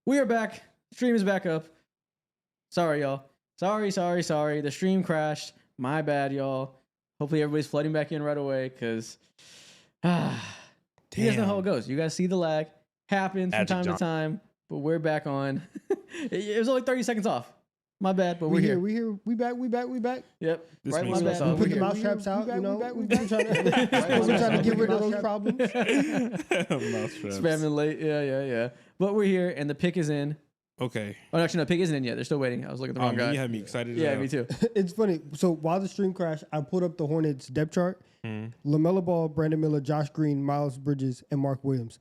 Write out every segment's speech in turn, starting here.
We are back. Stream is back up. Sorry, y'all. Sorry. The stream crashed. My bad, y'all. Hopefully everybody's flooding back in right away because you guys know how it goes. You guys see the lag. Happens from time to time, but we're back on. It was only 30 seconds off. My bad, but we're here. We back. Yep. This Right, makes my no bad. We put sense. the mousetraps out, you know. We're trying to get rid of those problems. Spamming late. Yeah. But we're here, and the pick is in. Okay. Oh, actually, no, pick isn't in yet. They're still waiting. I was looking at the wrong guy. You had me excited. Yeah, me too. It's funny. So while the stream crashed, I pulled up the Hornets depth chart. LaMelo Ball, Brandon Miller, Josh Green, Miles Bridges, and Mark Williams.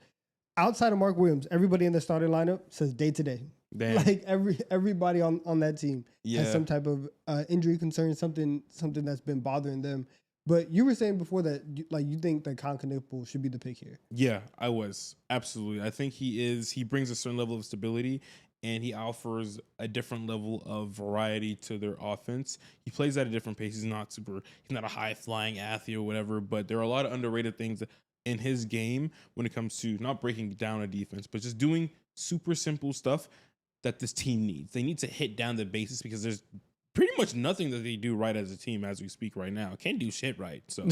Outside of Mark Williams, everybody in the starting lineup says day to day. Damn. Like everybody on that team has some type of injury concern, something that's been bothering them. But you were saying before that you think that Kon Knueppel should be the pick here. Yeah, I was. Absolutely. I think he brings a certain level of stability and he offers a different level of variety to their offense. He plays at a different pace. He's not a high flying athlete or whatever, but there are a lot of underrated things in his game when it comes to not breaking down a defense, but just doing super simple stuff that this team needs. They need to hit down the bases because there's pretty much nothing that they do right as a team as we speak right now. Can't do shit right. So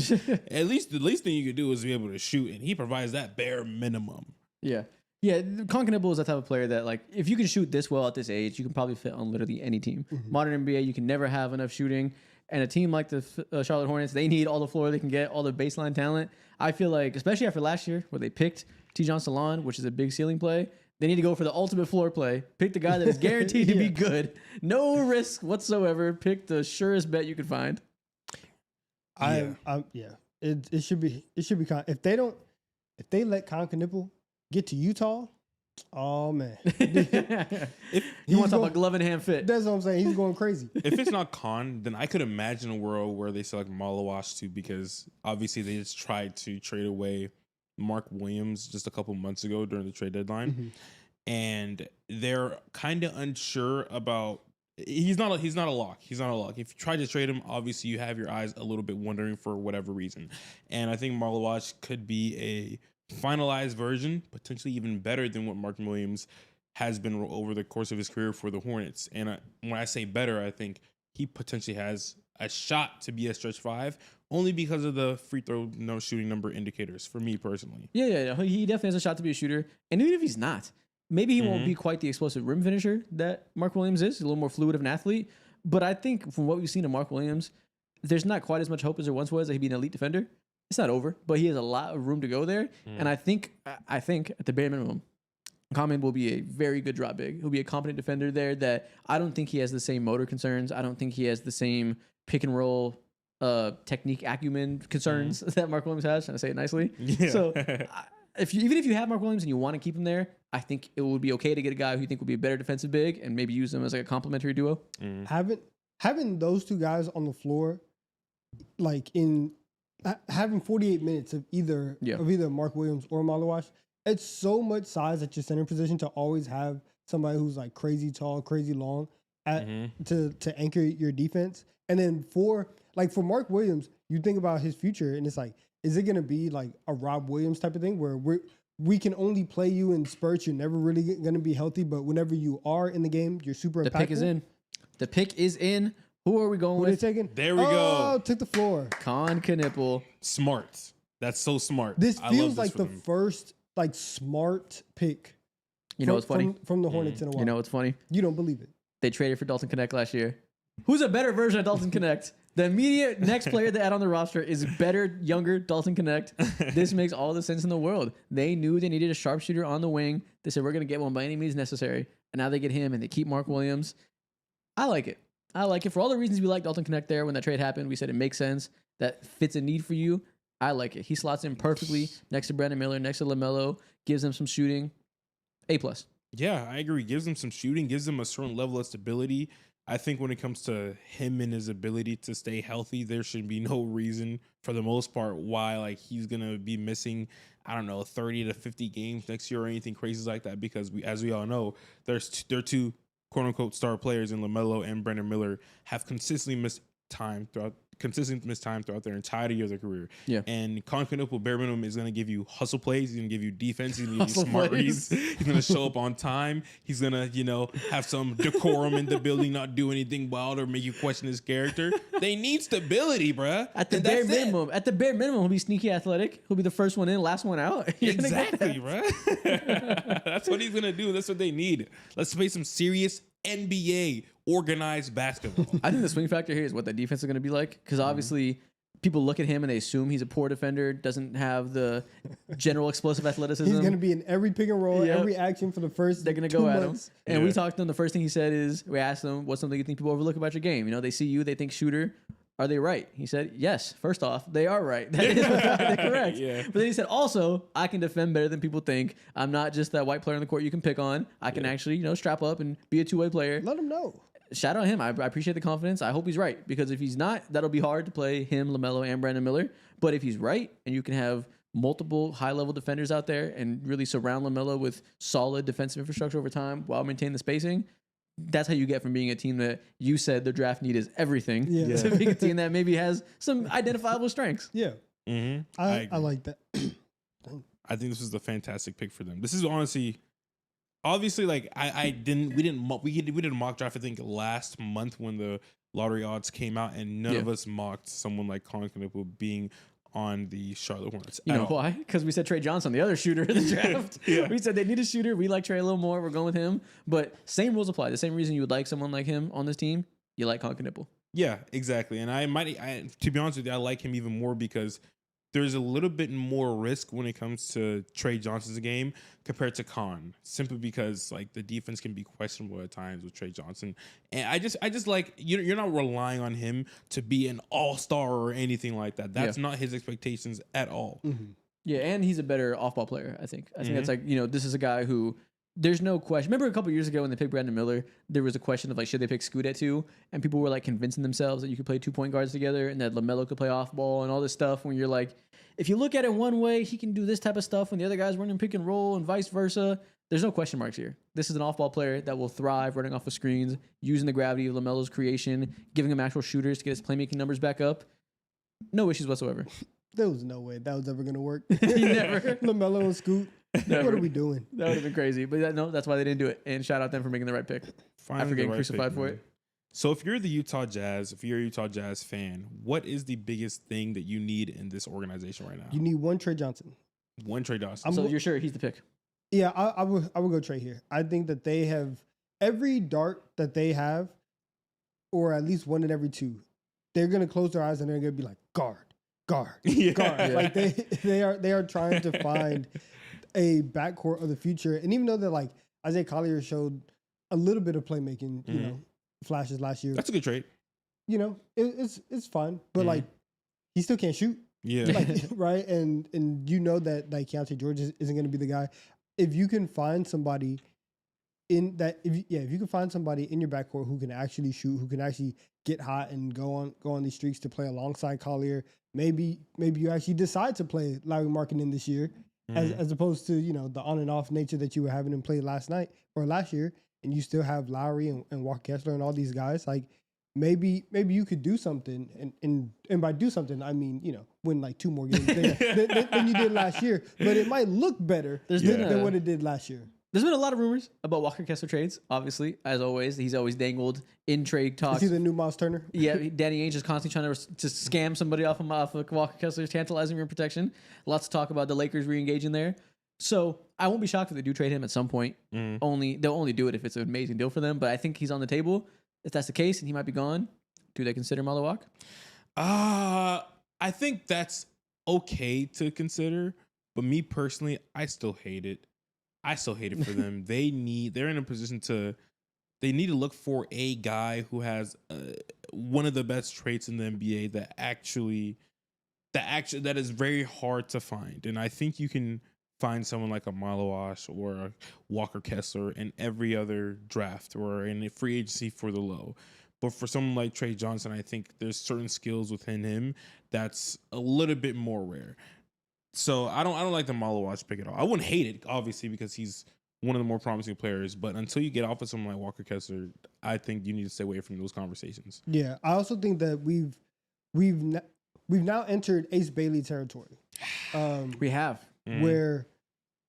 at least the least thing you could do is be able to shoot, and he provides that bare minimum. Yeah. Kon Knueppel is that type of player that, like, if you can shoot this well at this age, you can probably fit on literally any team. Modern NBA, you can never have enough shooting. And a team like the Charlotte Hornets, they need all the floor they can get, all the baseline talent. I feel like, especially after last year where they picked Tre Johnson, which is a big ceiling play, they need to go for the ultimate floor play. Pick the guy that is guaranteed to be good. No risk whatsoever. Pick the surest bet you could find. It should be if they let Kon Knueppel get to Utah, oh man. You want to talk about glove in hand fit. That's what I'm saying. He's going crazy. If it's not Kon, then I could imagine a world where they select Maluach too, because obviously they just tried to trade away Mark Williams just a couple months ago during the trade deadline. And they're kind of unsure about he's not a lock. If you try to trade him, obviously you have your eyes a little bit wondering for whatever reason. And I think Maluach could be a finalized version, potentially even better than what Mark Williams has been over the course of his career for the Hornets. And when I say better, I think he potentially has a shot to be a stretch five, only because of the free throw shooting number indicators for me personally. Yeah. He definitely has a shot to be a shooter. And even if he's not, maybe he won't be quite the explosive rim finisher that Mark Williams is. He's a little more fluid of an athlete. But I think from what we've seen of Mark Williams, there's not quite as much hope as there once was that he'd be an elite defender. It's not over, but he has a lot of room to go there. And I think at the bare minimum, Khaman will be a very good drop big. He'll be a competent defender there that I don't think he has the same motor concerns. I don't think he has the same pick and roll technique acumen concerns that Mark Williams has. Trying to say it nicely. Yeah. So even if you have Mark Williams and you want to keep him there, I think it would be okay to get a guy who you think will be a better defensive big and maybe use them as like a complementary duo. Having those two guys on the floor, like having 48 minutes of either Mark Williams or Maluach, it's so much size at your center position to always have somebody who's like crazy tall, crazy long to anchor your defense. And then for Mark Williams, you think about his future and it's like, is it going to be like a Rob Williams type of thing where we can only play you in spurts, you're never really going to be healthy, but whenever you are in the game, you're super impactful? The pick is in. Who are we going with? Taking? There we go. Oh, took the floor. Kon Knueppel. Smart. That's so smart. This feels like the first smart pick. You know what's funny? From the Hornets in a while. You know what's funny? You don't believe it. They traded for Dalton Connect last year. Who's a better version of Dalton Connect? The immediate next player they add on the roster is better, younger Dalton Connect. This makes all the sense in the world. They knew they needed a sharpshooter on the wing. They said, we're going to get one by any means necessary. And now they get him and they keep Mark Williams. I like it. For all the reasons we liked Dalton Connect there when that trade happened. We said it makes sense. That fits a need for you. I like it. He slots in perfectly next to Brandon Miller, next to LaMelo, gives them some shooting. A+. Yeah, I agree. Gives them some shooting, gives them a certain level of stability. I think when it comes to him and his ability to stay healthy, there should be no reason for the most part why he's going to be missing, 30 to 50 games next year or anything crazy like that, because as we all know, there are two quote-unquote star players in LaMelo and Brandon Miller have consistently missed time throughout consistent missed time throughout their entirety of their career. Yeah. And Kon Knueppel, bare minimum, is going to give you hustle plays. He's going to give you defense. He's going to give you smart reads. He's going to show up on time. He's going to, have some decorum in the building, not do anything wild or make you question his character. They need stability, bruh. At the bare minimum, he'll be sneaky athletic. He'll be the first one in, last one out. Exactly, bruh. That's what he's going to do. That's what they need. Let's play some serious NBA organized basketball. I think the swing factor here is what the defense is going to be like, because obviously people look at him and they assume he's a poor defender, doesn't have the general explosive athleticism. He's going to be in every pick and roll, every action for the first. They're going to go at him. And we talked to him. The first thing he said is, we asked him, what's something you think people overlook about your game? They see you, they think shooter. Are they right? He said, yes. First off, they are right. That is correct. Yeah. But then he said, also, I can defend better than people think. I'm not just that white player on the court you can pick on. I can actually, strap up and be a two-way player. Let him know. Shout out him. I appreciate the confidence. I hope he's right, because if he's not, that'll be hard to play him, LaMelo, and Brandon Miller. But if he's right, and you can have multiple high-level defenders out there and really surround LaMelo with solid defensive infrastructure over time while maintaining the spacing, that's how you get from being a team that you said the draft need is everything to being a team that maybe has some identifiable strengths. Yeah. Mm-hmm. I like that. I think this is a fantastic pick for them. This is honestly, obviously, like we did a mock draft, I think, last month when the lottery odds came out, and none of us mocked someone like Kon Knueppel being on the Charlotte Hornets. You know why? Because we said Tre Johnson, the other shooter in the draft. We said they need a shooter. We like Tre a little more. We're going with him. But same rules apply. The same reason you would like someone like him on this team, you like Kon Knueppel. Yeah, exactly. And to be honest with you, I like him even more because there's a little bit more risk when it comes to Tre Johnson's game compared to Kon, simply because like the defense can be questionable at times with Tre Johnson. And I just like, you're not relying on him to be an all-star or anything like that. That's not his expectations at all. Mm-hmm. Yeah, and he's a better off-ball player, I think. I think that's like, this is a guy who, there's no question. Remember a couple years ago when they picked Brandon Miller, there was a question of like, should they pick Scoot at 2? And people were like convincing themselves that you could play 2 point guards together and that LaMelo could play off ball and all this stuff, when you're like, if you look at it one way, he can do this type of stuff when the other guy's running pick and roll and vice versa. There's no question marks here. This is an off ball player that will thrive running off of screens, using the gravity of LaMelo's creation, giving him actual shooters to get his playmaking numbers back up. No issues whatsoever. There was no way that was ever going to work. Never. LaMelo and Scoot. Never. What are we doing? That would have been crazy. But no, that's why they didn't do it. And shout out them for making the right pick. After getting crucified for it. So if you're the Utah Jazz, if you're a Utah Jazz fan, what is the biggest thing that you need in this organization right now? You need one Tre Johnson. One Tre Johnson. So you're sure he's the pick? Yeah, I would go Tre here. I think that they have every dart that they have, or at least one in every 2. They're gonna close their eyes and they're gonna be like guard. Guard. Yeah. Like they are trying to find a backcourt of the future. And even though that like Isaiah Collier showed a little bit of playmaking, flashes last year. That's a good trade. It's fine, but like he still can't shoot. Yeah. Like, right. And that like Keontae George isn't going to be the guy. If you can find somebody in that, if you can find somebody in your backcourt who can actually shoot, who can actually get hot and go on these streaks to play alongside Collier, maybe you actually decide to play Larry Markkinen this year, as opposed to the on and off nature that you were having him play last night or last year, and you still have Lowry and Walker Kessler and all these guys. Like maybe you could do something, and by do something I mean win like 2 more games than you did last year, but it might look better than what it did last year. There's been a lot of rumors about Walker Kessler trades. Obviously, as always, he's always dangled in trade talks. Is he the new Miles Turner? Yeah, Danny Ainge is constantly trying to scam somebody off of Walker Kessler's tantalizing rim protection. Lots to talk about the Lakers re-engaging there. So I won't be shocked if they do trade him at some point. They'll only do it if it's an amazing deal for them. But I think he's on the table. If that's the case and he might be gone, do they consider Maluach? I think that's okay to consider. But me personally, I still hate it. For them. They need to look for a guy who has one of the best traits in the NBA that is very hard to find. And I think you can find someone like a Maluach or a Walker Kessler in every other draft or in a free agency for the low. But for someone like Tre Johnson, I think there's certain skills within him that's a little bit more rare. So I don't like the Maluach pick at all. I wouldn't hate it, obviously, because he's one of the more promising players. But until you get off of someone like Walker Kessler, I think you need to stay away from those conversations. Yeah, I also think that we've now entered Ace Bailey territory. We have. Where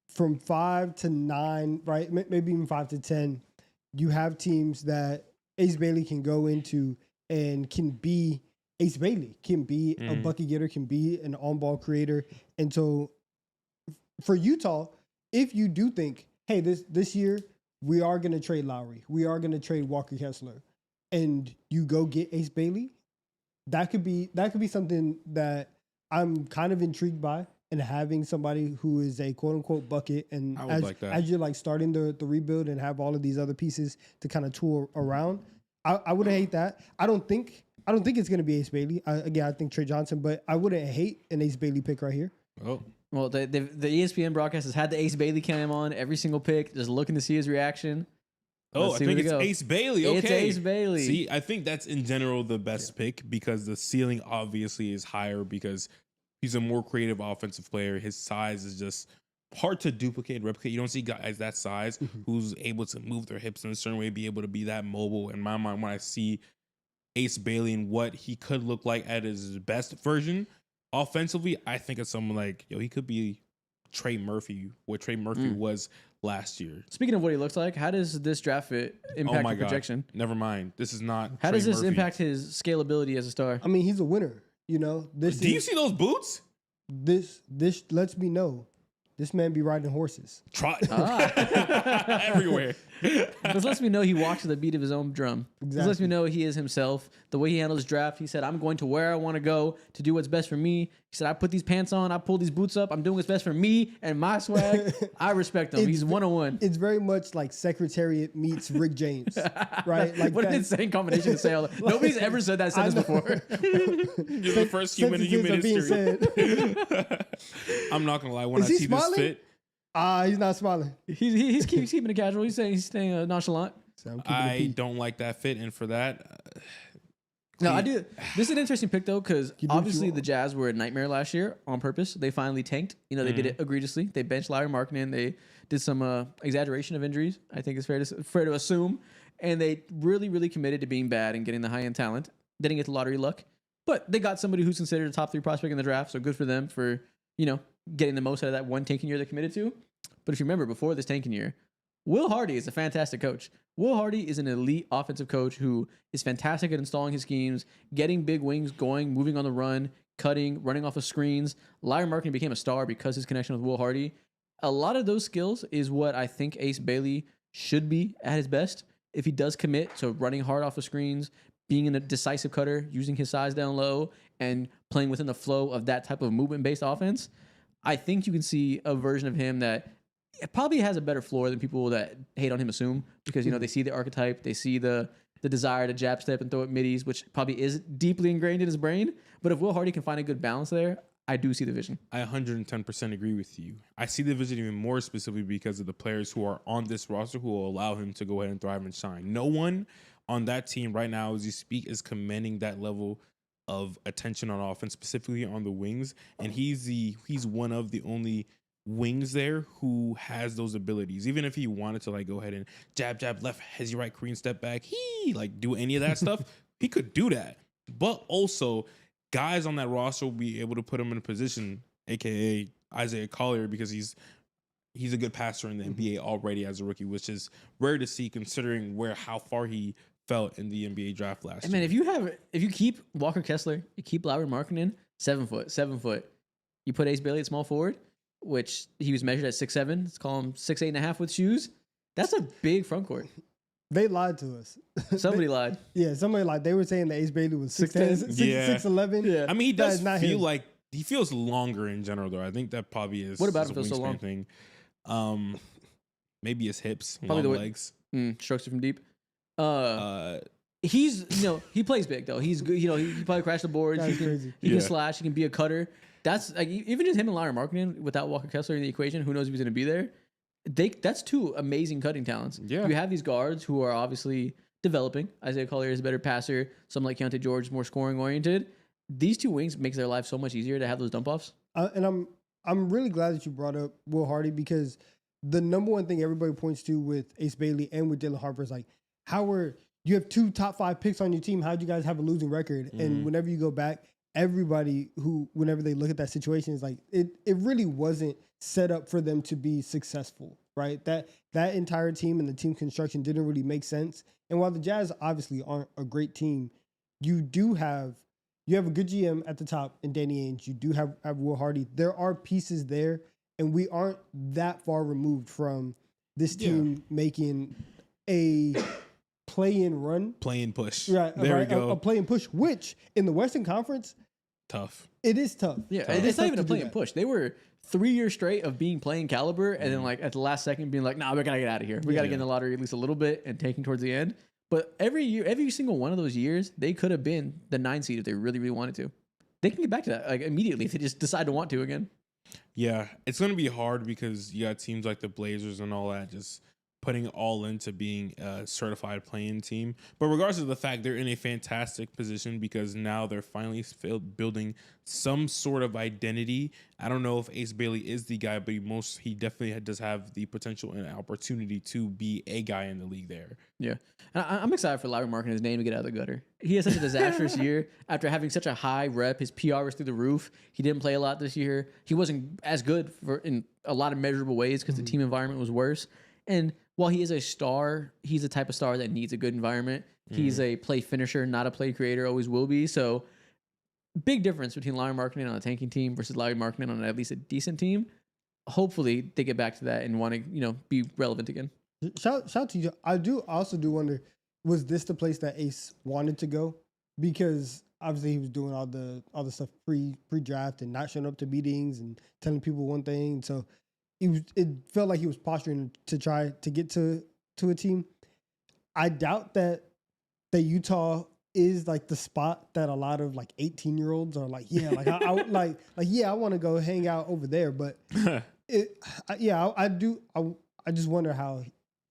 from 5 to 9, right, maybe even 5 to 10, you have teams that Ace Bailey can go into and can be Ace Bailey, can be a bucket getter, can be an on-ball creator. And so for Utah, if you do think, hey, this year we are going to trade Lowry, we are going to trade Walker Kessler, and you go get Ace Bailey, that could be something that I'm kind of intrigued by. And having somebody who is a quote unquote bucket, and as you're like starting the rebuild and have all of these other pieces to kind of tour around, I wouldn't hate that. I don't think it's going to be Ace Bailey. I think Tre Johnson, but I wouldn't hate an Ace Bailey pick right here. Oh. Well, the ESPN broadcast has had the Ace Bailey cam on every single pick, just looking to see his reaction. Oh, I think it's Ace Bailey. Okay. It's Ace Bailey. See, I think that's in general the best pick because the ceiling obviously is higher because he's a more creative offensive player. His size is just hard to duplicate and replicate. You don't see guys that size who's able to move their hips in a certain way, be able to be that mobile. In my mind, when I see Ace Bailey and what he could look like at his best version offensively, I think of someone like, he could be Trey Murphy, what Trey Murphy was last year. Speaking of what he looks like, how does this draft fit impact your projection? Never mind. This is not How Trey does this Murphy. impact his scalability as a star? I mean, he's a winner. You know, Do you see those boots? This lets me know this man be riding horses. Everywhere. This lets me know he walks to the beat of his own drum. Exactly. This lets me know he is himself. The way he handles draft, he said, I'm going to where I want to go to do what's best for me. He said, I put these pants on, I pull these boots up, I'm doing what's best for me and my swag. I respect him. He's 101. It's very much like Secretariat meets Rick James, right? Like what an insane combination to say. Nobody's ever said that sentence before. You're the first human in human history. I'm not going to lie. When I see this fit. He's not smiling. He's keeping it casual. He's staying nonchalant. So I don't like that fit, and for that, no, I do. This is an interesting pick though, because obviously the Jazz were a nightmare last year on purpose. They finally tanked. They did it egregiously. They benched Lauri Markkanen. They did some exaggeration of injuries. I think it's fair to assume, and they really, really committed to being bad and getting the high end talent. They didn't get the lottery luck, but they got somebody who's considered a top 3 prospect in the draft. So good for them for getting the most out of that one tanking year they committed to. But if you remember, before this tanking year, Will Hardy is a fantastic coach. Will Hardy is an elite offensive coach who is fantastic at installing his schemes, getting big wings going, moving on the run, cutting, running off of screens. Lauri Markkanen became a star because his connection with Will Hardy. A lot of those skills is what I think Ace Bailey should be at his best if he does commit to running hard off of screens, being a decisive cutter, using his size down low, and playing within the flow of that type of movement-based offense. I think you can see a version of him that probably has a better floor than people that hate on him assume, because they see the archetype, they see the desire to jab step and throw at middies, which probably is deeply ingrained in his brain. But if Will Hardy can find a good balance there, I do see the vision. I 110% agree with you. I see the vision even more specifically because of the players who are on this roster who will allow him to go ahead and thrive and shine. No one on that team right now, as you speak, is commanding that level of attention on offense, specifically on the wings. And he's one of the only wings there who has those abilities. Even if he wanted to go ahead and jab left, hezzy right, Korean step back, do any of that stuff, he could do that. But also, guys on that roster will be able to put him in a position, aka Isaiah Collier, because he's a good passer in the NBA already as a rookie, which is rare to see considering how far he felt in the NBA draft last year. Man, if you keep Walker Kessler, you keep Lauri Markkanen, 7 foot, you put Ace Bailey at small forward, which he was measured at 6'7". Let's call him 6'8.5" with shoes. That's a big front court. They lied to us. Somebody lied. Yeah, somebody lied. They were saying that Ace Bailey was 6'10", 6'11". Yeah. I mean, he does feel like he feels longer in general, though. I think that probably is. What about him feels so long? Thing. Maybe his hips, probably long legs. Strokes it from deep. He's he plays big though. He's good. He probably crashed the boards. He can slash. He can be a cutter. That's even just him and Lauri Markkanen without Walker Kessler in the equation. Who knows if he's going to be there? That's 2 amazing cutting talents. Yeah. You have these guards who are obviously developing. Isaiah Collier is a better passer. Someone like Keontae George is more scoring oriented. These 2 wings makes their life so much easier to have those dump offs. And I'm really glad that you brought up Will Hardy, because the number one thing everybody points to with Ace Bailey and with Dylan Harper is you have 2 top 5 picks on your team. How'd you guys have a losing record? Mm-hmm. And whenever you go back, everybody who, whenever they look at that situation, is like, it really wasn't set up for them to be successful, right? That entire team and the team construction didn't really make sense. And while the Jazz obviously aren't a great team, you have a good GM at the top in Danny Ainge. You do have Will Hardy. There are pieces there, and we aren't that far removed from this team making a play-in run. Play-in push. Right. There we go. A play-in push, which in the Western Conference, tough. It is tough. Yeah, and it's not even a play-in push. They were 3 years straight of being playing caliber, and then like at the last second being like, nah, we gotta get out of here. We gotta get in the lottery at least a little bit and taking towards the end. But every year, every single one of those years, they could have been the 9 seed if they really, really wanted to. They can get back to that like immediately if they just decide to want to again. Yeah, it's going to be hard because you got teams like the Blazers and all that just putting all into being a certified play-in team. But regardless of the fact, they're in a fantastic position because now they're finally building some sort of identity. I don't know if Ace Bailey is the guy, but he definitely does have the potential and opportunity to be a guy in the league there. Yeah. And I'm excited for Lauri Markkanen's name to get out of the gutter. He had such a disastrous year after having such a high rep. His PR was through the roof. He didn't play a lot this year. He wasn't as good in a lot of measurable ways because the team environment was worse. And while he is a star, he's the type of star that needs a good environment. He's a play finisher, not a play creator, always will be. So big difference between Lauri Markkanen on a tanking team versus Lauri Markkanen on at least a decent team. Hopefully they get back to that and want to, be relevant again. Shout to you. I also do wonder, was this the place that Ace wanted to go? Because obviously he was doing all the stuff pre-draft and not showing up to meetings and telling people one thing. So it felt like he was posturing to try to get to a team. I doubt that Utah is like the spot that a lot of like 18-year-olds are like, yeah, like I want to go hang out over there. But I do. I just wonder how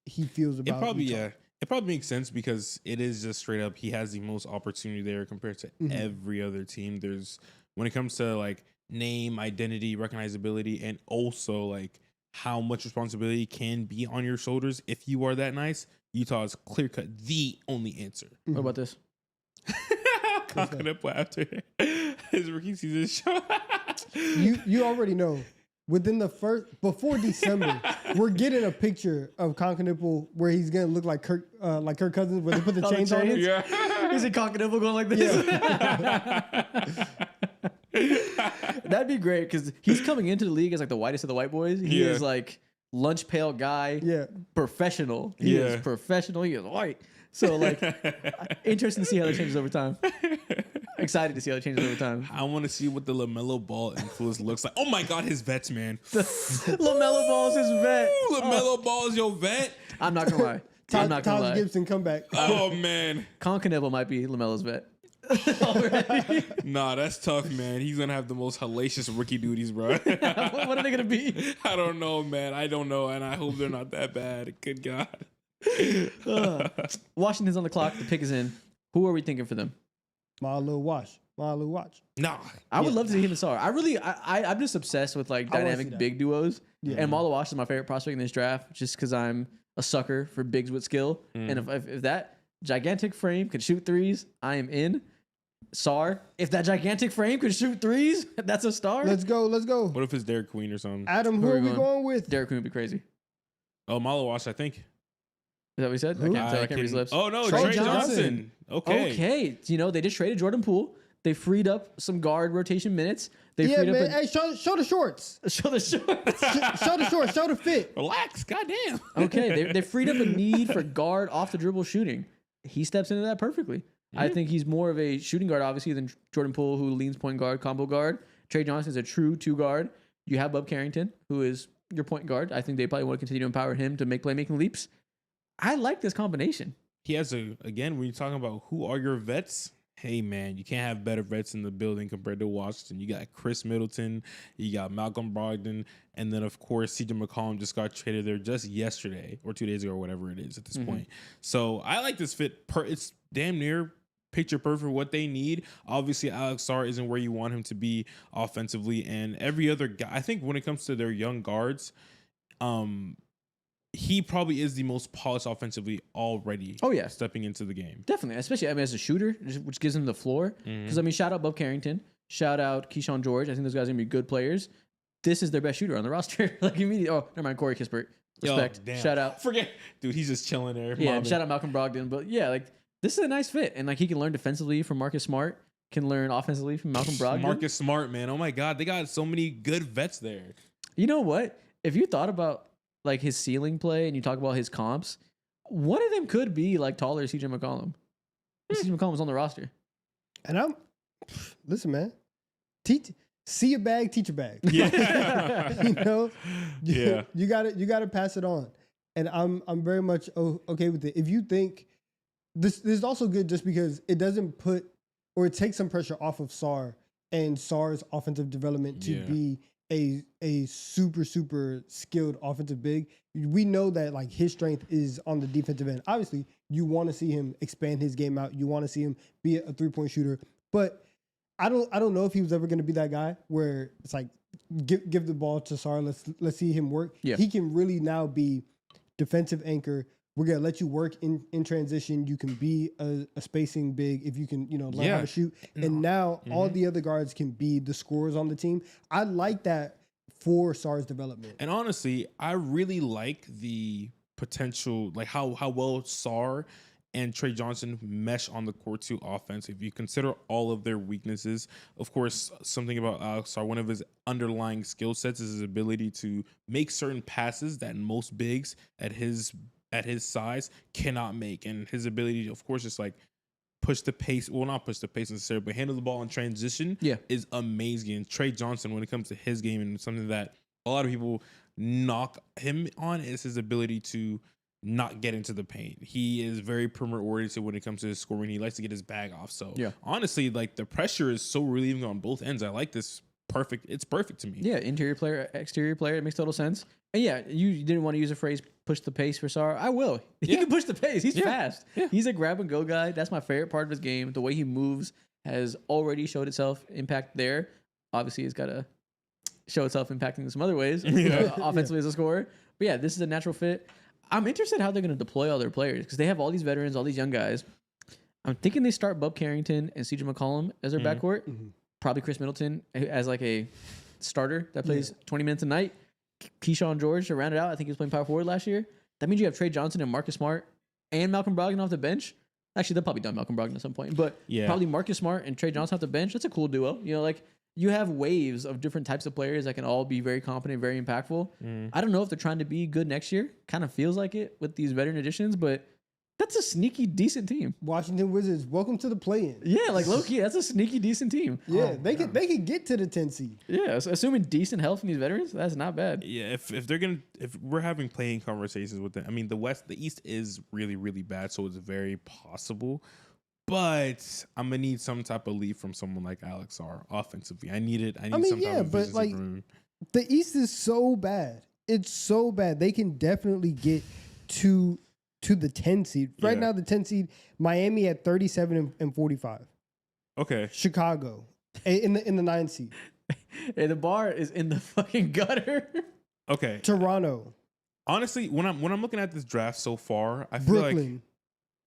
he feels about it. Utah. It probably makes sense because it is just straight up. He has the most opportunity there compared to every other team. When it comes to like name, identity, recognizability, and also like how much responsibility can be on your shoulders if you are that nice. Utah is clear cut the only answer. What about this? Kon Knueppel after his rookie season show. You already know. Within before December, we're getting a picture of Kon Knueppel where he's gonna look like Kirk Cousins, where they put the chains on it. Yeah. Is it Kon Knueppel going like this? Yeah. That'd be great because he's coming into the league as like the whitest of the white boys. He is like lunch pail guy. Yeah, professional. He is professional. He is white. So like, interesting to see how that changes over time. Excited to see how it changes over time. I want to see what the LaMelo Ball influence looks like. Oh my God, his vets, man. LaMelo Ball's his vet. LaMelo Ball is your vet. I'm not gonna lie. I'm not gonna lie. Gibson comeback. Oh man, Kon Knueppel might be LaMelo's vet. Nah, that's tough, man. He's gonna have the most hellacious rookie duties, bro. What are they gonna be? I don't know, man. I don't know, and I hope they're not that bad. Good God. Washington's on the clock. The pick is in. Who are we thinking for them? Maluach. Nah, I would love to see him and Sar. I'm just obsessed with like dynamic big duos. Yeah. And Maluach is my favorite prospect in this draft, just because I'm a sucker for bigs with skill. And if that gigantic frame could shoot threes, I am in. Sar, if that gigantic frame could shoot threes, that's a star. Let's go. What if it's Derek Queen or something? Adam, who are we going with? Derek Queen would be crazy. Oh, Maluach, I think. Is that what he said? I can't read his lips. Oh, no, Tre Johnson. Okay. They just traded Jordan Poole. They freed up some guard rotation minutes. Hey, show the shorts. Show the shorts. Show the shorts. Show the fit. Relax. Goddamn. Okay. They freed up a need for guard off the dribble shooting. He steps into that perfectly. I think he's more of a shooting guard, obviously, than Jordan Poole, who leans point guard, combo guard. Tre Johnson is a true two guard. You have Bub Carrington, who is your point guard. I think they probably want to continue to empower him to make playmaking leaps. I like this combination. He has when you're talking about who are your vets, hey man, you can't have better vets in the building compared to Washington. You got Chris Middleton, you got Malcolm Brogdon, and then of course CJ McCollum just got traded there just yesterday or 2 days ago or whatever it is at this point. So I like this fit. It's damn near picture perfect what they need. Obviously, Alex Sar isn't where you want him to be offensively, and every other guy. I think when it comes to their young guards, he probably is the most polished offensively already. Oh yeah, stepping into the game. Definitely, especially as a shooter, which gives him the floor. Because shout out Bub Carrington. Shout out Keyshawn George. I think those guys are going to be good players. This is their best shooter on the roster. Like immediately. Oh, never mind. Corey Kispert. Respect. Yo, shout out. Forget. Dude, he's just chilling there. Yeah, shout out Malcolm Brogdon. But yeah, like this is a nice fit. And like he can learn defensively from Marcus Smart. Can learn offensively from Malcolm Brogdon. Marcus Smart, man. Oh my God. They got so many good vets there. You know what? If you thought about like his ceiling play and you talk about his comps, one of them could be like taller CJ McCollum. CJ McCollum was on the roster. And listen, man. See a bag, teach a bag. Yeah. You know? Yeah. You gotta pass it on. And I'm very much okay with it. If you think this is also good just because it doesn't put or it takes some pressure off of Sarr and Sarr's offensive development to be a super, super skilled offensive big. We know that like his strength is on the defensive end. Obviously, you want to see him expand his game out. You want to see him be a 3-point shooter. But I don't know if he was ever going to be that guy where it's like give the ball to Sarr. Let's see him work. Yeah. He can really now be defensive anchor. We're gonna let you work in transition. You can be a spacing big if you can, learn how to shoot. And now all the other guards can be the scorers on the team. I like that for Sarr's development. And honestly, I really like the potential, like how well Sarr and Tre Johnson mesh on the court to offense. If you consider all of their weaknesses, of course, something about Alex Sarr, one of his underlying skill sets is his ability to make certain passes that most bigs at his size cannot make. And his ability, of course, just like push the pace. Well, not push the pace necessarily, but handle the ball in transition is amazing. And Tre Johnson, when it comes to his game, and something that a lot of people knock him on, is his ability to not get into the paint. He is very perimeter oriented when it comes to his scoring. He likes to get his bag off. So honestly, like the pressure is so relieving on both ends. I like this. Perfect. It's perfect to me. Yeah, interior player, exterior player. It makes total sense. And yeah, you didn't want to use the phrase push the pace for Sarr. I will. He can push the pace. He's fast. Yeah. He's a grab and go guy. That's my favorite part of his game. The way he moves has already showed itself impact there. Obviously, it's got to show itself impacting in some other ways. Offensively as a scorer. But yeah, this is a natural fit. I'm interested how they're going to deploy all their players because they have all these veterans, all these young guys. I'm thinking they start Bub Carrington and CJ McCollum as their backcourt. Mm-hmm. Probably Chris Middleton as like a starter that plays 20 minutes a night. Keyshawn George to round it out. I think he was playing power forward last year. That means you have Tre Johnson and Marcus Smart and Malcolm Brogdon off the bench. Actually, they'll probably done Malcolm Brogdon at some point, but probably Marcus Smart and Tre Johnson off the bench. That's a cool duo. Like you have waves of different types of players that can all be very competent, very impactful. I don't know if they're trying to be good next year. Kind of feels like it with these veteran additions, but that's a sneaky, decent team. Washington Wizards, welcome to the play-in. Yeah, like low-key, that's a sneaky, decent team. Yeah, they could get to the 10 seed. Yeah, so assuming decent health from these veterans, that's not bad. Yeah, if we're having playing conversations with them, I mean, the East is really, really bad, so it's very possible. But I'm gonna need some type of lead from someone like Alex Sarr offensively. I need some type of but like room. The East is so bad. It's so bad. They can definitely get to the 10 seed. Right now, the 10 seed, Miami at 37 and 45. Okay. Chicago in the 9 seed. Hey, the bar is in the fucking gutter. Okay. Toronto. Honestly, when I'm looking at this draft so far, I feel like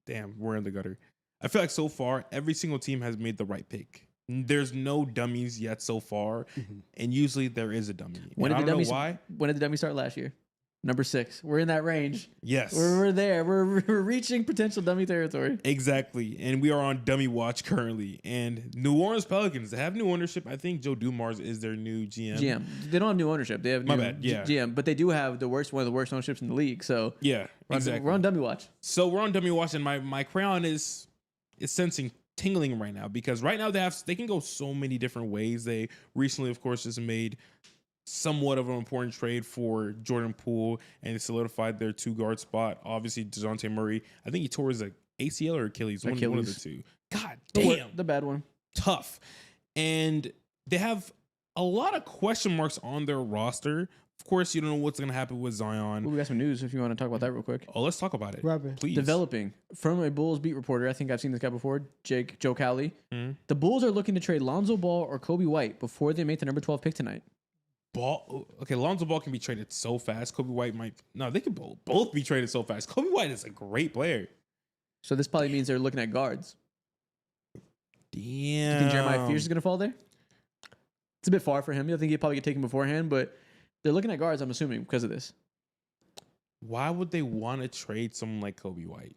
damn, we're in the gutter. I feel like so far every single team has made the right pick. There's no dummies yet so far, and usually there is a dummy. When did the dummies start last year? Number 6. We're in that range. Yes. We're there. We're reaching potential dummy territory. Exactly. And we are on dummy watch currently. And New Orleans Pelicans, they have new ownership. I think Joe Dumars is their new GM. They don't have new ownership. They have new GM, but they do have one of the worst ownerships in the league. So exactly. We're on dummy watch. So we're on dummy watch, and my crayon is sensing tingling right now because right now they can go so many different ways. They recently, of course, just made somewhat of an important trade for Jordan Poole and solidified their 2-guard spot. Obviously, DeJounte Murray, I think he tore his ACL or Achilles. One of the two. God damn. The bad one. Tough. And they have a lot of question marks on their roster. Of course, you don't know what's going to happen with Zion. Well, we got some news if you want to talk about that real quick. Oh, let's talk about it. Please. Developing from a Bulls beat reporter. I think I've seen this guy before, Joe Cowley. The Bulls are looking to trade Lonzo Ball or Kobe White before they make the number 12 pick tonight. Lonzo Ball can be traded so fast. Kobe White they could both be traded so fast. Kobe White is a great player. So this probably means they're looking at guards. Damn. Do you think Jeremiah Fierce is going to fall there? It's a bit far for him. I think he'd probably get taken beforehand, but they're looking at guards, I'm assuming, because of this. Why would they want to trade someone like Kobe White?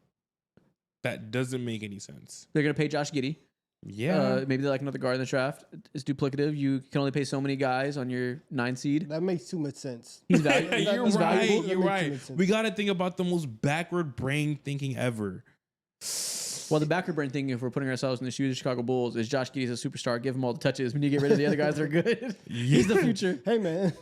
That doesn't make any sense. They're going to pay Josh Giddey. Yeah. Maybe they're like another guard in the draft. It's duplicative. You can only pay so many guys on your 9 seed. That makes too much sense. He's valuable. You're right. We got to think about the most backward brain thinking ever. Well, the backward brain thing, if we're putting ourselves in the shoes of Chicago Bulls, is Josh Giddey's a superstar. Give him all the touches. When you get rid of the other guys that are good, he's the future. Hey, man.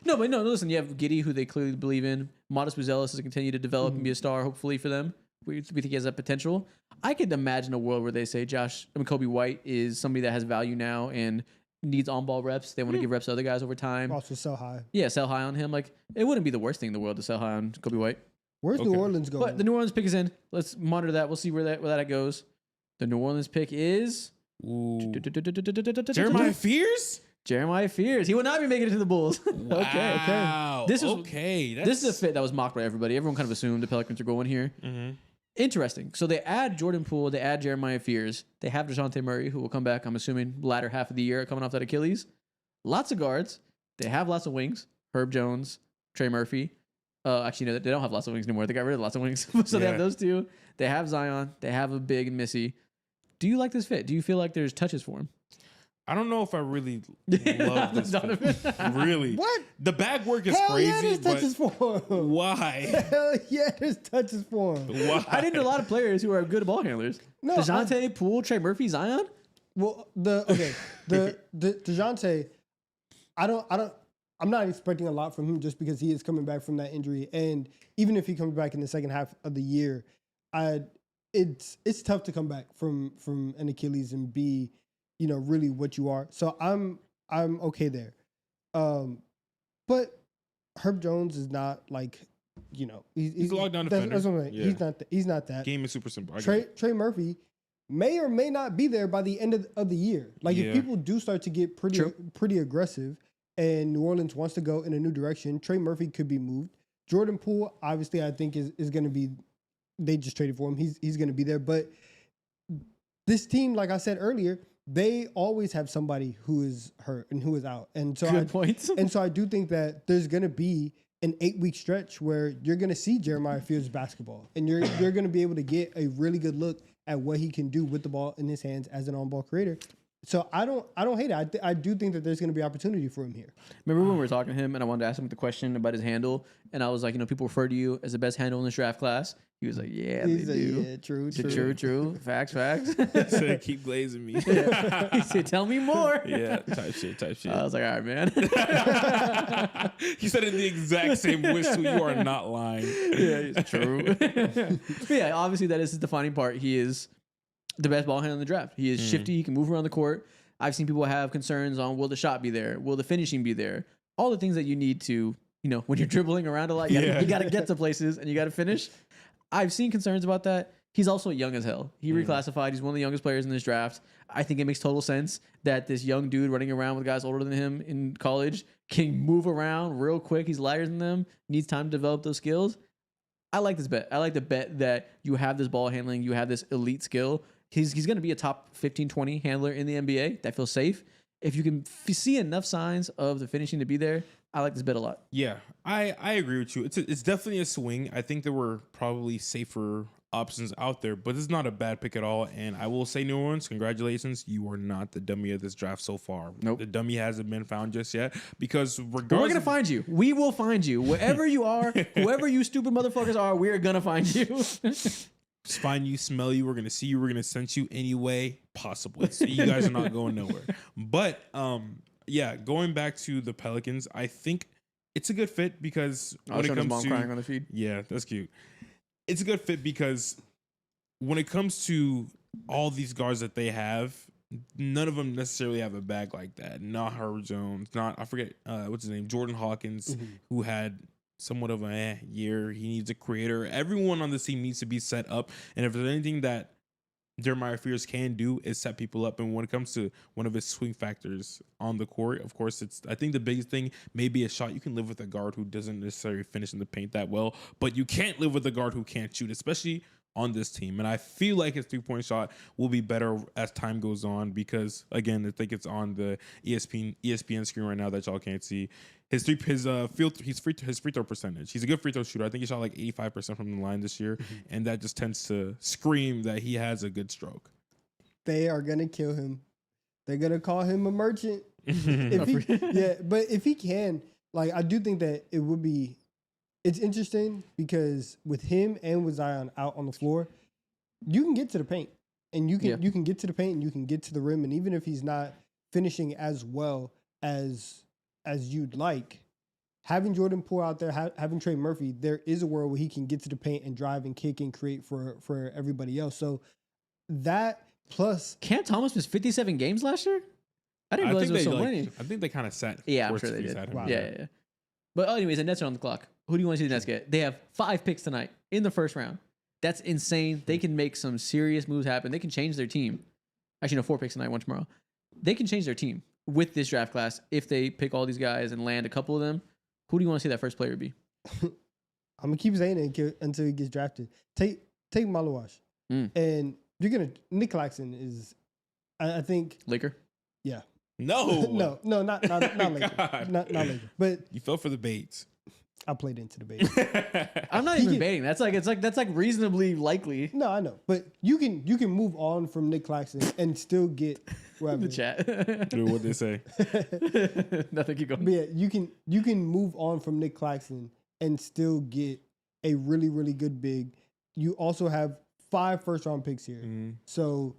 No, listen, you have Giddey, who they clearly believe in. Modest Buzelis is to continue to develop and be a star, hopefully, for them. We think he has that potential. I could imagine a world where they say Kobe White is somebody that has value now and needs on-ball reps. They want to give reps to other guys over time. Also sell high. Yeah, sell high on him. Like, it wouldn't be the worst thing in the world to sell high on Kobe White. Where's New Orleans going? But the New Orleans pick is in. Let's monitor that. We'll see where that goes. The New Orleans pick is Jeremiah Fears. Jeremiah Fears. He will not be making it to the Bulls. Wow. This is a fit that was mocked by everybody. Everyone kind of assumed the Pelicans are going here. Mm-hmm. Interesting. So they add Jordan Poole. They add Jeremiah Fears. They have DeJounte Murray, who will come back, I'm assuming, latter half of the year, coming off that Achilles. Lots of guards. They have lots of wings. Herb Jones, Trey Murphy. Actually, no, they don't have lots of wings anymore. They got rid of lots of wings. So they have those two. They have Zion. They have a big and Missy. Do you like this fit? Do you feel like there's touches for him? I don't know if I really love this fit. Really? What? The bag work is Hell crazy. Yeah, there's touches for him. Why? Hell yeah, there's touches for him. Why? I didn't know a lot of players who are good ball handlers. No, DeJounte, Poole, Trey Murphy, Zion. Well, the DeJounte, I'm not expecting a lot from him just because he is coming back from that injury, and even if he comes back in the second half of the year, it's tough to come back from an Achilles and be, really what you are. So I'm okay there, but Herb Jones is not like, he's a lockdown defender. That's what I'm saying. Yeah. He's not that. Game is super simple. Trey Murphy may or may not be there by the end of the year. Like if people do start to get pretty aggressive, and New Orleans wants to go in a new direction, Trey Murphy could be moved. Jordan Poole, obviously, I think is going to be. They just traded for him. He's going to be there. But this team, like I said earlier, they always have somebody who is hurt and who is out. And so Good points. And so I do think that there's going to be an 8-week stretch where you're going to see Jeremiah Fears basketball, and you're going to be able to get a really good look at what he can do with the ball in his hands as an on-ball creator. So I don't hate it. I do think that there's going to be opportunity for him here. Remember when we were talking to him and I wanted to ask him the question about his handle, and I was like, people refer to you as the best handle in this draft class. He was like, yeah, they do. Yeah, true. Facts. He said, keep glazing me. Yeah. He said, tell me more. Yeah, type shit. I was like, all right, man. He said it in the exact same whistle. You are not lying. Yeah, it's true. But yeah, obviously that is his defining part. He is the best ball handler in the draft. He is shifty. He can move around the court. I've seen people have concerns on, will the shot be there? Will the finishing be there? All the things that you need to, when you're dribbling around a lot, you got to get to places and you got to finish. I've seen concerns about that. He's also young as hell. He reclassified. He's one of the youngest players in this draft. I think it makes total sense that this young dude running around with guys older than him in college can move around real quick. He's lighter than them. Needs time to develop those skills. I like this bet. I like the bet that you have this ball handling. You have this elite skill. He's going to be a top 15, 20 handler in the NBA. That feels safe. If you can see enough signs of the finishing to be there, I like this bet a lot. Yeah, I agree with you. It's definitely a swing. I think there were probably safer options out there, but it's not a bad pick at all. And I will say, New Orleans, congratulations. You are not the dummy of this draft so far. Nope. The dummy hasn't been found just yet, because regardless, we're going to find you. We will find you. Wherever you are, whoever you stupid motherfuckers are, we're going to find you. Find you, smell you, we're gonna see you, we're gonna sense you anyway possible. So you guys are not going nowhere. But going back to the Pelicans, I think it's a good fit because when it comes to crying on the feed. Yeah, that's cute. It's a good fit because when it comes to all these guards that they have, none of them necessarily have a bag like that. Not Herb Jones, I forget what's his name, Jordan Hawkins, who had somewhat of a year. He needs a creator. Everyone on the team needs to be set up. And if there's anything that Jeremiah Fears can do, is set people up. And when it comes to one of his swing factors on the court, of course, I think the biggest thing may be a shot. You can live with a guard who doesn't necessarily finish in the paint that well, but you can't live with a guard who can't shoot, especially on this team. And I feel like his 3-point shot will be better as time goes on because, again, I think it's on the ESPN screen right now that y'all can't see. His free throw percentage. He's a good free throw shooter. I think he shot like 85% from the line this year, and that just tends to scream that he has a good stroke. They are gonna kill him. They're gonna call him a merchant. But if he can, like, I do think that it would be. It's interesting because with him and with Zion out on the floor, you can get to the paint, and you can get to the paint, and you can get to the rim, and even if he's not finishing as well as you'd like, having Jordan Poole out there, having Trey Murphy, there is a world where he can get to the paint and drive and kick and create for everybody else. So that plus Cam Thomas missed 57 games last year. I didn't realize it was so many. I think they kind of sat. Yeah, I'm sure they did. Wow. Yeah. But anyways, the Nets are on the clock. Who do you want to see the Nets get? They have 5 picks tonight in the first round. That's insane. They can make some serious moves happen. They can change their team. Actually, no, 4 picks tonight, 1 tomorrow. They can change their team with this draft class if they pick all these guys and land a couple of them. Who do you want to see that first player be? I'm gonna keep saying it until he gets drafted. Take Maluach, and you're gonna Nick Claxton is, I think, Laker. Yeah. No, not Laker. Not Laker. But you fell for the bait. I played into the bait. I'm not even baiting. That's like reasonably likely. No, I know, but you can move on from Nick Claxton and still get the chat. Dude, what they say? Nothing. Keep going. But yeah, you can move on from Nick Claxton and still get a really, really good big. You also have 5 first-round picks here, so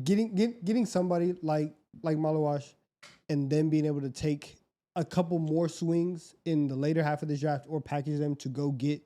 getting somebody like Maluach, and then being able to take a couple more swings in the later half of the draft or package them to go get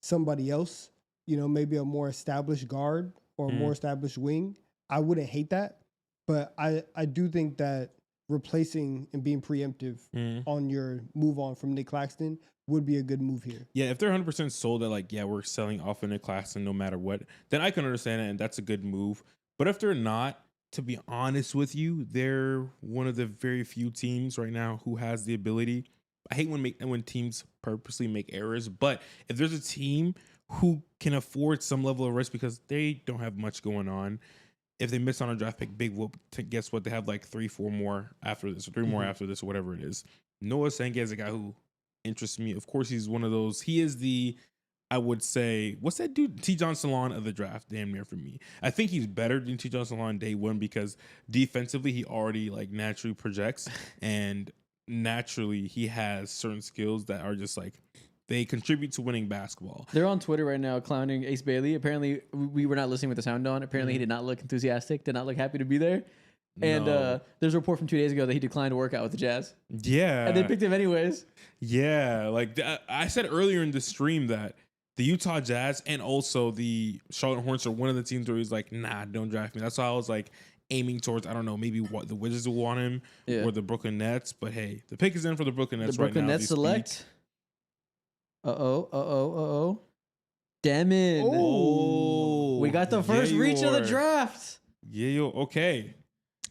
somebody else, maybe a more established guard or a more established wing. I wouldn't hate that, but I do think that replacing and being preemptive on your move on from Nick Claxton would be a good move here. Yeah, if they're 100% sold that, we're selling off of Nick Claxton no matter what, then I can understand it, and that's a good move. But if they're not, to be honest with you, they're one of the very few teams right now who has the ability. I hate when teams purposely make errors, but if there's a team who can afford some level of risk because they don't have much going on, if they miss on a draft pick, big whoop. Guess what? They have 3-4 more after this, or 3 more after this, or whatever it is. Noah Senga is a guy who interests me. Of course, he's one of those. He is the, I would say, what's that dude? T. John Salon of the draft, damn near for me. I think he's better than T. John Salon day one because defensively he already naturally projects, and naturally he has certain skills that are just they contribute to winning basketball. They're on Twitter right now clowning Ace Bailey. Apparently, we were not listening with the sound on. Apparently, he did not look enthusiastic, did not look happy to be there. And there's a report from 2 days ago that he declined to work out with the Jazz. Yeah. And they picked him anyways. Yeah. I said earlier in the stream that the Utah Jazz and also the Charlotte Hornets are one of the teams where he's nah, don't draft me. That's why I was aiming towards, I don't know, maybe what the Wizards will want him or the Brooklyn Nets. But hey, the pick is in for the Brooklyn Nets right now. The Brooklyn Nets select. Demin. Oh. We got the first reach of the draft. Yeah, okay.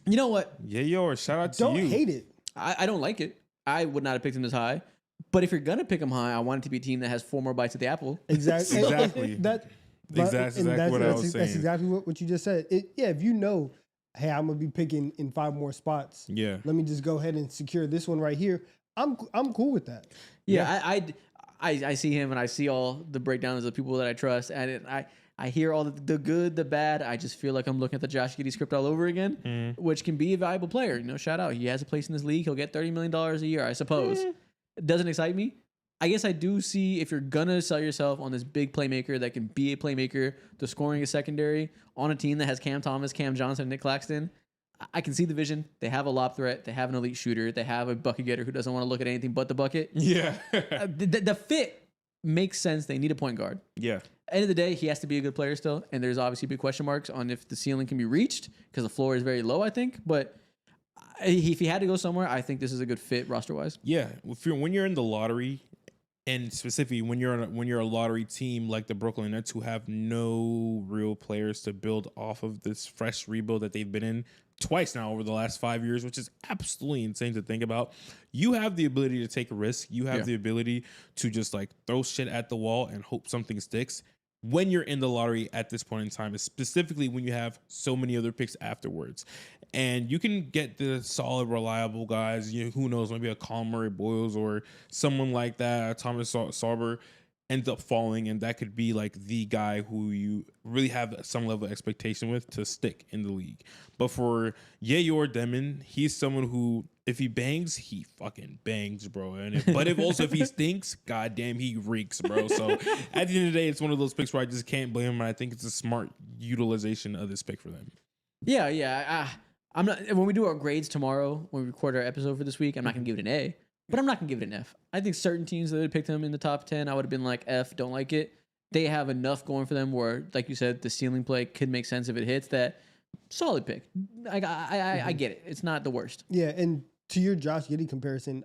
You know what? Yeah, shout out to you. Don't hate it. I don't like it. I would not have picked him this high. But if you're going to pick him high, I want it to be a team that has 4 more bites at the apple. Exactly. That's exactly what I was saying. That's exactly what you just said. If you know, hey, I'm going to be picking in 5 more spots. Yeah. Let me just go ahead and secure this one right here. I'm cool with that. Yeah. I see him and I see all the breakdowns of people that I trust. And I hear all the good, the bad. I just feel like I'm looking at the Josh Giddey script all over again, which can be a valuable player. Shout out. He has a place in this league. He'll get $30 million a year, I suppose. It doesn't excite me. I guess I do see if you're going to sell yourself on this big playmaker that can be a playmaker, the scoring is secondary, on a team that has Cam Thomas, Cam Johnson, and Nick Claxton, I can see the vision. They have a lob threat. They have an elite shooter. They have a bucket getter who doesn't want to look at anything but the bucket. Yeah. The fit makes sense. They need a point guard. Yeah. End of the day, he has to be a good player still, and there's obviously big question marks on if the ceiling can be reached because the floor is very low, I think. But if he had to go somewhere, I think this is a good fit roster-wise. Yeah. When you're in the lottery, and specifically when you're a lottery team like the Brooklyn Nets who have no real players to build off of this fresh rebuild that they've been in twice now over the last 5 years, which is absolutely insane to think about. You have the ability to take a risk. You have the ability to just throw shit at the wall and hope something sticks. when you're in the lottery at this point in time, specifically when you have so many other picks afterwards. And you can get the solid, reliable guys, who knows, maybe a Colin Murray-Boyles or someone like that, Thomas Sorber, ends up falling, and that could be like the guy who you really have some level of expectation with to stick in the league. But for Egor Demin, he's someone who, if he bangs, he fucking bangs, bro. But if he stinks, goddamn, he reeks, bro. So at the end of the day, it's one of those picks where I just can't blame him, and I think it's a smart utilization of this pick for them. Yeah. I'm not. When we do our grades tomorrow, when we record our episode for this week, I'm not gonna give it an A. But I'm not going to give it an F. I think certain teams that had picked him in the top 10, I would have been like, F, don't like it. They have enough going for them where, like you said, the ceiling play could make sense if it hits. That solid pick. I get it. It's not the worst. Yeah, and to your Josh Giddey comparison,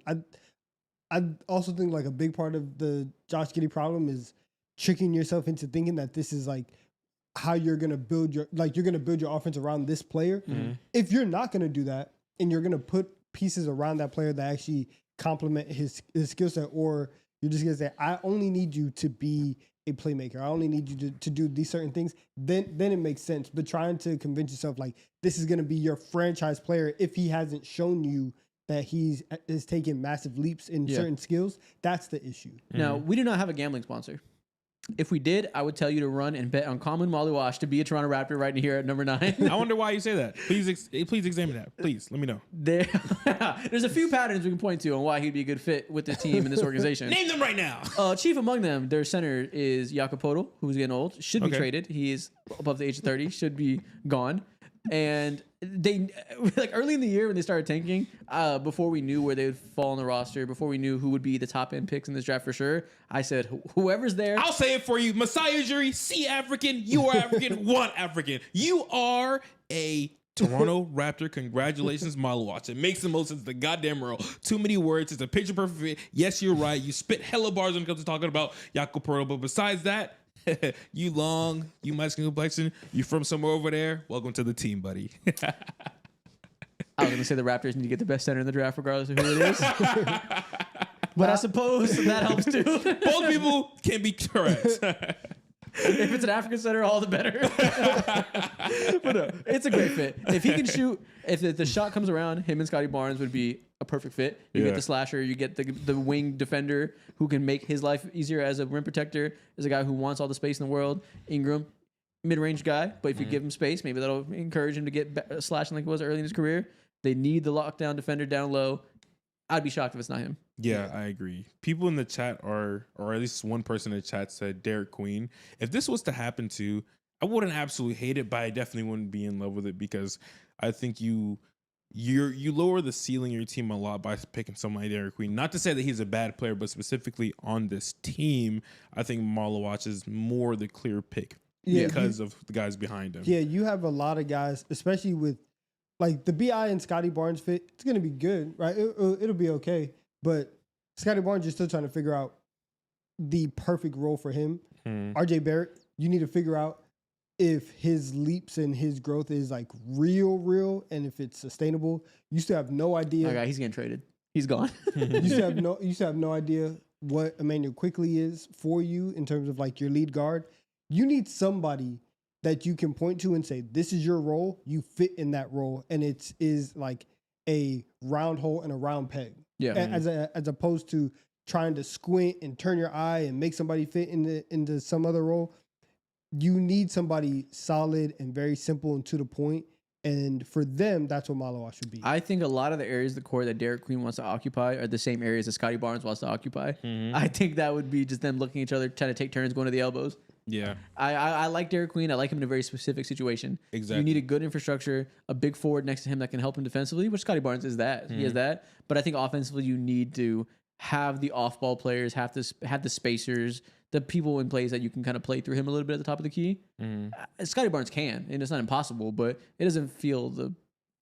I also think like a big part of the Josh Giddey problem is tricking yourself into thinking that this is like how you're going to build your offense around this player. Mm-hmm. If you're not going to do that and you're going to put pieces around that player that actually complement his skill set, or you're just gonna say, I only need you to be a playmaker, I only need you to do these certain things, then it makes sense. But trying to convince yourself like this is gonna be your franchise player if he hasn't shown you that he's taken massive leaps in certain skills, that's the issue. Now, we do not have a gambling sponsor. If we did, I would tell you to run and bet on Khaman Maluach to be a Toronto Raptor right here at number 9. I wonder why you say that. Please examine that. Please, let me know. There's a few patterns we can point to on why he'd be a good fit with this team and this organization. Name them right now. Chief among them, their center is Jakob Poeltl, who's getting old, should be traded. He is above the age of 30, should be gone. And they, like early in the year when they started tanking, before we knew where they would fall on the roster, before we knew who would be the top end picks in this draft for sure, I said, whoever's there. I'll say it for you. Messiah Jury, C African, you are African, one African. You are a Toronto Raptor. Congratulations, Maluach. It makes the most sense of the goddamn world. Too many words. It's a picture perfect fit. Yes, you're right. You spit hella bars when it comes to talking about Jakob Poeltl. But besides that, you long, you my skin complexion, you from somewhere over there. Welcome to the team, buddy. I was going to say the Raptors need to get the best center in the draft regardless of who it is. But I suppose that helps too. Both people can be correct. If it's an African center, all the better. But no, it's a great fit. If he can shoot, if the shot comes around, him and Scotty Barnes would be a perfect fit. You get the slasher, you get the wing defender who can make his life easier as a rim protector, as a guy who wants all the space in the world. Ingram, mid-range guy, but if you give him space, maybe that'll encourage him to get slashing like he was early in his career. They need the lockdown defender down low. I'd be shocked if it's not him. Yeah, I agree. People in the chat or at least one person in the chat said Derek Queen. If this was to happen to, I wouldn't absolutely hate it, but I definitely wouldn't be in love with it because I think you lower the ceiling of your team a lot by picking someone like Derek Queen. Not to say that he's a bad player, but specifically on this team, I think Maluach is more the clear pick because of the guys behind him. Yeah, you have a lot of guys, especially with like the BI and Scotty Barnes fit. It's going to be good, right? It'll be okay. But Scotty Barnes, you're still trying to figure out the perfect role for him. RJ Barrett, you need to figure out if his leaps and his growth is like real, and if it's sustainable. You still have no idea. Okay, he's getting traded. He's gone. You still have no idea what Emmanuel Quickley is for you in terms of like your lead guard. You need somebody that you can point to and say, this is your role. You fit in that role, and it is like a round hole and a round peg. Yeah. As opposed to trying to squint and turn your eye and make somebody fit into some other role. You need somebody solid and very simple and to the point. And for them, that's what Maluach should be. I think a lot of the areas of the court that Derek Queen wants to occupy are the same areas that Scotty Barnes wants to occupy. I think that would be just them looking at each other, trying to take turns going to the elbows. Yeah. I like Derek Queen. I like him in a very specific situation. Exactly. You need a good infrastructure, a big forward next to him that can help him defensively, which Scotty Barnes is that. He has that. But I think offensively, you need to have the off-ball players, have the spacers, the people in place that you can kind of play through him a little bit at the top of the key. Scotty Barnes can, and it's not impossible, but it doesn't feel the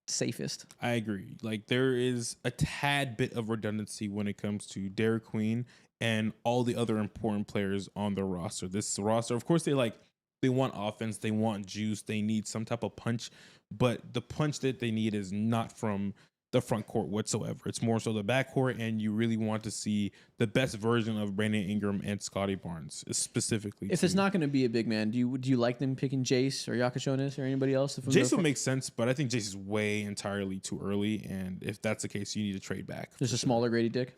safest. I agree. Like there is a tad bit of redundancy when it comes to Derek Queen and all the other important players on the roster. This roster, of course, they want offense, they want juice, they need some type of punch, but the punch that they need is not from the front court whatsoever. It's more so the back court, and you really want to see the best version of Brandon Ingram and Scotty Barnes specifically. If it's not going to be a big man, do you like them picking Jace or Jakic or anybody else? Jace would make sense, but I think Jace is way entirely too early, and if that's the case, you need to trade back. There's a smaller Grady Dick.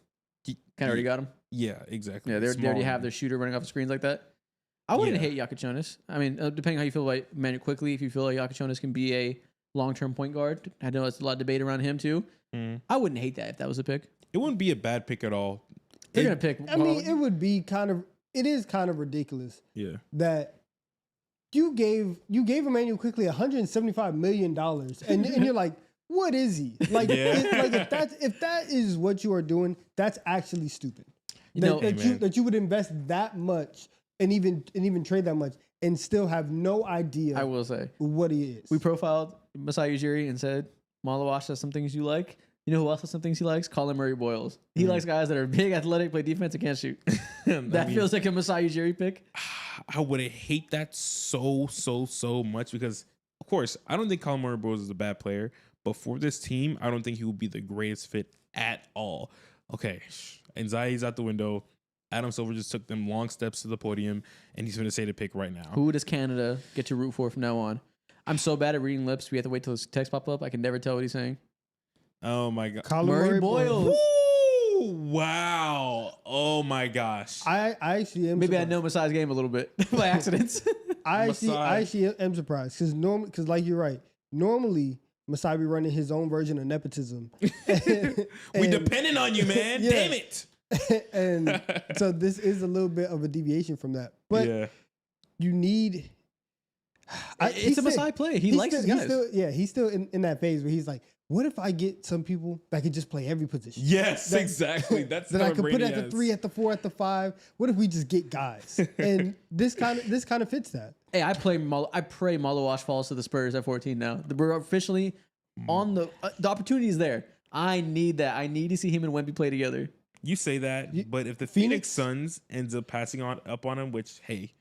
Kind of already got him. Yeah, exactly. Yeah, they already have their shooter running off the screens like that. I wouldn't hate Jakic. I mean, depending how you feel about Manuel quickly, if you feel like Jakic can be a long-term point guard, I know there's a lot of debate around him too. I wouldn't hate that if that was a pick. It wouldn't be a bad pick at all. They're gonna pick. I mean, it is kind of ridiculous. Yeah. That you gave Emmanuel Quickly $175 million, and you're like, what is he? Like, if that is what you are doing, that's actually stupid. That you would invest that much and even trade that much and still have no idea. I will say what he is. We profiled Masai Ujiri and said Maluach has some things you like. You know who else has some things he likes? Colin Murray-Boyles. He likes guys that are big, athletic, play defense, and can't shoot. Feels like a Masai Ujiri pick. I would hate that so much because, of course, I don't think Colin Murray-Boyles is a bad player, but for this team, I don't think he would be the greatest fit at all. Okay, anxiety's out the window. Adam Silver just took them long steps to the podium, and he's going to say the pick right now. Who does Canada get to root for from now on? I'm so bad at reading lips. We have to wait till his text pop up. I can never tell what he's saying. Oh my god, Murray-Boyles. Wow. Oh my gosh. I actually am. Maybe surprised. I know Masai's game a little bit by accident. I actually am surprised because like you're right. Normally, Masai be running his own version of nepotism. We depending on you, man. Yeah. Damn it. And so this is a little bit of a deviation from that, but you need. It's a Masai play. He likes his guys. He's still in that phase where he's like, what if I get some people that could just play every position? Yes, exactly. That's that I could put at the 3, at the 4, at the 5. What if we just get guys? And this kind of fits that. Hey, I pray Maluach falls to the Spurs at 14 now. We're officially on the opportunity is there. I need that. I need to see him and Wemby play together. You say that, but if the Phoenix Suns ends up passing up on him, which, hey,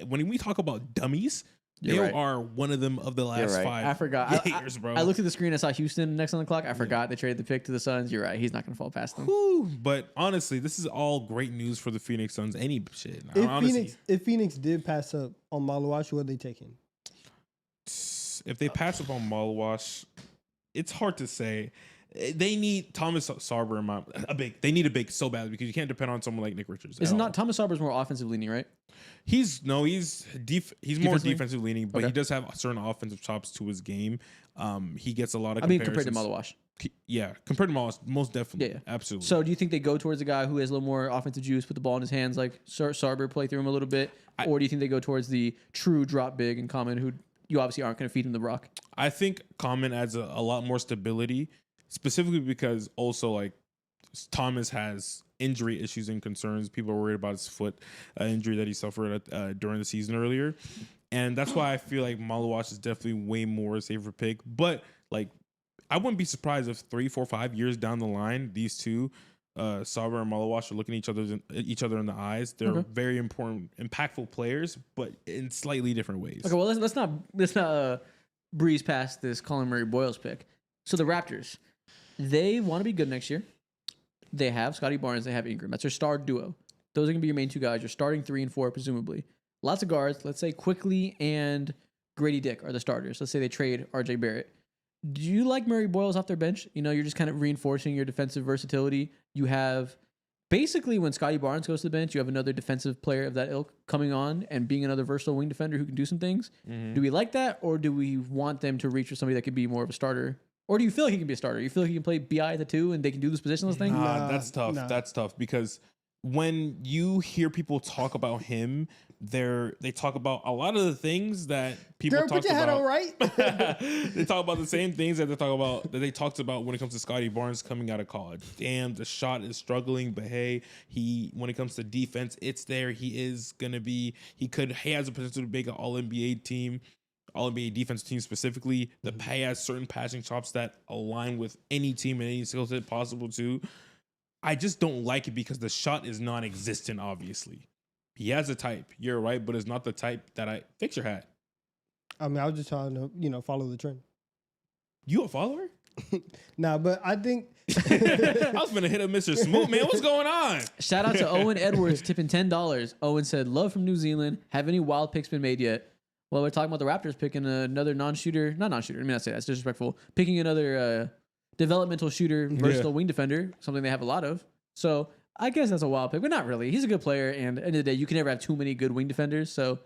when we talk about dummies, they are one of them of the last 5 I forgot. years, bro. I looked at the screen. I saw Houston next on the clock. I forgot they traded the pick to the Suns. You're right. He's not going to fall past them. Whew. But honestly, this is all great news for the Phoenix Suns. Any shit. If Phoenix did pass up on Maluach, who are they taking? If they pass up on Maluach, it's hard to say. They need Thomas Sorber They need a big so bad because you can't depend on someone like Nick Richards. Isn't not Thomas Sorber's more offensive leaning, right? He's more defensive leaning, but he does have certain offensive chops to his game. He gets a lot of compared to Maluach. Yeah, compared to Maluach, most definitely. Yeah, absolutely. So do you think they go towards a guy who has a little more offensive juice, put the ball in his hands, like Sorber, play through him a little bit? Or do you think they go towards the true drop big and Khaman, who you obviously aren't going to feed him the rock? I think Khaman adds a lot more stability, specifically because also like Thomas has injury issues and concerns. People are worried about his foot injury that he suffered during the season earlier. And that's why I feel like Maluach is definitely way more a safer pick. But like, I wouldn't be surprised if 3, 4, 5 years down the line, these two, Sorber and Maluach, are looking each other in the eyes. They're very important, impactful players, but in slightly different ways. Okay, well let's not breeze past this Colin Murray-Boyles pick. So the Raptors, they want to be good next year. They have Scotty Barnes. They have Ingram. That's their star duo. Those are going to be your main 2 guys. You're starting 3 and 4, presumably. Lots of guards. Let's say Quickly and Grady Dick are the starters. Let's say they trade RJ Barrett. Do you like Murray-Boyles off their bench? You know, you're just kind of reinforcing your defensive versatility. You have basically when Scotty Barnes goes to the bench, you have another defensive player of that ilk coming on and being another versatile wing defender who can do some things. Do we like that, or do we want them to reach for somebody that could be more of a starter? Or do you feel like he can be a starter? You feel like he can play BI at the 2 and they can do this positionless thing? That's tough. Nah. That's tough because when you hear people talk about him, they talk about a lot of the things that people talk about. Put your head on right. They talk about the same things that they talked about when it comes to Scotty Barnes coming out of college. Damn, the shot is struggling, but hey, when it comes to defense, it's there. He has a potential to make an All-NBA team. All-NBA defense team specifically. He has certain passing chops that align with any team and any skill set possible too. I just don't like it because the shot is non-existent, obviously. He has a type, you're right, but it's not the type that I fix your hat. I mean, I was just trying to, follow the trend. You a follower? Nah, but I think I was gonna hit up Mr. Smoot, man. What's going on? Shout out to Owen Edwards tipping $10. Owen said, "Love from New Zealand. Have any wild picks been made yet?" Well, we're talking about the Raptors picking another non-shooter. Not non-shooter. I mean, I say that's disrespectful. Picking another developmental shooter, versatile wing defender, something they have a lot of. So I guess that's a wild pick, but not really. He's a good player, and at the end of the day, you can never have too many good wing defenders. So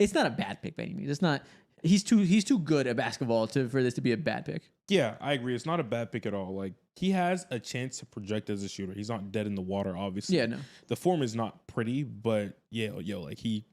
it's not a bad pick by any means. It's not. He's too good at basketball for this to be a bad pick. Yeah, I agree. It's not a bad pick at all. Like, he has a chance to project as a shooter. He's not dead in the water, obviously. Yeah, no. The form is not pretty, but like he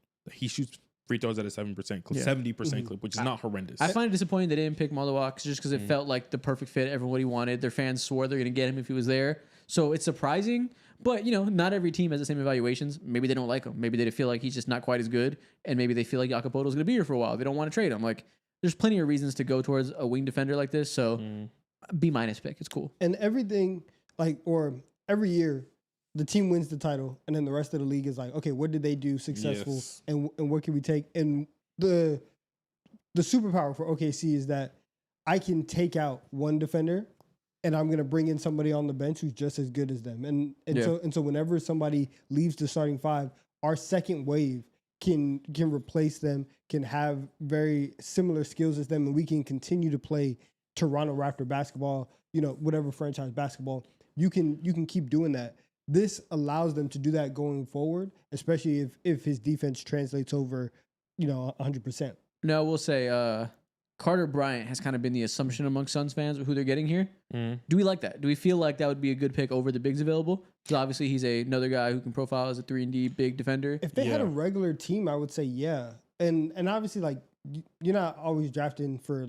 shoots free throws at a 70% clip, which is not horrendous. I find it disappointing they didn't pick Maluach just because it felt like the perfect fit, everyone he wanted. Their fans swore they're going to get him if he was there. So it's surprising, but not every team has the same evaluations. Maybe they don't like him. Maybe they feel like he's just not quite as good, and maybe they feel like Jacopoto's going to be here for a while. They don't want to trade him. Like, there's plenty of reasons to go towards a wing defender like this. So B- pick. It's cool. And everything, or every year, the team wins the title, and then the rest of the league is like, okay, what did they do successful, Yes. and what can we take? And the superpower for OKC is that I can take out one defender, and I'm gonna bring in somebody on the bench who's just as good as them. So whenever somebody leaves the starting five, our second wave can replace them, can have very similar skills as them, and we can continue to play Toronto Raptor basketball, whatever franchise basketball. You can keep doing that. This allows them to do that going forward, especially if his defense translates over, 100%. No, we'll say Carter Bryant has kind of been the assumption among Suns fans of who they're getting here. Do we like that? Do we feel like that would be a good pick over the bigs available? Because obviously he's another guy who can profile as a 3-and-D big defender. If they had a regular team, I would say yeah. And obviously, like, you're not always drafting for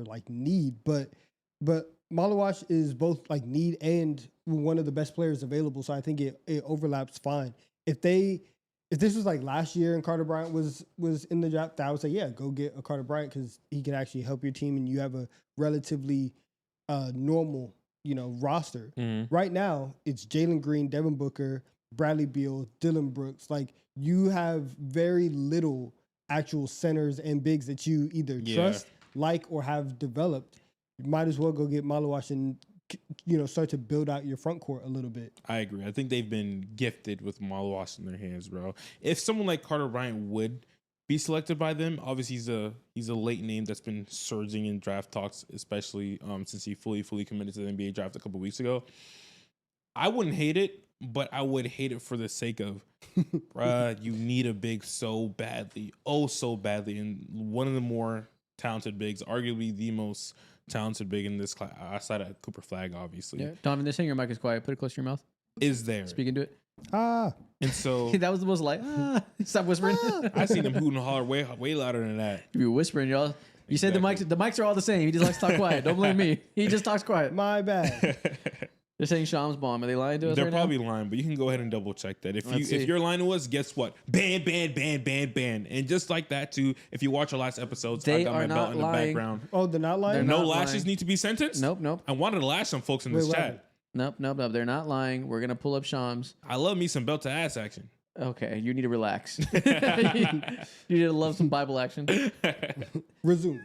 like need, but Maluach is both like need and one of the best players available. So I think it overlaps fine. If this was like last year and Carter Bryant was in the draft, I would say, yeah, go get a Carter Bryant because he can actually help your team and you have a relatively normal, roster. Right now, it's Jalen Green, Devin Booker, Bradley Beal, Dylan Brooks. Like, you have very little actual centers and bigs that you either trust, like, or have developed. You might as well go get Maluach and start to build out your front court a little bit. I agree. I think they've been gifted with Maluach in their hands, bro. If someone like Carter Bryant would be selected by them, obviously he's a late name that's been surging in draft talks, especially since he fully committed to the NBA draft a couple weeks ago. I wouldn't hate it, but I would hate it for the sake of, bruh, you need a big so badly, and one of the more talented bigs, arguably the most talented big in this class, outside of Cooper Flag, obviously. Yeah, Donovan, they're saying your mic is quiet. Put it close to your mouth. Is there? Speak into it. And so that was the most stop whispering. I seen him hoot and holler way louder than that. You were whispering, y'all. You said the mics are all the same. He just likes to talk quiet. Don't blame me. He just talks quiet. My bad. They're saying Shams bomb. Are they lying to us? They're probably lying, but you can go ahead and double check that. If you're lying to us, guess what? Ban. And just like that too, if you watch our last episodes, I got my belt in the background. Oh, they're not lying? No lashes need to be sentenced? Nope. I wanted to lash some folks in this chat. Nope. They're not lying. We're gonna pull up Shams. I love me some belt to ass action. Okay, you need to relax. You need to love some Bible action. Resume.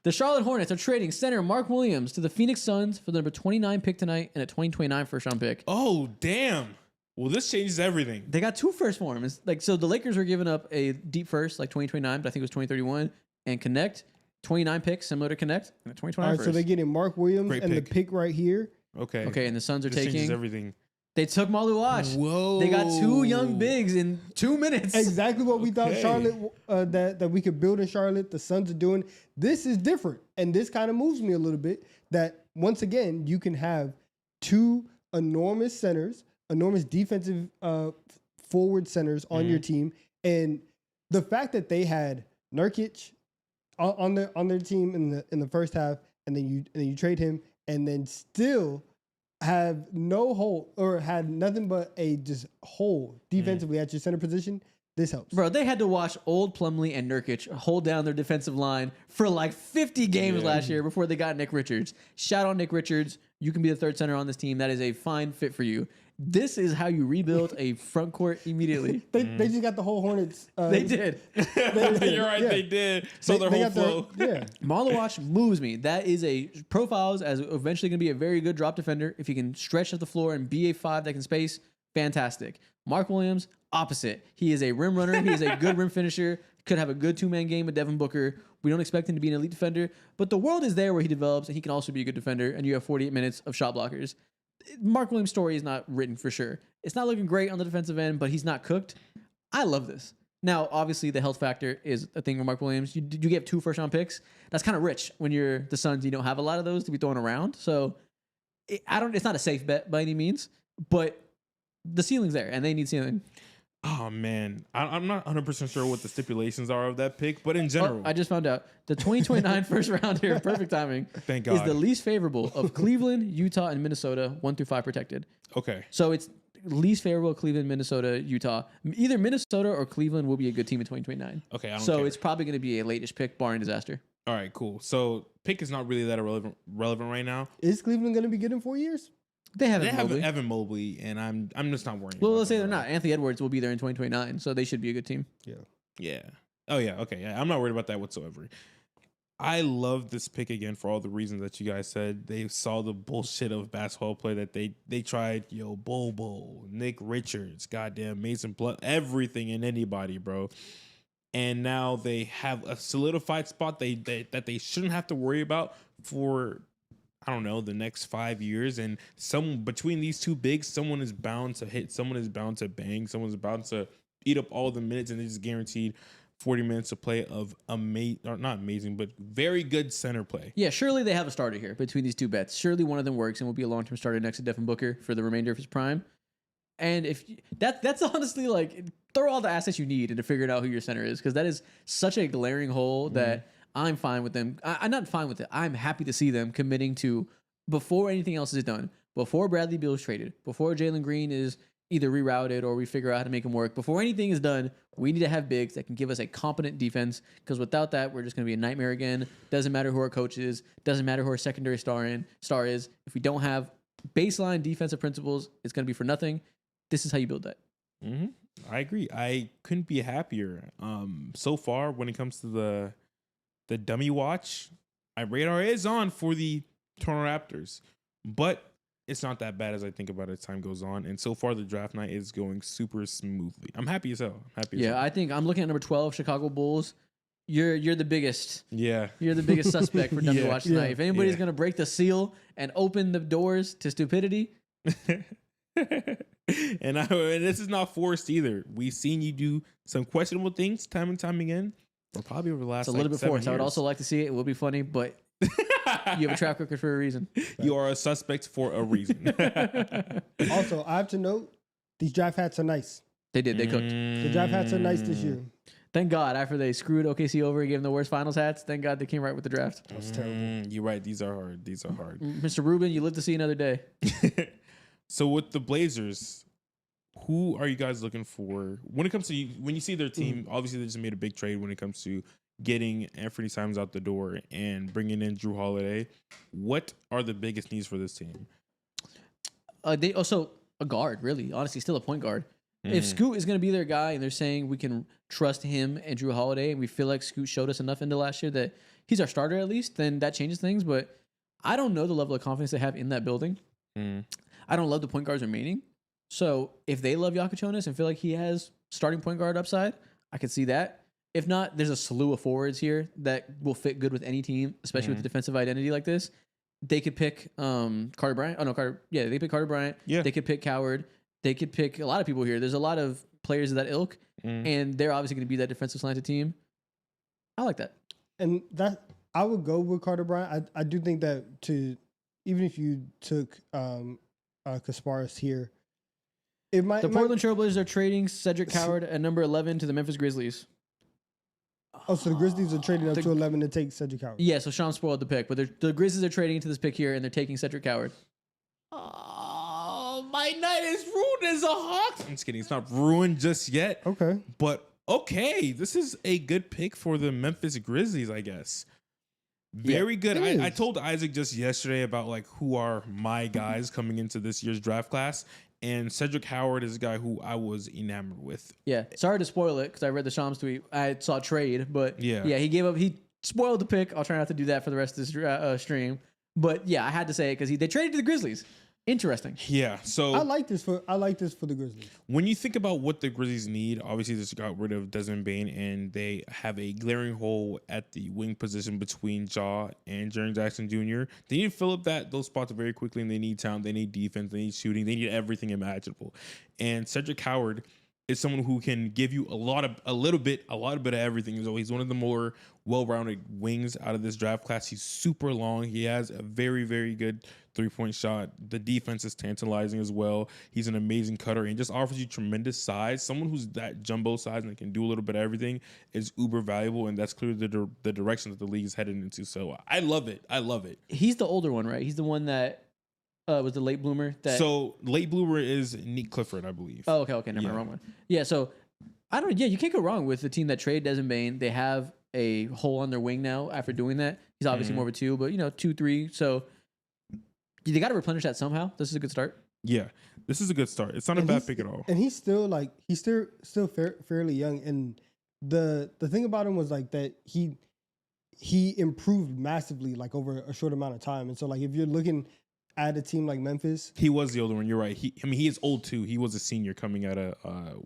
The Charlotte Hornets are trading center Mark Williams to the Phoenix Suns for the number 29 pick tonight and a 2029 first-round pick. Oh, damn. Well, this changes everything. They got 2 firsts for him. It's like, so the Lakers were giving up a deep first, like 2029, but I think it was 2031, and Connect, 29 picks, similar to Connect, and a 2029 All right, first. so they're getting Mark Williams Great and pick. the pick right here. Okay, and the Suns are this changes taking... everything. They took Maluach. Whoa. They got 2 young bigs in 2 minutes. Exactly what we thought Charlotte that we could build in Charlotte. The Suns are doing. This is different, and this kind of moves me a little bit. That once again you can have 2 enormous centers, enormous defensive forward centers on your team, and the fact that they had Nurkic on their team in the first half, and then you trade him, and then still have no hole or had nothing but a just hole defensively at your center position. This helps. Bro, they had to watch old Plumlee and Nurkic hold down their defensive line for like 50 games last year before they got Nick Richards. Shout out Nick Richards. You can be the third center on this team. That is a fine fit for you. This is how you rebuild a front court immediately. They just got the whole Hornets. They did. You're right, they did. So their whole flow. Maluach moves me. That is a profiles as eventually going to be a very good drop defender. If he can stretch up the floor and be a 5 that can space, fantastic. Mark Williams, opposite. He is a rim runner. He is a good rim finisher. Could have a good 2-man game with Devin Booker. We don't expect him to be an elite defender, but the world is there where he develops, and he can also be a good defender, and you have 48 minutes of shot blockers. Mark Williams' story is not written for sure. It's not looking great on the defensive end, but he's not cooked. I love this. Now, obviously, the health factor is a thing with Mark Williams. You get 2 first-round picks. That's kind of rich when you're the Suns. You don't have a lot of those to be thrown around. So, it's not a safe bet by any means, but the ceiling's there, and they need ceiling. Oh, man. I'm not 100% sure what the stipulations are of that pick, but in general. I just found out. The 2029 first round here, perfect timing, thank God, is the least favorable of Cleveland, Utah, and Minnesota, 1 through 5 protected. Okay. So it's least favorable Cleveland, Minnesota, Utah. Either Minnesota or Cleveland will be a good team in 2029. Okay, I don't So care. It's probably going to be a late-ish pick, barring disaster. All right, cool. So pick is not really that relevant right now. Is Cleveland going to be good in 4 years? They have Evan Mobley, and I'm just not worrying. Well, about let's say them they're at all. not. Anthony Edwards will be there in 2029, so they should be a good team. Yeah. Oh, yeah. Okay. Yeah. I'm not worried about that whatsoever. I love this pick again for all the reasons that you guys said. They saw the bullshit of basketball play that they tried, Bobo, Nick Richards, goddamn Mason Blood, everything and anybody, bro. And now they have a solidified spot that they shouldn't have to worry about for, I don't know, the next 5 years. And between these two bigs, someone is bound to hit, someone is bound to bang, someone's bound to eat up all the minutes, and they just guaranteed 40 minutes of play of not amazing, but very good center play. Yeah, surely they have a starter here between these two bets. Surely one of them works and will be a long-term starter next to Devin Booker for the remainder of his prime. And if that's honestly like, throw all the assets you need into figuring out who your center is, because that is such a glaring hole that I'm fine with them. I'm not fine with it. I'm happy to see them committing to, before anything else is done, before Bradley Beal is traded, before Jalen Green is either rerouted or we figure out how to make him work. Before anything is done, we need to have bigs that can give us a competent defense, because without that, we're just going to be a nightmare again. Doesn't matter who our coach is. Doesn't matter who our secondary star is. If we don't have baseline defensive principles, it's going to be for nothing. This is how you build that. Mm-hmm. I agree. I couldn't be happier. So far, when it comes to the dummy watch, my radar is on for the Toronto Raptors, but it's not that bad as I think about it as time goes on. And so far, the draft night is going super smoothly. I'm happy as hell. I think I'm looking at number 12, Chicago Bulls. You're the biggest. Yeah. You're the biggest suspect for dummy watch tonight. If anybody's going to break the seal and open the doors to stupidity. And this is not forced either. We've seen you do some questionable things time and time again, or probably over the last. It's a little bit forced. Years. I would also like to see it. It will be funny, but you have a track record for a reason. You are a suspect for a reason. Also, I have to note, these draft hats are nice. They did. They cooked. The draft hats are nice this year. Thank God, after they screwed OKC over and gave them the worst finals hats, thank God they came right with the draft. That was terrible. You're right. These are hard. Mr. Rubin, you live to see another day. So with the Blazers, who are you guys looking for when it comes to when you see their team? Obviously, they just made a big trade when it comes to getting Anthony Simons out the door and bringing in Drew Holiday. What are the biggest needs for this team? They also a guard, really. Honestly, still a point guard. If Scoot is going to be their guy, and they're saying we can trust him and Drew Holiday, and we feel like Scoot showed us enough into last year that he's our starter at least, then that changes things. But I don't know the level of confidence they have in that building. I don't love the point guards remaining. So if they love Jokic and feel like he has starting point guard upside, I could see that. If not, there's a slew of forwards here that will fit good with any team, especially with a defensive identity like this. They could pick Carter Bryant. Oh, no, Carter. Yeah, they pick Carter Bryant. Yeah. They could pick Coward. They could pick a lot of people here. There's a lot of players of that ilk, and they're obviously going to be that defensive slanted team. I like that. And that I would go with Carter Bryant. I do think that even if you took Kasparus here, it might. The Portland Trailblazers are trading Cedric Coward at number 11 to the Memphis Grizzlies. Oh, so the Grizzlies are trading up to 11 to take Cedric Coward. Yeah, so Sean spoiled the pick, but the Grizzlies are trading into this pick here, and they're taking Cedric Coward. Oh, my night is ruined as a Hawks. I'm just kidding. It's not ruined just yet. Okay. But okay, this is a good pick for the Memphis Grizzlies, I guess. Very good. I told Isaac just yesterday about like who are my guys coming into this year's draft class, And Cedric Howard is a guy who I was enamored with. Yeah. Sorry to spoil it because I read the Shams tweet. I saw trade, but Yeah, he spoiled the pick. I'll try not to do that for the rest of this stream. But yeah, I had to say it because they traded to the Grizzlies. Interesting. Yeah, so I like this for the Grizzlies. when you think about what the Grizzlies need, obviously they just got rid of Desmond Bane, and they have a glaring hole at the wing position between Ja and Jaren Jackson Jr. They need to fill up those spots very quickly, and they need talent, they need defense, they need shooting, they need everything imaginable. And Cedric Howard is someone who can give you a little bit of everything. So he's one of the more well-rounded wings out of this draft class. He's super long. He has a very, very good three-point shot. The defense is tantalizing as well. He's an amazing cutter and just offers you tremendous size. Someone who's that jumbo size and can do a little bit of everything is uber valuable, and that's clearly the direction that the league is headed into. So I love it. He's the older one, right? He's the one that was the late bloomer. So late bloomer is Nick Clifford, I believe. Oh, okay. Never mind, wrong one. Yeah, so I don't. Yeah, you can't go wrong with the team that traded Desmond Bane. They have a hole on their wing now after doing that. He's obviously more of a 2, but 2, 3. So they got to replenish that somehow. This is a good start. Yeah, this is a good start. It's not a bad pick at all. And he's still fairly young. And the thing about him was like that he improved massively like over a short amount of time. And so like if you're looking at a team like Memphis, he was the older one. You're right. He is old too. He was a senior coming out of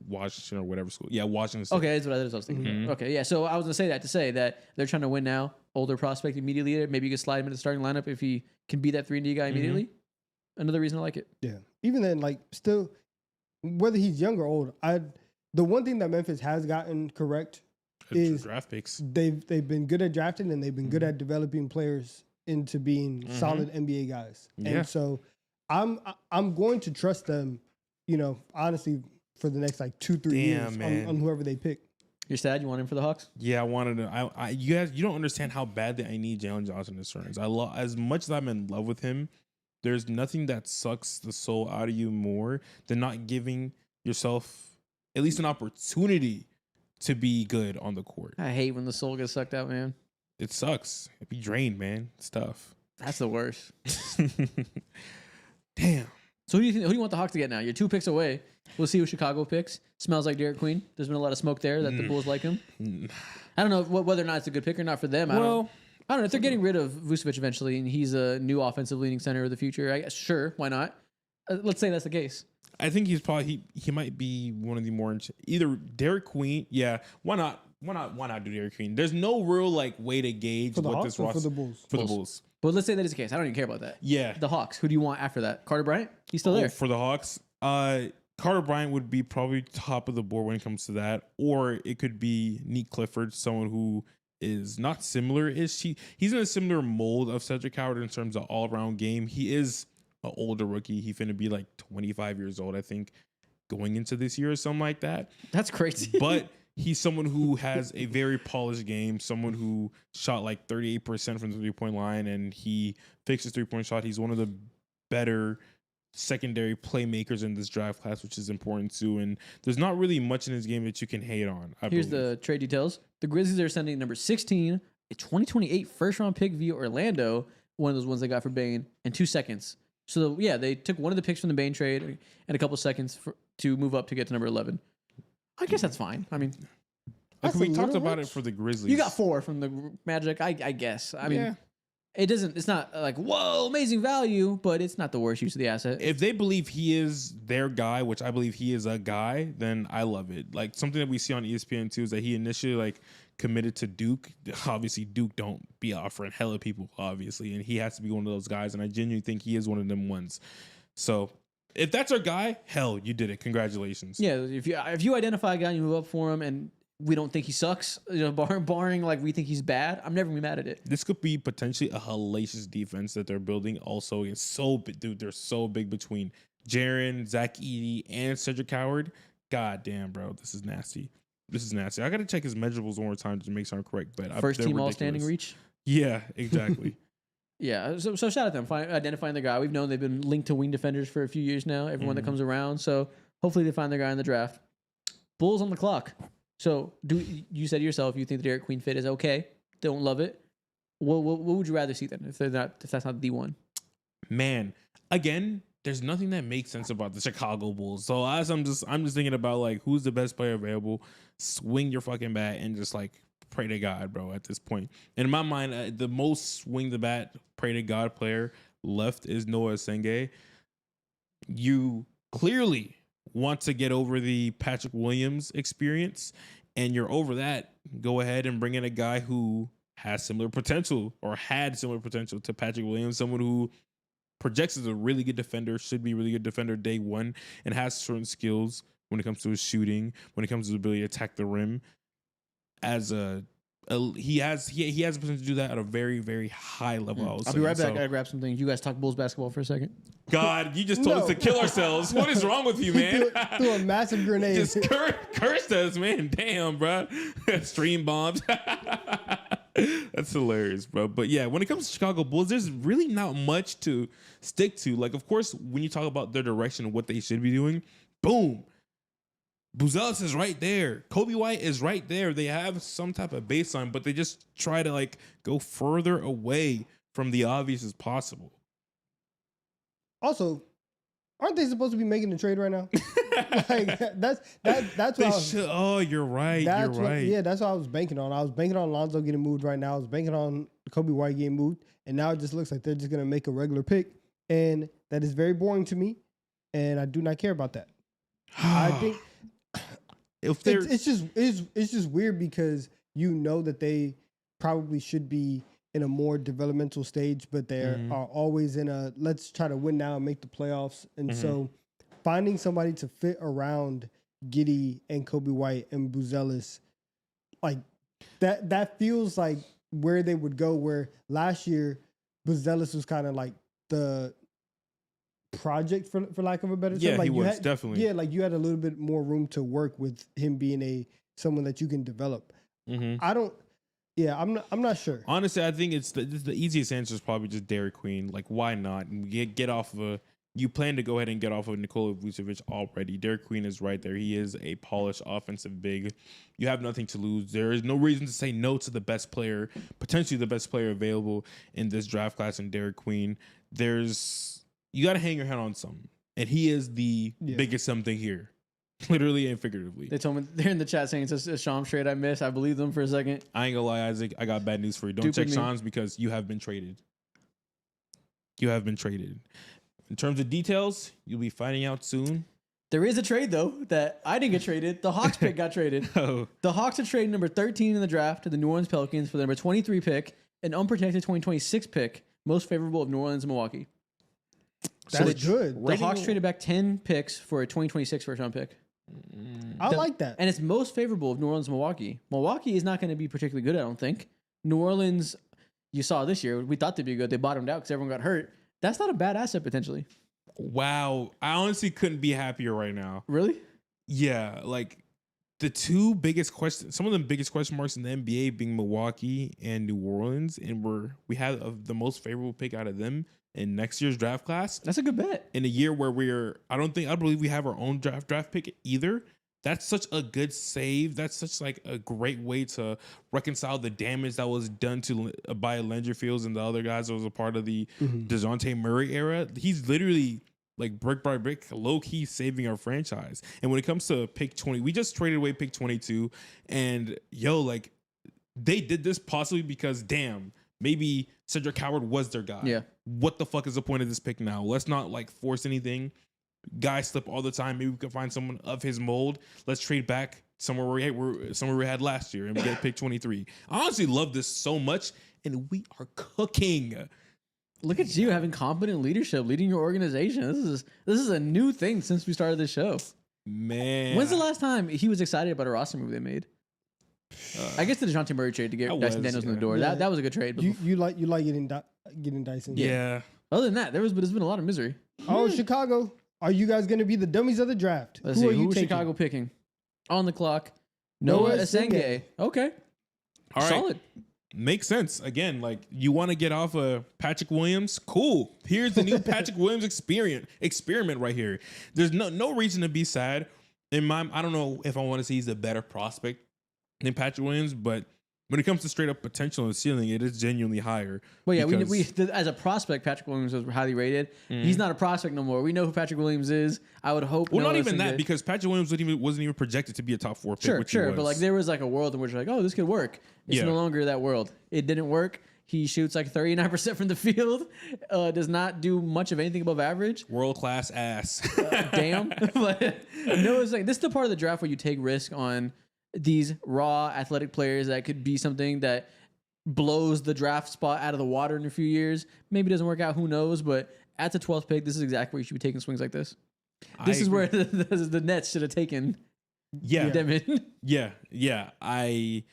Washington or whatever school. Yeah, Washington State. Okay, that's what I was thinking. Mm-hmm. Okay, yeah. So I was gonna say that they're trying to win now. Older prospect immediately. Maybe you can slide him into the starting lineup if he can be that 3-and-D guy immediately. Another reason I like it. Yeah. Even then, like still, whether he's young or old, the one thing that Memphis has gotten correct is draft picks. They've been good at drafting and they've been good at developing players into being solid NBA guys. Yeah. And so I'm going to trust them, honestly, for the next like 2-3 years on whoever they pick. You're sad you want him for the Hawks? Yeah, I wanted to. You guys, you don't understand how badly I need Jalen Johnson in turns. As much as I'm in love with him, there's nothing that sucks the soul out of you more than not giving yourself at least an opportunity to be good on the court. I hate when the soul gets sucked out, man. It sucks. Be drained, man. It's tough. That's the worst. Damn. So who do you want the Hawks to get now? You're 2 picks away. We'll see who Chicago picks. Smells like Derek Queen. There's been a lot of smoke there that the Bulls like him. I don't know whether or not it's a good pick or not for them. I don't know. If they're getting rid of Vucevic eventually and he's a new offensive leading center of the future, I guess, sure, why not? Let's say that's the case. I think he's probably he might be one of the more either Derek Queen. Yeah, why not? Why not do Derek Queen? There's no real way to gauge what this roster for the Bulls. For the Bulls. But let's say that is the case. I don't even care about that. Yeah. The Hawks. Who do you want after that? Carter Bryant? He's still there. For the Hawks, Carter Bryant would be probably top of the board when it comes to that. Or it could be Nick Clifford, someone who is not similar. He's in a similar mold of Cedric Howard in terms of all-around game. He is an older rookie. He's finna be 25 years old, I think, going into this year or something like that. That's crazy. But he's someone who has a very polished game, someone who shot 38% from the three-point line, and he fixed his three-point shot. He's one of the better secondary playmakers in this draft class, which is important too. And there's not really much in his game that you can hate on. Here's the trade details. The Grizzlies are sending number 16, a 2028 first-round pick via Orlando, one of those ones they got for Bane, and 2 seconds. So, yeah, they took one of the picks from the Bane trade and a couple seconds to move up to get to number 11. I guess that's fine. I mean, we talked about it for the Grizzlies. You got 4 from the Magic, I guess. I mean, it's not whoa, amazing value, but it's not the worst use of the asset. If they believe he is their guy, which I believe he is a guy, then I love it. Something that we see on ESPN too is that he initially committed to Duke. Obviously, Duke don't be offering hella people, obviously, and he has to be one of those guys, and I genuinely think he is one of them ones. So if that's our guy, hell, you did it. Congratulations. Yeah, if you identify a guy and you move up for him and we don't think he sucks, barring we think he's bad, I'm never gonna be mad at it. This could be potentially a hellacious defense that they're building. Also, it's so big, dude. They're so big between Jaren, Zach Edey, and Cedric Howard. God damn, bro, this is nasty. I gotta check his measurables one more time to make sure I'm correct. But first team all standing reach. Yeah, exactly. Yeah, so shout out to them identifying the guy. We've known they've been linked to wing defenders for a few years now. Everyone that comes around, so hopefully they find their guy in the draft. Bulls on the clock. So you said to yourself you think the Derek Queen fit is okay? Don't love it. What would you rather see then if that's not the D1? Man, again, there's nothing that makes sense about the Chicago Bulls. So as I'm just thinking about like who's the best player available, swing your fucking bat and just like pray to God, bro. At this point, in my mind, the most swing the bat, pray to God player left is Noah Senge. You clearly want to get over the Patrick Williams experience, and you're over that. Go ahead and bring in a guy who has similar potential or had similar potential to Patrick Williams, someone who projects as a really good defender, should be a really good defender day one, and has certain skills when it comes to his shooting, when it comes to his ability to attack the rim. He has the potential to do that at a very, very high level. I'll be right back. I gotta grab some things. You guys talk Bulls basketball for a second. God, you just told us to kill ourselves. What is wrong with you, man? Threw a massive grenade. Just cursed us, man. Damn, bro. Stream bombs. That's hilarious, bro. But yeah, when it comes to Chicago Bulls, there's really not much to stick to. Like, of course, when you talk about their direction and what they should be doing, boom. Buzelis is right there. Kobe White is right there. They have some type of baseline, but they just try to like go further away from the obvious as possible. Also, aren't they supposed to be making a trade right now? Like that's what oh, you're right. You're right. Yeah, that's what I was banking on. I was banking on Lonzo getting moved right now. I was banking on Kobe White getting moved, and now it just looks like they're just gonna make a regular pick, and that is very boring to me, and I do not care about that. I think. It's just weird because you know that they probably should be in a more developmental stage, but they are always in a let's try to win now and make the playoffs. And so finding somebody to fit around Giddey and Kobe White and Buzelis, like that feels like where they would go, where last year Buzelis was kind of like the project for lack of a better term. Yeah, like he was definitely. Yeah, like you had a little bit more room to work with him being someone that you can develop. I'm not sure. Honestly, I think it's the easiest answer is probably just Dairy Queen. Like, why not? And get off of you plan to go ahead and get off of Nikola Vucevic already. Dairy Queen is right there. He is a polished offensive big. You have nothing to lose. There is no reason to say no to the best player, potentially the best player available in this draft class in Dairy Queen. You got to hang your head on something. And he is the biggest something here. Literally and figuratively. They told me, they're in the chat saying it's a Shams trade I missed. I believe them for a second. I ain't gonna lie, Isaac. I got bad news for you. Don't check Shams because you have been traded. You have been traded. In terms of details, you'll be finding out soon. There is a trade, though, that I didn't get traded. The Hawks pick got traded. Oh. The Hawks are trading number 13 in the draft to the New Orleans Pelicans for the number 23 pick, an unprotected 2026 pick, most favorable of New Orleans and Milwaukee. That's good. The Hawks traded back 10 picks for a 2026 first-round pick. I like that. And it's most favorable of New Orleans and Milwaukee. Milwaukee is not going to be particularly good, I don't think. New Orleans, you saw this year, we thought they'd be good. They bottomed out because everyone got hurt. That's not a bad asset, potentially. Wow. I honestly couldn't be happier right now. Really? Yeah. Like, the two biggest questions, some of the biggest question marks in the NBA being Milwaukee and New Orleans, and we had the most favorable pick out of them in next year's draft class. That's a good bet. In a year where I believe we have our own draft pick either. That's such a good save. That's such like a great way to reconcile the damage that was done by Landry Fields and the other guys that was a part of the DeJounte Murray era. He's literally like brick by brick, low key saving our franchise. And when it comes to pick 20, we just traded away pick 22, and like they did this possibly because damn, maybe Cedric Howard was their guy. Yeah. What the fuck is the point of this pick now? Let's not like force anything. Guys slip all the time. Maybe we can find someone of his mold. Let's trade back somewhere we had last year and we get pick 23. I honestly love this so much, and we are cooking. Look at you having competent leadership, leading your organization. This is a new thing since we started this show. Man. When's the last time he was excited about a roster move they made? I guess the DeJounte Murray trade to get Dyson Daniels in the door. Yeah. That was a good trade. But you like getting Dyson. Yeah. Other than that, there's been a lot of misery. Oh, Chicago. Are you guys going to be the dummies of the draft? Let's see. Who is Chicago picking? On the clock. Noah Senge. Okay. All right. Solid. Makes sense. Again, like you want to get off of Patrick Williams? Cool. Here's the new Patrick Williams experiment right here. There's no reason to be sad. I don't know if I want to see he's a better prospect than Patrick Williams, but when it comes to straight up potential and ceiling, it is genuinely higher. Well, yeah, we as a prospect, Patrick Williams was highly rated. He's not a prospect no more. We know who Patrick Williams is. I would hope. Well, not even that, because Patrick Williams wasn't even projected to be a top 4 pick. Sure, but like there was like a world in which like, oh, this could work. It's no longer that world. It didn't work. He shoots like 39% from the field. Does not do much of anything above average. World class ass. Damn. But it's like this is the part of the draft where you take risk on these raw athletic players that could be something that blows the draft spot out of the water in a few years. Maybe it doesn't work out. Who knows? But at the 12th pick, this is exactly where you should be taking swings like this. This is where the Nets should have taken. Yeah. Demin. Yeah. I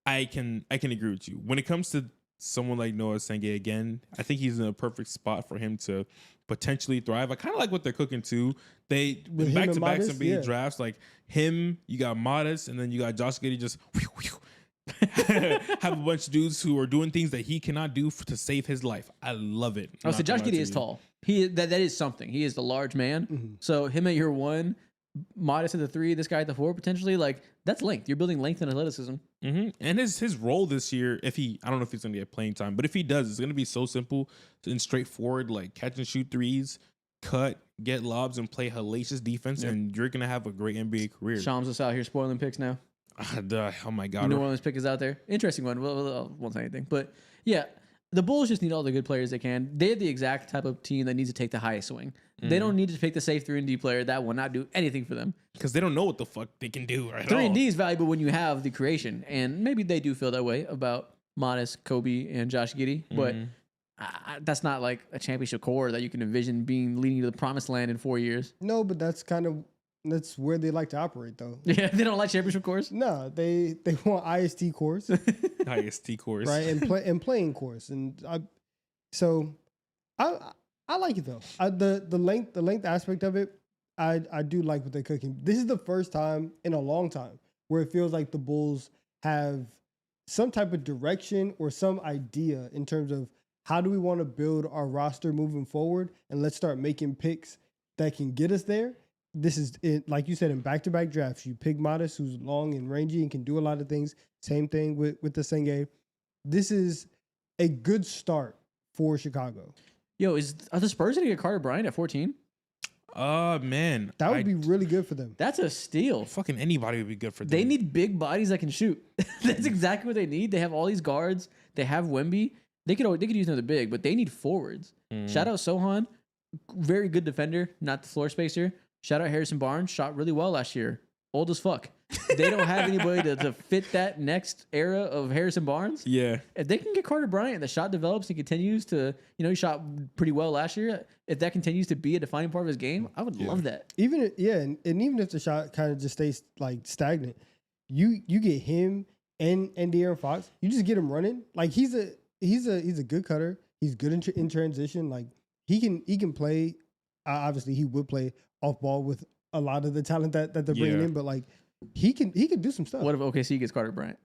can agree with you. When it comes to someone like Noah Senge, again, I think he's in a perfect spot for him to potentially thrive. I kind of like what they're cooking too. They back-to-back NBA drafts, like him, you got Modest, and then you got Josh Giddey just have a bunch of dudes who are doing things that he cannot do to save his life. I love it. Oh, so Josh Giddey is tall. That is something. He is the large man. Mm-hmm. So him at year 1, Modest at the 3, this guy at the 4, potentially, like that's length. You're building length and athleticism. Mm-hmm. And his role this year, I don't know if he's going to get playing time, but if he does, it's going to be so simple and straightforward, like catch and shoot threes, cut, get lobs, and play hellacious defense, and you're going to have a great NBA career. Shams us out here spoiling picks now. Oh my God. New Orleans pick is out there. Interesting one. Well, won't say anything. But yeah, the Bulls just need all the good players they can. They're the exact type of team that needs to take the highest swing. Mm-hmm. They don't need to pick the safe 3-and-D player. That will not do anything for them. Because they don't know what the fuck they can do right 3-and-D is valuable when you have the creation. And maybe they do feel that way about Modest, Kobe, and Josh Giddey. But that's not like a championship core that you can envision leading to the promised land in 4 years. No, but that's where they like to operate, though. Yeah, they don't like championship cores? No, they want IST cores. IST cores. Right, and playing cores. And I like it, though. The length aspect of it, I do like what they're cooking. This is the first time in a long time where it feels like the Bulls have some type of direction or some idea in terms of how do we want to build our roster moving forward, and let's start making picks that can get us there. This is it, like you said, in back-to-back drafts. You pick Modest, who's long and rangy and can do a lot of things. Same thing with the Senge. This is a good start for Chicago. Yo, are the Spurs going to get Carter Bryant at 14? Man. That would be really good for them. That's a steal. Fucking anybody would be good for them. They need big bodies that can shoot. That's exactly what they need. They have all these guards. They have Wemby. They could use another big, but they need forwards. Shout out Sohan. Very good defender, not the floor spacer. Shout out Harrison Barnes. Shot really well last year. Old as fuck. They don't have anybody to fit that next era of Harrison Barnes. Yeah. If they can get Carter Bryant, the shot develops and continues to, he shot pretty well last year. If that continues to be a defining part of his game, I would love that. And even if the shot kind of just stays like stagnant, you get him and De'Aaron Fox. You just get him running. Like he's a good cutter. He's good in transition. Like he can play. Obviously, he would play off ball with a lot of the talent that they're bringing in, but like he can do some stuff. What if OKC gets Carter Bryant?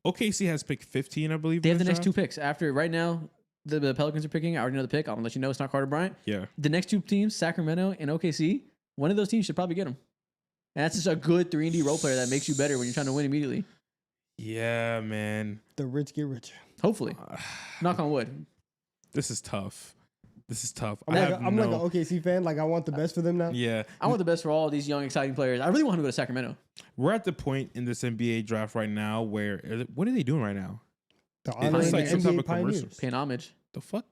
OKC has pick 15, I believe. They have the next 2 picks. After right now, the Pelicans are picking. I already know the pick. I'm gonna let you know it's not Carter Bryant. Yeah. The next 2 teams, Sacramento and OKC, one of those teams should probably get him. And that's just a good 3-and-D role player that makes you better when you're trying to win immediately. Yeah, man. The rich get richer. Hopefully. Knock on wood. This is tough. I'm like an OKC fan. Like I want the best for them now. Yeah. I want the best for all these young, exciting players. I really want to go to Sacramento. We're at the point in this NBA draft right now where what are they doing right now? It's like some type of commercial. Paying homage. The fuck?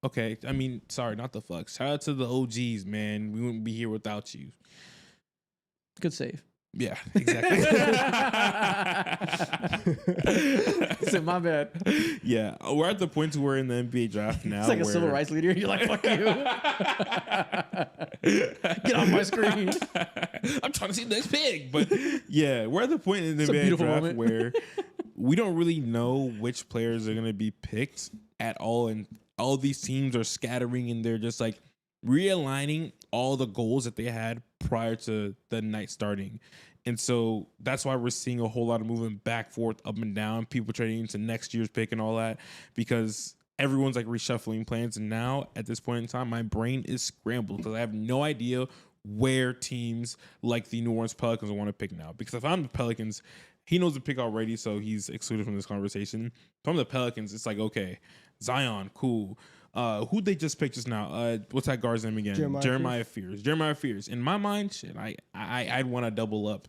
Okay. I mean, sorry, not the fuck. Shout out to the OGs, man. We wouldn't be here without you. Good save. Yeah, exactly. So my bad. Yeah, we're at the point where we're in the NBA draft now. It's like a civil rights leader. You're like, fuck you. Get off my screen. I'm trying to see the next pick. But yeah, we're at the point in the NBA draft where we don't really know which players are going to be picked at all. And all these teams are scattering and they're just like realigning all the goals that they had prior to the night starting. And so that's why we're seeing a whole lot of movement back, forth, up and down, people trading into next year's pick and all that, because everyone's like reshuffling plans. And now at this point in time, my brain is scrambled because I have no idea where teams like the New Orleans Pelicans want to pick now. Because if I'm the Pelicans, he knows the pick already, so he's excluded from this conversation. If I'm the Pelicans, it's like, okay, Zion, cool. Who'd they just pick just now? What's that guard's name again? Jeremiah Fears. In my mind, shit, I'd want to double up.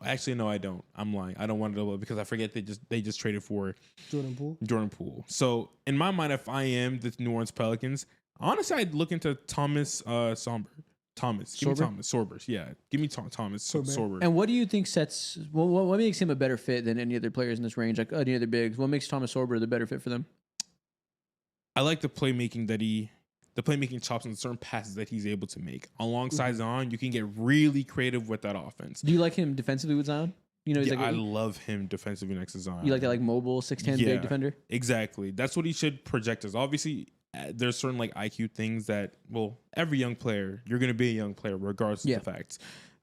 Actually, no, I don't. I'm lying. I don't want to double up because I forget they just traded for Jordan Poole. So in my mind, if I am the New Orleans Pelicans, honestly, I'd look into Thomas Sorber. Give me Thomas Sorber. Yeah, give me Thomas Sorber. And what do you think what makes him a better fit than any other players in this range, like any other bigs? What makes Thomas Sorber the better fit for them? I like the playmaking chops and certain passes that he's able to make. Alongside Zion, you can get really creative with that offense. Do you like him defensively with Zion? I love him defensively next to Zion. You like that mobile 6'10" big defender? Exactly. That's what he should project as. Obviously, there's certain IQ things that, every young player, you're going to be a young player regardless of the facts.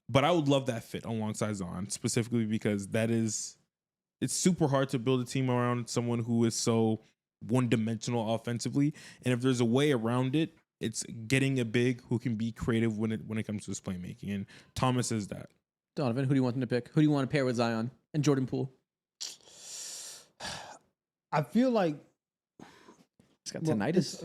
But I would love that fit alongside Zion, specifically because it's super hard to build a team around someone who is so one-dimensional offensively. And if there's a way around it, it's getting a big who can be creative when it comes to his playmaking. And Thomas is that. Donovan, who do you want them to pick? Who do you want to pair with Zion and Jordan Poole? I feel like it's got tinnitus.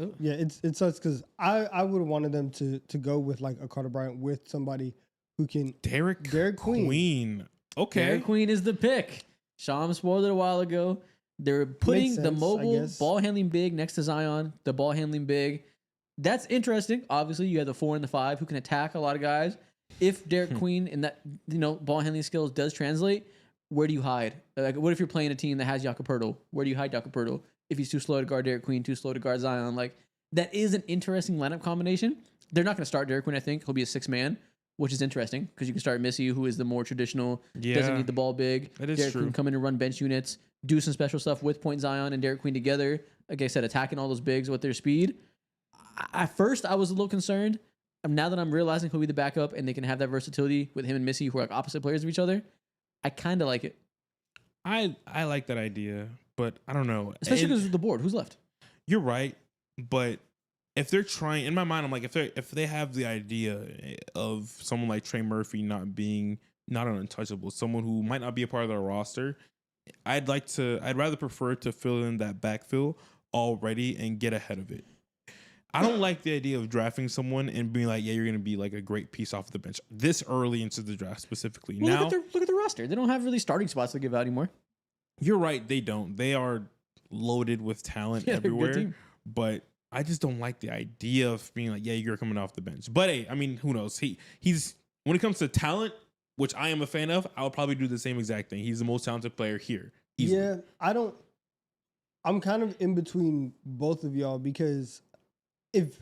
It sucks because I would have wanted them to go with a Carter Bryant with somebody who can Derek Queen. Okay, Derek Queen is the pick. Sham spoiled it a while ago. They're putting the mobile ball handling big next to Zion. The ball handling big. That's interesting. Obviously, you have the 4 and the 5 who can attack a lot of guys. If Derek Queen and that ball handling skills does translate, where do you hide? What if you're playing a team that has Jakob Poeltl? Where do you hide Jakob Poeltl? If he's too slow to guard Derek Queen, too slow to guard Zion, that is an interesting lineup combination. They're not going to start Derek Queen. I think he'll be a 6-man, which is interesting because you can start Missy, who is the more traditional, doesn't need the ball big. That is Derek true. Queen come in and run bench units, do some special stuff with Point Zion and Derek Queen together. Like I said, attacking all those bigs with their speed. At first, I was a little concerned. Now that I'm realizing he'll be the backup and they can have that versatility with him and Missy, who are opposite players of each other, I kind of like it. I like that idea, but I don't know. Especially because of the board. Who's left? You're right, but if they're trying, in my mind, I'm like, if they have the idea of someone like Trey Murphy not an untouchable, someone who might not be a part of their roster, I'd rather prefer to fill in that backfill already and get ahead of it. I don't like the idea of drafting someone and being like, you're going to be a great piece off the bench this early into the draft specifically. Well, now, look at the roster. They don't have really starting spots to give out anymore. You're right. They don't. They are loaded with talent everywhere. But I just don't like the idea of being like, you're coming off the bench. But hey, I mean, who knows? He's when it comes to talent, which I am a fan of, I'll probably do the same exact thing. He's the most talented player here. Easily. Yeah, I'm kind of in between both of y'all because if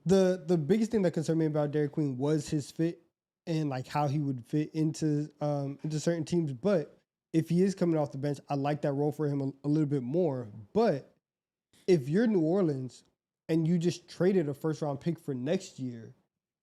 the biggest thing that concerned me about Derek Queen was his fit and how he would fit into certain teams. But if he is coming off the bench, I like that role for him a little bit more. But if you're New Orleans and you just traded a first-round pick for next year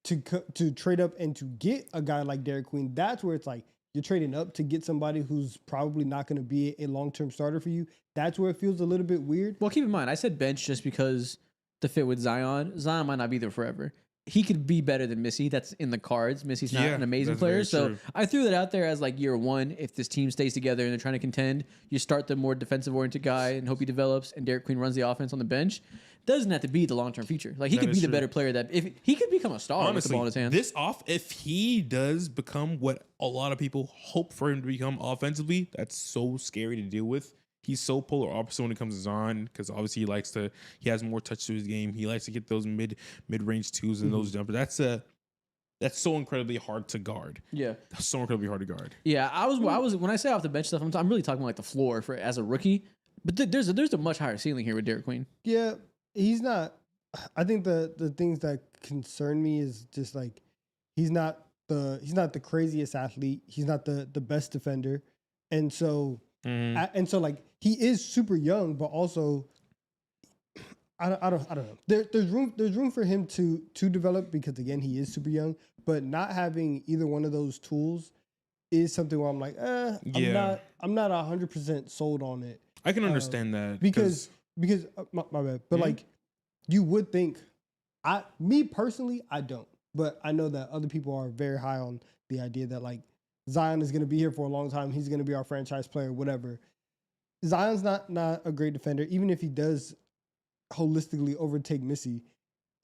to trade up and to get a guy like Derek Queen, that's where it's you're trading up to get somebody who's probably not going to be a long-term starter for you. That's where it feels a little bit weird. Well, keep in mind, I said bench just because the fit with Zion. Zion might not be there forever. He could be better than Missy. That's in the cards. Missy's not an amazing player. So true. I threw that out there as year one. If this team stays together and they're trying to contend, you start the more defensive-oriented guy and hope he develops, and Derek Queen runs the offense on the bench. Doesn't have to be the long-term feature. He could be the better player that if he could become a star with the ball in his hands. If he does become what a lot of people hope for him to become offensively, that's so scary to deal with. He's so polar opposite when it comes to Zion because obviously he has more touch to his game. He likes to get those mid-range twos and those jumpers. That's so incredibly hard to guard. Yeah, that's so incredibly hard to guard. Yeah, I was when I say off the bench stuff, I'm really talking about the floor for as a rookie. But there's a much higher ceiling here with Derek Queen. Yeah, he's not. I think the things that concern me is just he's not the craziest athlete. He's not the best defender, and so. He is super young, but also I don't know. There's room for him to develop because again he is super young, but not having either one of those tools is something where I'm like, I'm not 100% sold on it. I can understand that because my bad, but you would think me personally, I don't. but I know that other people are very high on the idea that like Zion is going to be here for a long time. He's going to be our franchise player, whatever. Zion's not a great defender, even if he does holistically overtake Missy.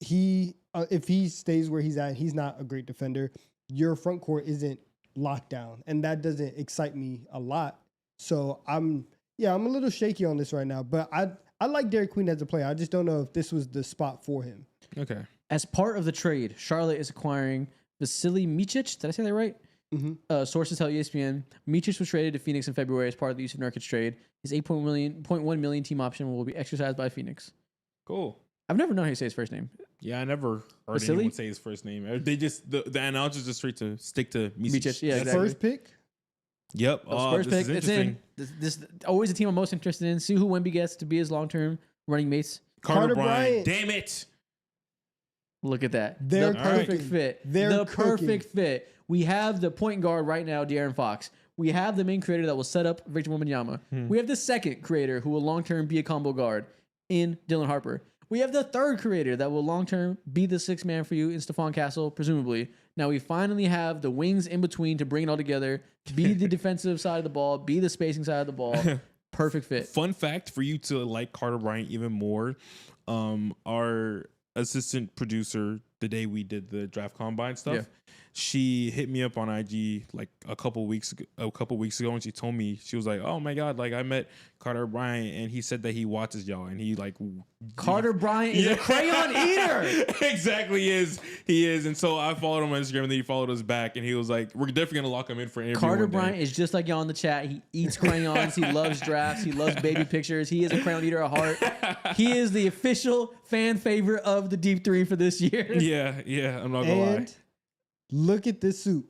If he stays where he's at, he's not a great defender. Your front court isn't locked down, and that doesn't excite me a lot. So I'm a little shaky on this right now. But I like Derek Queen as a player. I just don't know if this was the spot for him. Okay. As part of the trade, Charlotte is acquiring Vasily Micic. Did I say that right? Mm-hmm. Sources tell ESPN Micic was traded to Phoenix in February as part of the Yusuf Nurkic trade. His $8.1 million team option will be exercised by Phoenix. Cool. I've never known how to say his first name. Yeah, I never heard anyone say his first name. They just the announcers just stick to Micic. Yeah, exactly. First pick. Yep. Spurs pick. It's in. This always the team I'm most interested in. See who Wemby gets to be his long-term running mates. Carter Bryant. Damn it. Look at that. They're the perfect fit. The perfect fit. We have the point guard right now, De'Aaron Fox. We have the main creator that will set up Victor Wembanyama. We have the second creator who will long-term be a combo guard in Dylan Harper. We have the third creator that will long-term be the sixth man for you in Stephon Castle, presumably. Now we finally have the wings in between to bring it all together, be the defensive side of the ball, be the spacing side of the ball. Perfect fit. Fun fact for you to like Carter Bryant even more. Our assistant producer, the day we did the draft combine stuff, she hit me up on IG like a couple weeks ago, and she told me, she was like, "Oh my God, like I met Carter Bryant and he said that he watches y'all and he like Carter Bryant is a crayon eater." Exactly, he is. And so I followed him on Instagram and then he followed us back and he was like, "We're definitely gonna lock him in for an interview." Carter Bryant is just like y'all in the chat. He eats crayons. He loves drafts. He loves baby pictures. He is a crayon eater at heart. He is the official fan favorite of the Deep Three for this year. Yeah, I'm not gonna lie. Look at this suit.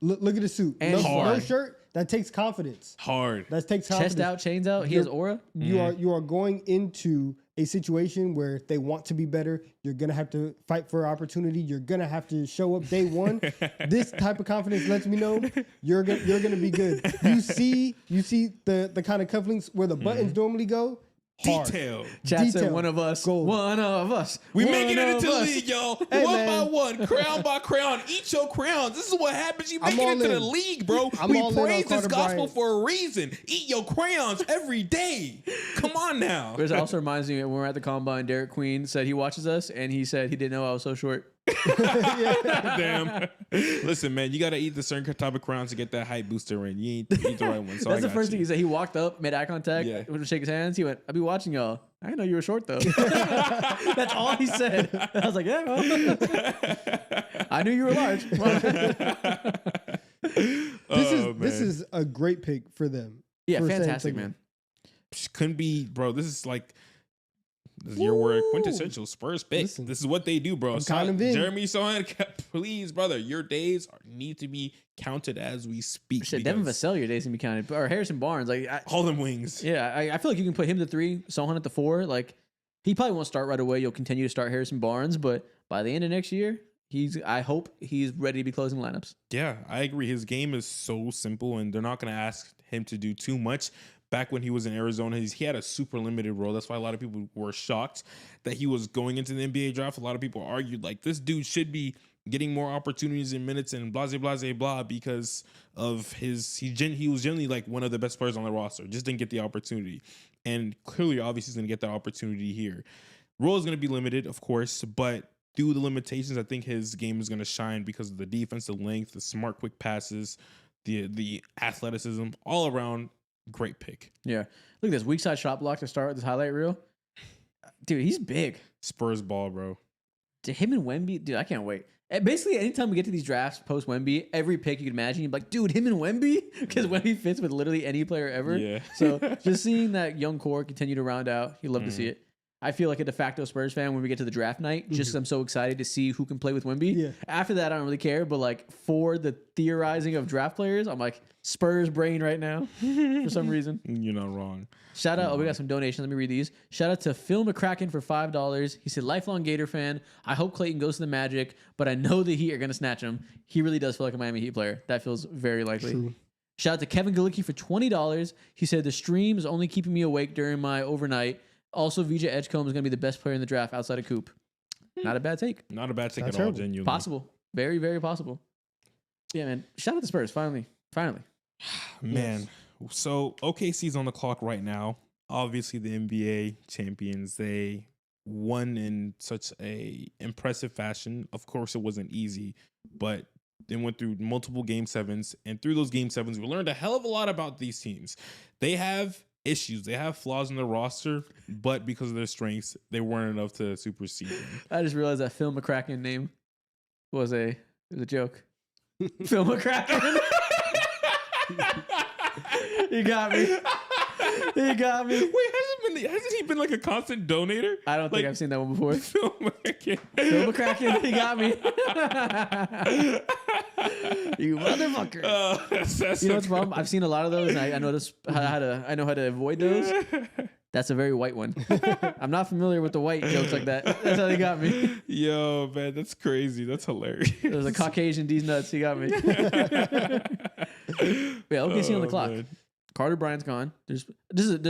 Look at the suit. And no shirt. That takes confidence. Hard. That takes confidence. Chest out, chains out. He has aura. You are going into a situation where they want to be better. You're gonna have to fight for opportunity. You're gonna have to show up day one. This type of confidence lets me know you're gonna be good. You see the kind of cufflinks where the buttons normally go. Detail. Chat said one of us. Gold. One of us. We making it into the league, y'all. Hey, one man. by one, crown by crown. Eat your crowns. This is what happens. You make it into the league, bro. We praise this gospel for a reason. Eat your crowns every day. Come on now. This also reminds me when we were at the combine, Derek Queen said he watches us and he said he didn't know I was so short. Damn. Listen, man, you got to eat the certain type of crowns to get that hype booster in. You ain't eat the right one. So that's the first thing he said. He walked up, made eye contact, went to shake his hands. He went, "I'll be watching y'all. I didn't know you were short though." That's all he said. I was like, "Yeah, well, I knew you were large." This is a great pick for them. Yeah, fantastic, man. Couldn't be, bro. This is like. This is your word, quintessential Spurs pick. Listen, this is what they do, bro. Jeremy Sohan, please, brother, your days need to be counted as we speak. Shit, Devin Vassell, your days can be counted, or Harrison Barnes, all them wings. Yeah, I feel like you can put him to 3, Sohan at the 4. Like he probably won't start right away. You'll continue to start Harrison Barnes, but by the end of next year, I hope he's ready to be closing lineups. Yeah, I agree. His game is so simple, and they're not going to ask him to do too much. Back when he was in Arizona, he had a super limited role. That's why a lot of people were shocked that he was going into the NBA draft. A lot of people argued like this dude should be getting more opportunities and minutes and blah, blah, blah, blah, because of he was generally like one of the best players on the roster. Just didn't get the opportunity. And clearly, obviously, he's going to get that opportunity here. Role is going to be limited, of course, but through the limitations, I think his game is going to shine because of the defense, the length, the smart, quick passes, the athleticism, all around. Great pick. Yeah. Look at this weak side shot block to start with this highlight reel. Dude, he's big. Spurs ball, bro. To him and Wemby, dude, I can't wait. Basically, anytime we get to these drafts post Wemby, every pick you can imagine, you're like, dude, him and Wemby? Because Wemby fits with literally any player ever. Yeah. So just seeing that young core continue to round out, you love to see it. I feel like a de facto Spurs fan when we get to the draft night, just because I'm so excited to see who can play with Wemby. Yeah. After that, I don't really care. But like for the theorizing of draft players, I'm like Spurs brain right now for some reason. You're not wrong. Shout out. Oh, we got some donations. Let me read these. Shout out to Phil McCracken for $5. He said, lifelong Gator fan. I hope Clayton goes to the Magic, but I know the Heat are going to snatch him. He really does feel like a Miami Heat player. That feels very likely. True. Shout out to Kevin Galicki for $20. He said, the stream is only keeping me awake during my overnight. Also, VJ Edgecombe is going to be the best player in the draft outside of Coop. Not a bad take. Not a bad take Not at all, terrible. genuinely. Possible. Very, very possible. Yeah, man. Shout out to Spurs. Finally. Man. So OKC's on the clock right now. Obviously, the NBA champions. They won in such a impressive fashion. Of course, it wasn't easy, but they went through multiple game sevens, and through those game sevens, we learned a hell of a lot about these teams. They have issues. They have flaws in their roster, but because of their strengths, they weren't enough to supersede them. I just realized that Phil McCracken name was a joke. Phil McCracken. He got me. He got me. Wait, hasn't he been like a constant donator? I don't think I've seen that one before. Phil McCracken. Phil McCracken. He got me. You motherfucker. That's You know what's the problem? I've seen a lot of those, and I notice I know how to avoid those. That's a very white one. I'm not familiar with the white jokes like that. That's how they got me. Yo, man, that's crazy. That's hilarious. There's a Caucasian D's nuts. He got me. Yeah, OKC on the clock. Man. Carter Bryant's gone. There's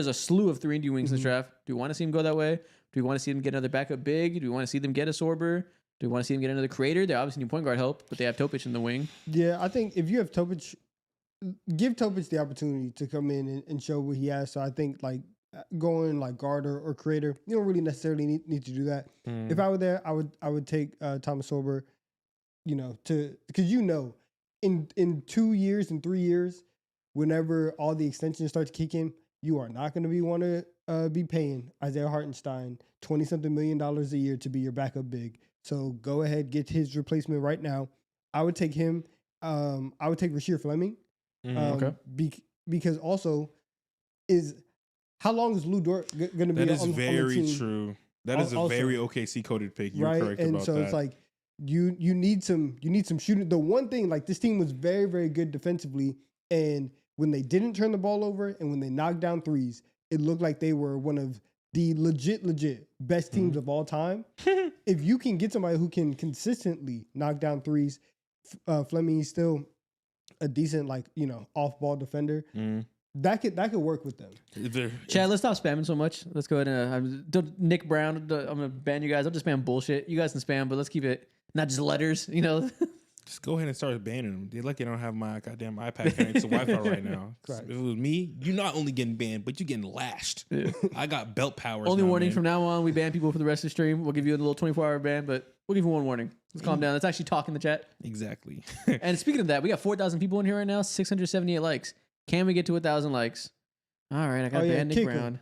a slew of 3-and-D wings in this draft. Do we want to see him go that way? Do we want to see them get another backup big? Do we want to see them get a Sorber? Do we want to see them get another creator? They obviously need point guard help, but they have Topic in the wing. Yeah, I think if you have Topic, give Topic the opportunity to come in and show what he has. So I think like going like guard or creator, you don't really necessarily need to do that. If I were there, I would take Thomas Sorber, because in 2 years and 3 years, whenever all the extensions start to kick in, you are not going to want to be paying Isaiah Hartenstein $20-something million a year to be your backup big. So go ahead, get his replacement right now. I would take him. I would take Rasheer Fleming. Okay. Because also how long is Lou Dort going to be That is on the very team? true. That is a very OKC coded pick. You're Right? correct And about so that. it's like you need some shooting. The one thing, like, this team was very, very good defensively, and when they didn't turn the ball over and when they knocked down threes, it looked like they were one of the legit best teams of all time. If you can get somebody who can consistently knock down threes, Fleming is still a decent, off-ball defender. That could work with them. Chad, let's stop spamming so much. Let's go ahead and Nick Brown. I'm gonna ban you guys. I'll just spam bullshit. You guys can spam, but let's keep it not just letters. Just go ahead and start banning them. They're lucky I don't have my goddamn iPad connected to Wi-Fi right now. Correct. If it was me, you're not only getting banned, but you're getting lashed. Yeah. I got belt powers. Only now, warning man. from now on: we ban people for the rest of the stream. We'll give you a little 24-hour ban, but we'll give you one warning. Let's calm down. Let's actually talk in the chat. Exactly. And speaking of that, we got 4,000 people in here right now. 678 likes. Can we get to 1,000 likes? All right, I got ban Nick Brown.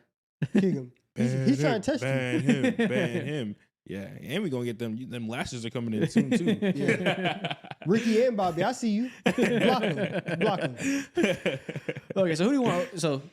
Kick him. He's trying to test ban you. ban him. Yeah, and we're gonna get them lashes are coming in soon too. Yeah. Ricky and Bobby, I see you. Block him. Okay, so who do you want? So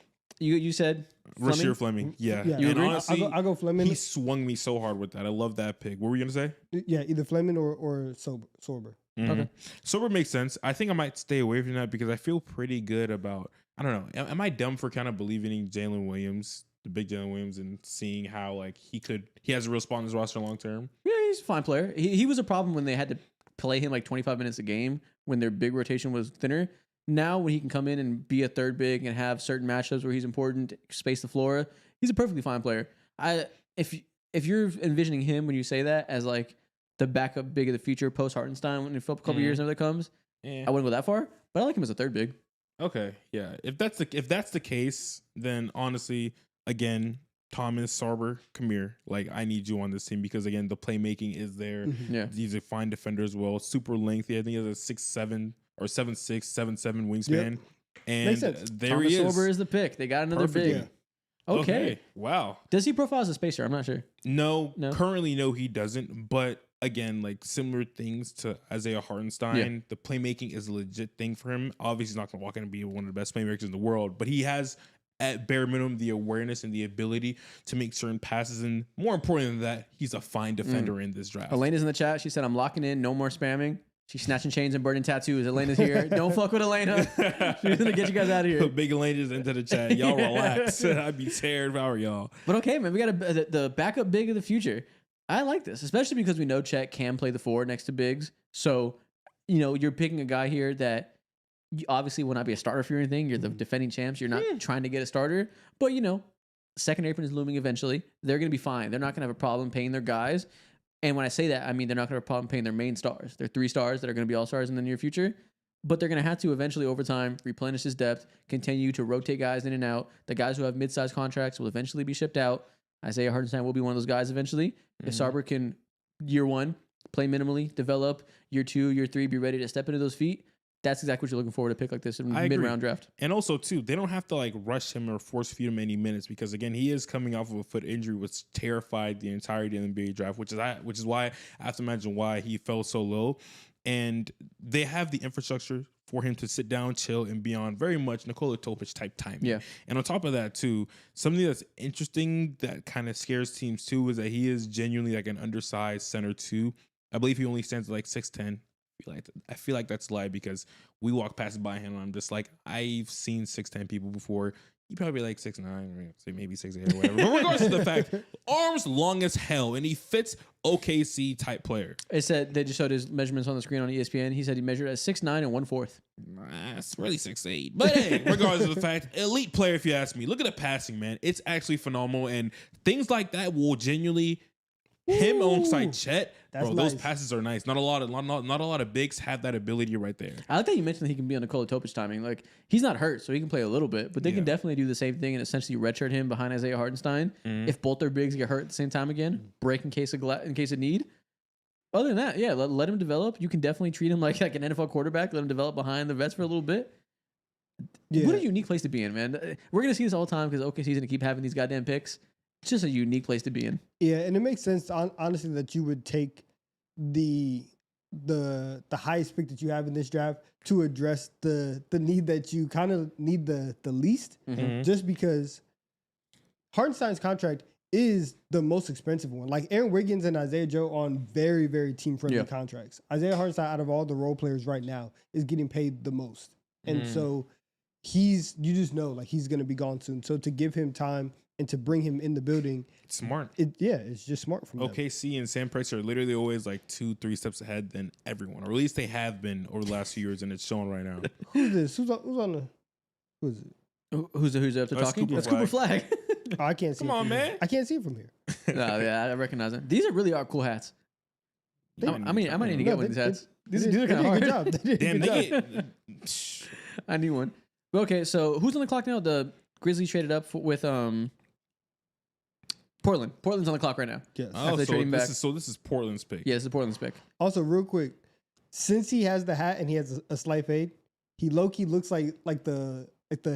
you said Rasheer Fleming. Yeah. You And agree? honestly, I'll go Fleming. he swung me so hard with that. I love that pick. What were you gonna say? Yeah, either Fleming or Sorber. Okay. Sorber makes sense. I think I might stay away from that because I feel pretty good about. I don't know. Am I dumb for kind of believing in Jalen Williams, the big Jalen Williams, and seeing how like he has a real spot in his roster long term? Yeah, he's a fine player. He was a problem when they had to play him like 25 minutes a game when their big rotation was thinner. Now when he can come in and be a third big and have certain matchups where he's important, space the floor, he's a perfectly fine player. If you're envisioning him when you say that as like the backup big of the future post Hartenstein when a couple years whenever that comes, I wouldn't go that far, but I like him as a third big. Okay, yeah. If that's the case, then honestly, again, Thomas Sorber, come here. Like, I need you on this team because again, the playmaking is there. Yeah, He's a fine defender as well. Super lengthy. I think he has a 6'7" or 7'6", 7'7" wingspan. Yep. And Makes sense. there Thomas he is. Sorber is the pick. They got another Perfect. big. Yeah. Okay. Wow. Does he profile as a spacer? I'm not sure. No, No? currently no, he doesn't. But again, like similar things to Isaiah Hartenstein, the playmaking is a legit thing for him. Obviously, he's not going to walk in and be one of the best playmakers in the world, but he has at bare minimum the awareness and the ability to make certain passes. And more important than that, he's a fine defender in this draft. Elena's in the chat. She said, I'm locking in. No more spamming. She's snatching chains and burning tattoos. Elena's here. Don't fuck with Elena. She's going to get you guys out of here. Big Elaine is into the chat. Y'all relax. I'd be scared if I were y'all. But okay, man, we got the backup big of the future. I like this, especially because we know Chet can play the 4 next to bigs. So, you're picking a guy here that you obviously will not be a starter for anything. You're the defending champs. You're not trying to get a starter. But, second apron is looming eventually. They're going to be fine. They're not going to have a problem paying their guys. And when I say that, I mean they're not going to have a problem paying their main stars. They're 3 stars that are going to be all-stars in the near future. But they're going to have to eventually, over time, replenish his depth, continue to rotate guys in and out. The guys who have mid-sized contracts will eventually be shipped out. Isaiah Hartenstein will be one of those guys eventually. If Sorber can, year 1, play minimally, develop, year 2, year 3, be ready to step into those feet, that's exactly what you're looking for to pick like this in mid-round draft. And also, too, they don't have to like rush him or force feed him any minutes because, again, he is coming off of a foot injury, which terrified the entirety of the NBA draft, which is why I have to imagine why he fell so low. And they have the infrastructure for him to sit down, chill, and be on very much Nikola Topic type timing. Yeah. And on top of that, too, something that's interesting that kind of scares teams, too, is that he is genuinely like an undersized center, too. I believe he only stands at like 6'10". I feel like that's a lie because we walk past by him and I'm just like, I've seen 6'10" people before. He probably like 6'9", or say maybe 6'8" or whatever. But regardless of the fact, arms long as hell, and he fits OKC type player. It said they just showed his measurements on the screen on ESPN. He said he measured at 6'9" and 1/4. That's really 6'8". But hey, regardless of the fact, elite player if you ask me. Look at the passing, man. It's actually phenomenal, and things like that will genuinely. Him alongside Chet, bro, nice. those passes are nice. Not a lot of bigs have that ability right there. I like that you mentioned that he can be on Nikola Topic timing. Like, he's not hurt, so he can play a little bit, but they can definitely do the same thing and essentially redshirt him behind Isaiah Hartenstein. If both their bigs get hurt at the same time again, break in case of need. Other than that, yeah, let him develop. You can definitely treat him like an NFL quarterback. Let him develop behind the vets for a little bit. Yeah. What a unique place to be in, man. We're going to see this all the time because OKC's going to keep having these goddamn picks. It's just a unique place to be in. Yeah, and it makes sense, honestly, that you would take the highest pick that you have in this draft to address the need that you kind of need the least, just because Hartenstein's contract is the most expensive one. Like Aaron Wiggins and Isaiah Joe on very, very team-friendly contracts. Isaiah Hartenstein, out of all the role players right now, is getting paid the most. And so you just know, like, he's going to be gone soon. So to give him time and to bring him in the building, it's smart. It's just smart from them. OKC and Sam Price are literally always like 2-3 steps ahead than everyone, or at least they have been over the last few years, and it's showing right now. Who's this? Who's on the? Who is it? Who's after talking? That's Cooper Flag. Oh, I can't see. Come on, man. I can't see it from here. No, yeah, I recognize them. These are really cool hats. I might need to get one of these hats. These are kind of hard. Good job. I need one. Okay, so who's on the clock now? The Grizzlies traded up with Portland. Portland's on the clock right now. Yes. Oh, this is Portland's pick. Yeah, this is Portland's pick. Also, real quick, since he has the hat and he has a slight fade, he low-key looks like the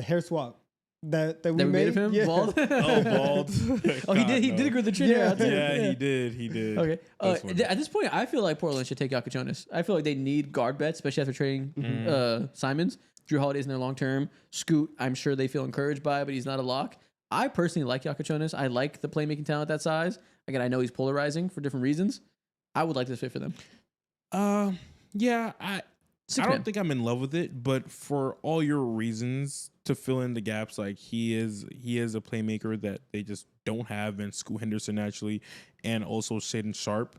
hair swap that we made of him. Yeah. Bald. Bald. Oh, he did. He did agree with the trade out too. Yeah, he did. Okay. At this point, I feel like Portland should take Jonas. I feel like they need guard bets, especially after trading Simons. Drew Holiday's in their long term. Scoot, I'm sure they feel encouraged by, but he's not a lock. I personally like Jonas. I like the playmaking talent at that size. Again, I know he's polarizing for different reasons. I would like this fit for them. Yeah, I don't think I'm in love with it, but for all your reasons to fill in the gaps, like he is a playmaker that they just don't have, and Scoot Henderson naturally, and also Shaedon Sharpe.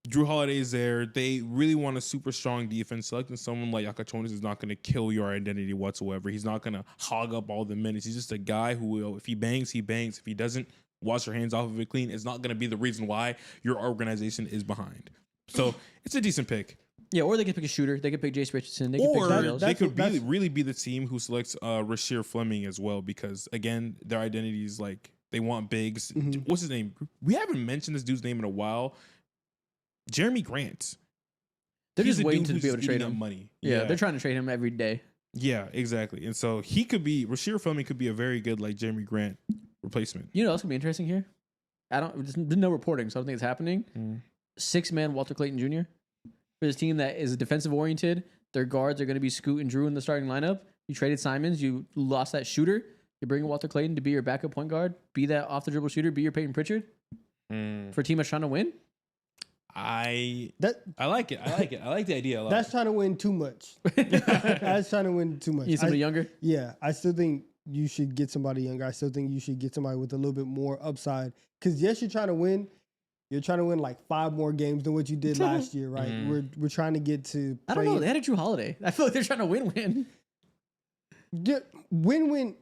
Drew Holiday's there. They really want a super strong defense. Selecting someone like Jonas is not going to kill your identity whatsoever. He's not going to hog up all the minutes. He's just a guy who will, if he bangs, he bangs. If he doesn't, wash your hands off of it clean. It's not going to be the reason why your organization is behind. So it's a decent pick. Yeah, or they could pick a shooter. They could pick Jace Richardson. They could really be the team who selects Rasheer Fleming as well, because, again, their identity is like they want bigs. What's his name? We haven't mentioned this dude's name in a while. Jeremy Grant. They're just waiting to be able to trade him. Money. Yeah, they're trying to trade him every day. Yeah, exactly. And so Rasheer Fleming could be a very good like Jeremy Grant replacement. You know what's gonna be interesting here? There's no reporting, so I don't think it's happening. 6-man Walter Clayton Jr. for this team that is defensive oriented. Their guards are going to be Scoot and Drew in the starting lineup. You traded Simons. You lost that shooter. You're bringing Walter Clayton to be your backup point guard. Be that off the dribble shooter. Be your Peyton Pritchard for a team that's trying to win. I like it. I like the idea a lot. That's trying to win too much. That's trying to win too much. You need somebody younger? Yeah, I still think you should get somebody younger. I still think you should get somebody with a little bit more upside. Because yes, you're trying to win. You're trying to win like 5 more games than what you did last year, right? We're trying to get to. I don't know. They had a Drew Holiday. I feel like they're trying to win. Yeah, win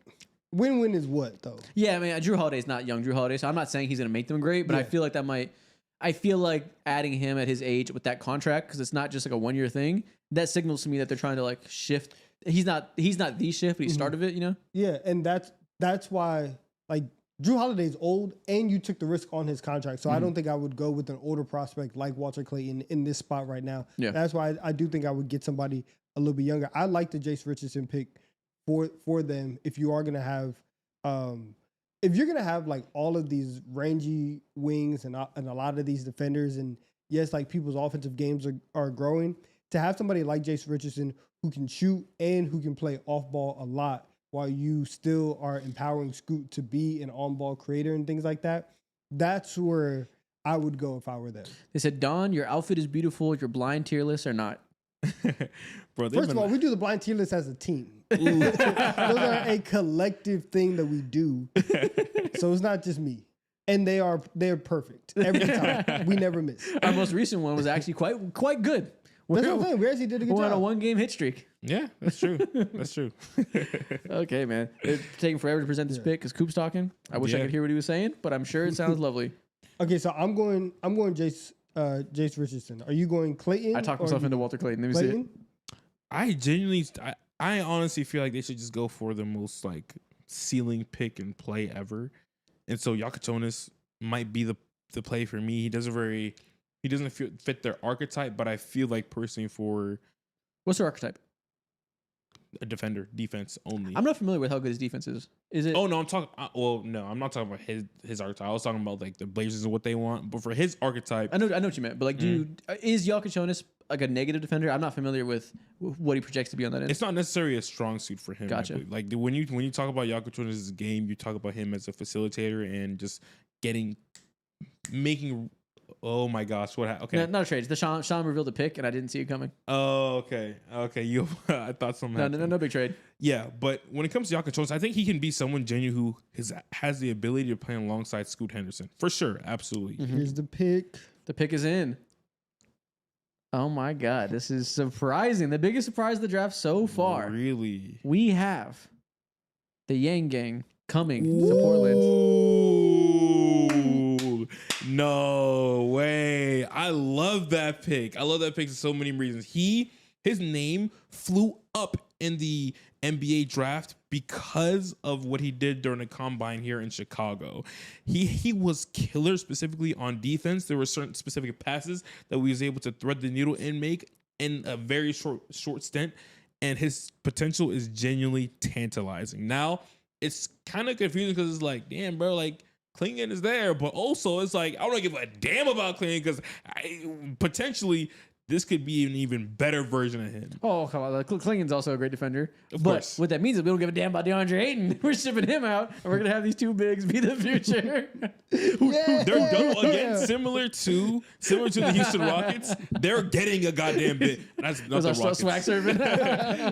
is what though? Yeah, I mean, Drew Holiday's not young Drew Holiday, so I'm not saying he's going to make them great, but I feel like that might. I feel like adding him at his age with that contract, because it's not just like a 1 year thing, that signals to me that they're trying to like shift. He's not the shift, but he started it, you know? Yeah, and that's why like Drew Holiday's old, and you took the risk on his contract. So I don't think I would go with an older prospect like Walter Clayton in this spot right now. Yeah. That's why I do think I would get somebody a little bit younger. I like the Jace Richardson pick for them if you are gonna have if you're gonna have like all of these rangy wings and a lot of these defenders, and yes, like people's offensive games are growing, to have somebody like Jace Richardson who can shoot and who can play off ball a lot while you still are empowering Scoot to be an on-ball creator and things like that, that's where I would go if I were them. They said, Don, your outfit is beautiful. Your blind tier lists are not. Bro, first of all, we do the blind tier list as a team. Those are a collective thing that we do. So it's not just me. And they're perfect every time. We never miss. Our most recent one was actually quite good. That's what I'm saying. We actually did a good job. We're on a 1-game hit streak. Yeah, that's true. That's true. Okay, man. It's taking forever to present this pick because Coop's talking. I wish I could hear what he was saying, but I'm sure it sounds lovely. Okay, so I'm going Jace Richardson. Are you going Clayton? I talked myself into Walter Clayton. Let me see it. I honestly feel like they should just go for the most like ceiling pick and play ever. And so Jonas might be the play for me. He doesn't fit their archetype, but I feel like personally for what's their archetype? A defense only. I'm not familiar with how good his defense is. Is it? Oh no, I'm talking. No, I'm not talking about his archetype. I was talking about like the Blazers and what they want. But for his archetype, I know what you meant. But like, is Jonas like a negative defender? I'm not familiar with what he projects to be on that end. It's not necessarily a strong suit for him. Gotcha. Like when you talk about Jonas' game, you talk about him as a facilitator and just making. Oh my gosh! What? Okay, no, not a trade. The Sean revealed a pick, and I didn't see it coming. Oh, okay. I thought something. No big trade. Yeah, but when it comes to Jonas, I think he can be someone genuine who has the ability to play alongside Scoot Henderson for sure. Absolutely. Mm-hmm. Here's the pick. The pick is in. Oh my God, this is surprising. The biggest surprise of the draft so far. Really? We have the Yang Gang coming to Portland. No way. I love that pick. I love that pick for so many reasons. His name flew up in the NBA draft because of what he did during the combine here in Chicago. He was killer specifically on defense. There were certain specific passes that we was able to thread the needle and make in a very short stint. And his potential is genuinely tantalizing. Now, it's kind of confusing because it's like, damn, bro, like, Clingan is there, but also it's like, I don't give a damn about Clingan because potentially this could be an even better version of him. Oh, come on. Clingan's also a great defender. Of course. What that means is we don't give a damn about DeAndre Ayton. We're shipping him out, and we're going to have these two bigs be the future. They're going again, similar to the Houston Rockets. They're getting a goddamn bit. That's not the Rockets. Swag serving.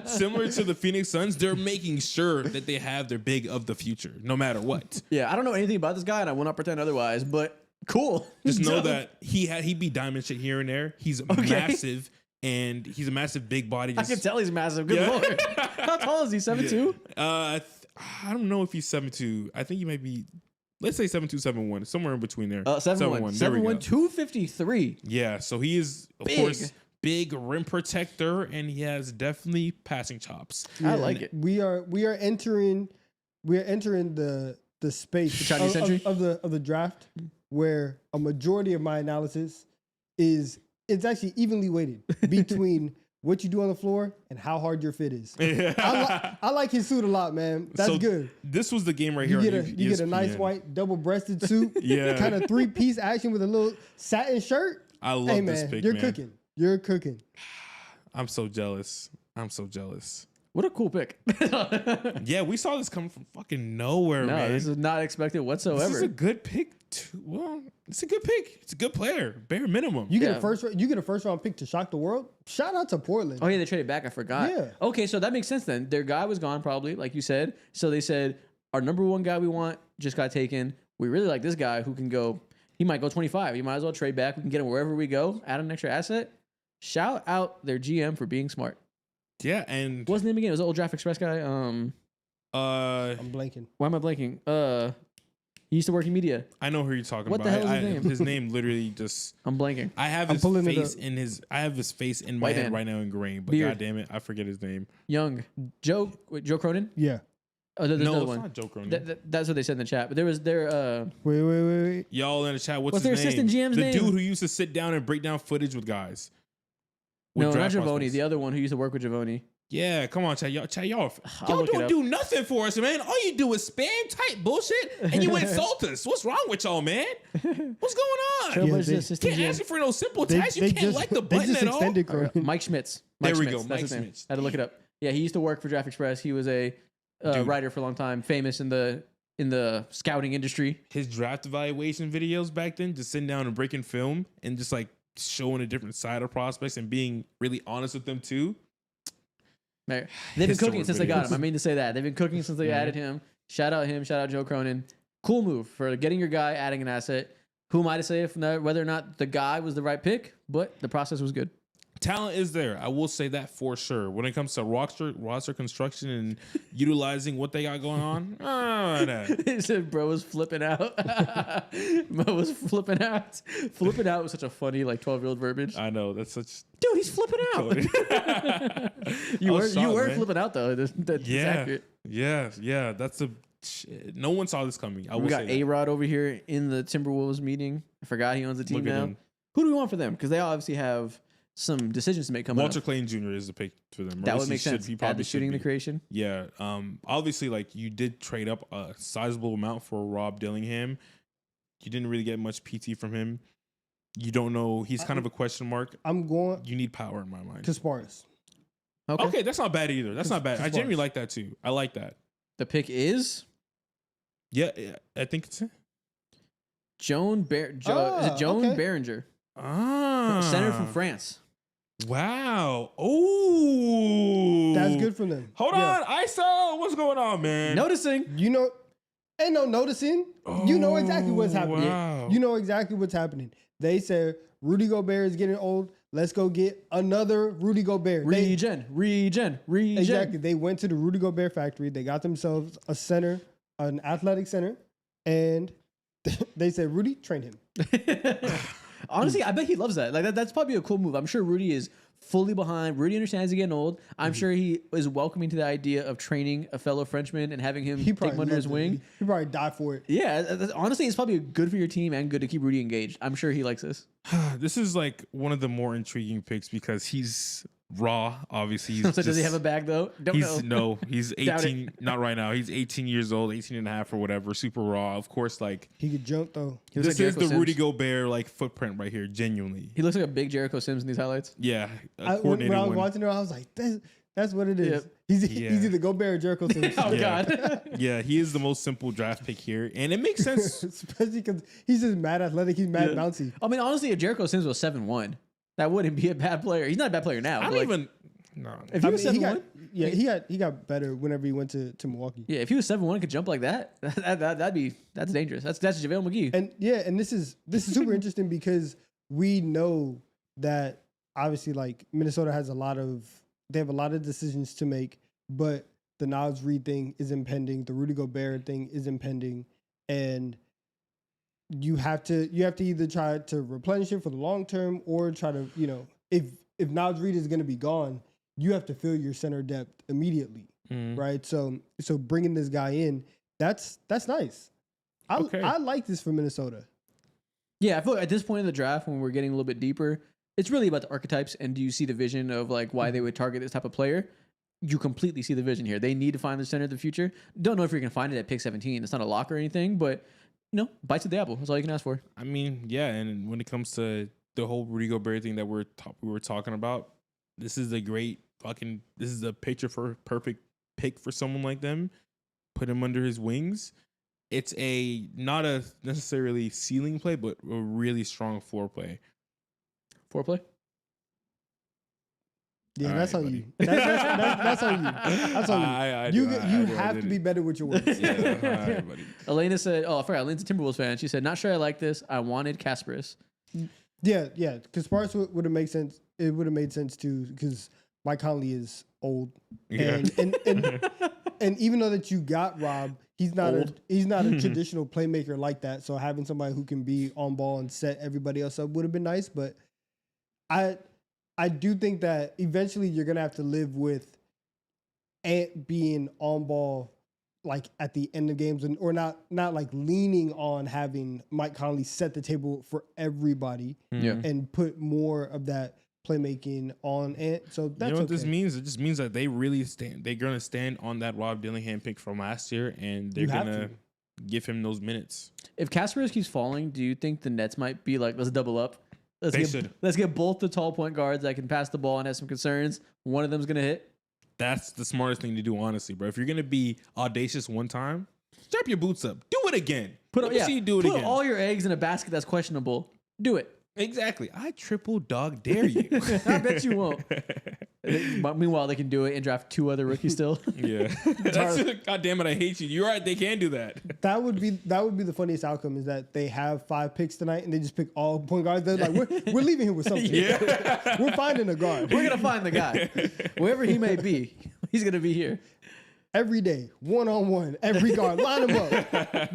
Similar to the Phoenix Suns, they're making sure that they have their big of the future, no matter what. Yeah, I don't know anything about this guy, and I will not pretend otherwise, but cool. Just know that he be diamond shit here and there. He's massive, and he's a massive big body. I can tell he's massive. Good Lord. How tall is he? 7'2"? I don't know if he's 7'2". I think he might be, let's say 7'2", 7'1", somewhere in between there. 7'1", 253. Yeah, so he is, of course, big rim protector, and he has definitely passing chops. Yeah, I like it. We are entering the space of the draft where a majority of my analysis it's actually evenly weighted between what you do on the floor and how hard your fit is. I like his suit a lot, man. That's good. This was the game right here. You get a nice white double-breasted suit. Kind of 3-piece action with a little satin shirt. I love this pick, man. You're cooking. I'm so jealous. What a cool pick. Yeah, we saw this coming from fucking nowhere, man. No, this is not expected whatsoever. This is a good pick. Well, it's a good pick. It's a good player, bare minimum. You get a first round pick to shock the world. Shout out to Portland. Oh yeah, they traded back. I forgot. Yeah. Okay, so that makes sense then. Their guy was gone probably, like you said. So they said our number one guy we want just got taken. We really like this guy who can go. He might go 25. You might as well trade back. We can get him wherever we go. Add an extra asset. Shout out their GM for being smart. Yeah, and what's his name again? It was the old Draft Express guy. I'm blanking. Why am I blanking? He used to work in media. I know who you're talking What about. the hell is his name? His name literally just. I'm blanking. I have his face in his. I have his face in my head right now ingrained. But God damn it, I forget his name. Young Joe Cronin. Yeah. Oh, there's no, another it's one. not Joe Cronin. That's what they said in the chat. But there was their. Wait. Y'all in the chat. What's their his assistant name? GM's the name? dude who used to sit down and break down footage with guys. No, not Giovanni. The other one who used to work with Giovanni. Yeah, come on, chat. Y'all I'll don't do nothing for us, man. All you do is spam type bullshit and you insult us. What's wrong with y'all, man? What's going on? Yeah, can't ask you for no simple tasks. You can't like the button at all. Mike Schmitz. There we Schmitz. go. Mike Schmitz. I had to look it up. Yeah, he used to work for Draft Express. He was a writer for a long time, famous in the scouting industry. His draft evaluation videos back then, just sitting down and breaking film and just like showing a different side of prospects and being really honest with them too. They've been cooking since they got him. I mean to say that. They've been cooking since they added him. Shout out him. Shout out Joe Cronin. Cool move for getting your guy, adding an asset. Who am I to say whether or not the guy was the right pick, but the process was good. Talent is there. I will say that for sure. When it comes to roster construction and utilizing what they got going on, He said, bro was flipping out. Bro was flipping out. Flipping out was such a funny, 12-year-old verbiage. I know. That's such... Dude, he's flipping out. You were flipping out, though. That's accurate. Yeah. That's a... No one saw this coming. We got A-Rod over here in the Timberwolves meeting. I forgot he owns the team now. Who do we want for them? Because they obviously have some decisions to make coming Walter up. Clayton Jr. is the pick for them. That would make sense. He probably shooting the creation. Yeah. Obviously, you did trade up a sizable amount for Rob Dillingham. You didn't really get much PT from him. You don't know. He's kind of a question mark. You need power in my mind. Kasparus. Okay, that's not bad either. That's not bad. I genuinely like that too. I like that. The pick is? Yeah, I think it's Joan Berenger. Center from France. Wow. Oh. That's good for them. Hold on. ISO. What's going on, man? Noticing. Ain't no noticing. You know exactly what's happening. Wow. You know exactly what's happening. They said, Rudy Gobert is getting old. Let's go get another Rudy Gobert. Regen. Exactly. They went to the Rudy Gobert factory. They got themselves a center, an athletic center, and they said, Rudy, train him. Honestly, I bet he loves that. That's probably a cool move. I'm sure Rudy is fully behind. Rudy understands he's getting old. I'm sure he is welcoming to the idea of training a fellow Frenchman and having him take him under his wing. He probably died for it. Yeah, honestly, it's probably good for your team and good to keep Rudy engaged. I'm sure he likes this. This is one of the more intriguing picks because he's raw. Obviously, so does he have a bag though? Don't know. No, he's 18. Not right now. He's 18 years old, 18 and a half or whatever. Super raw. Of course, he could jump though. This is the Rudy Gobert footprint right here. Genuinely, he looks like a big Jericho Sims in these highlights. Yeah, when I was watching it, I was like, that's what it is. Yep. He's either Gobert or Jericho Sims. God. Yeah, he is the most simple draft pick here, and it makes sense, especially because he's just mad athletic. He's mad bouncy. I mean, honestly, if Jericho Sims was 7'1", that wouldn't be a bad player. He's not a bad player now. I don't even. No. If he was 7'1", he got better whenever he went to Milwaukee. Yeah, if he was 7'1", could jump like that, that's dangerous. That's JaVale McGee. And this is super interesting because we know that obviously Minnesota has a lot of decisions to make, but the Naz Reid thing is impending, the Rudy Gobert thing is impending, and you have to either try to replenish it for the long term or try to if Naz Reid is going to be gone, you have to fill your center depth immediately, right? So bringing this guy in, that's nice. I like this for Minnesota. Yeah, I feel like at this point in the draft, when we're getting a little bit deeper, it's really about the archetypes and do you see the vision of why they would target this type of player? You completely see the vision here. They need to find the center of the future. Don't know if you're going to find it at pick 17. It's not a lock or anything, but bites at the apple. That's all you can ask for. I mean, yeah, and when it comes to the whole Rudy Gobert thing that we were talking about, this is a picture for perfect pick for someone like them. Put him under his wings. It's not a necessarily ceiling play, but a really strong floor play. Foreplay? Yeah, all that's, right, on that's on you. That's on you. You have to be better with your words. Yeah, all right, buddy. Elena said, I forgot. Elena's a Timberwolves fan. She said, not sure I like this. I wanted Kasparus. Yeah. Kasparus would have made sense. It would have made sense too because Mike Conley is old. Yeah. And even though that you got Rob, he's not a traditional playmaker like that. So having somebody who can be on ball and set everybody else up would have been nice. But I do think that eventually you're gonna have to live with Ant being on ball like at the end of games, or not like leaning on having Mike Conley set the table for everybody and put more of that playmaking on Ant. So that's you know what this means? It just means that they really stand. They're gonna stand on that Rob Dillingham pick from last year, and they're gonna give him those minutes. If Kasparus keeps falling, do you think the Nets might be like, let's double up? Let's get both the tall point guards that can pass the ball and have some concerns. One of them's gonna hit. That's the smartest thing to do, honestly, bro. If you're gonna be audacious one time, strap your boots up. Do it again. See you do it again. Put all your eggs in a basket that's questionable. Do it. Exactly. I triple dog dare you. I bet you won't. Meanwhile, they can do it and draft 2 other rookies still. Yeah. God damn it, I hate you. You're right. They can do that. That would be the funniest outcome, is that they have 5 picks tonight and they just pick all point guards. They're like, we're leaving here with something. Yeah. We're finding a guard. We're gonna find the guy, wherever he may be. He's gonna be here. Every day, 1-on-1, every guard, line them up.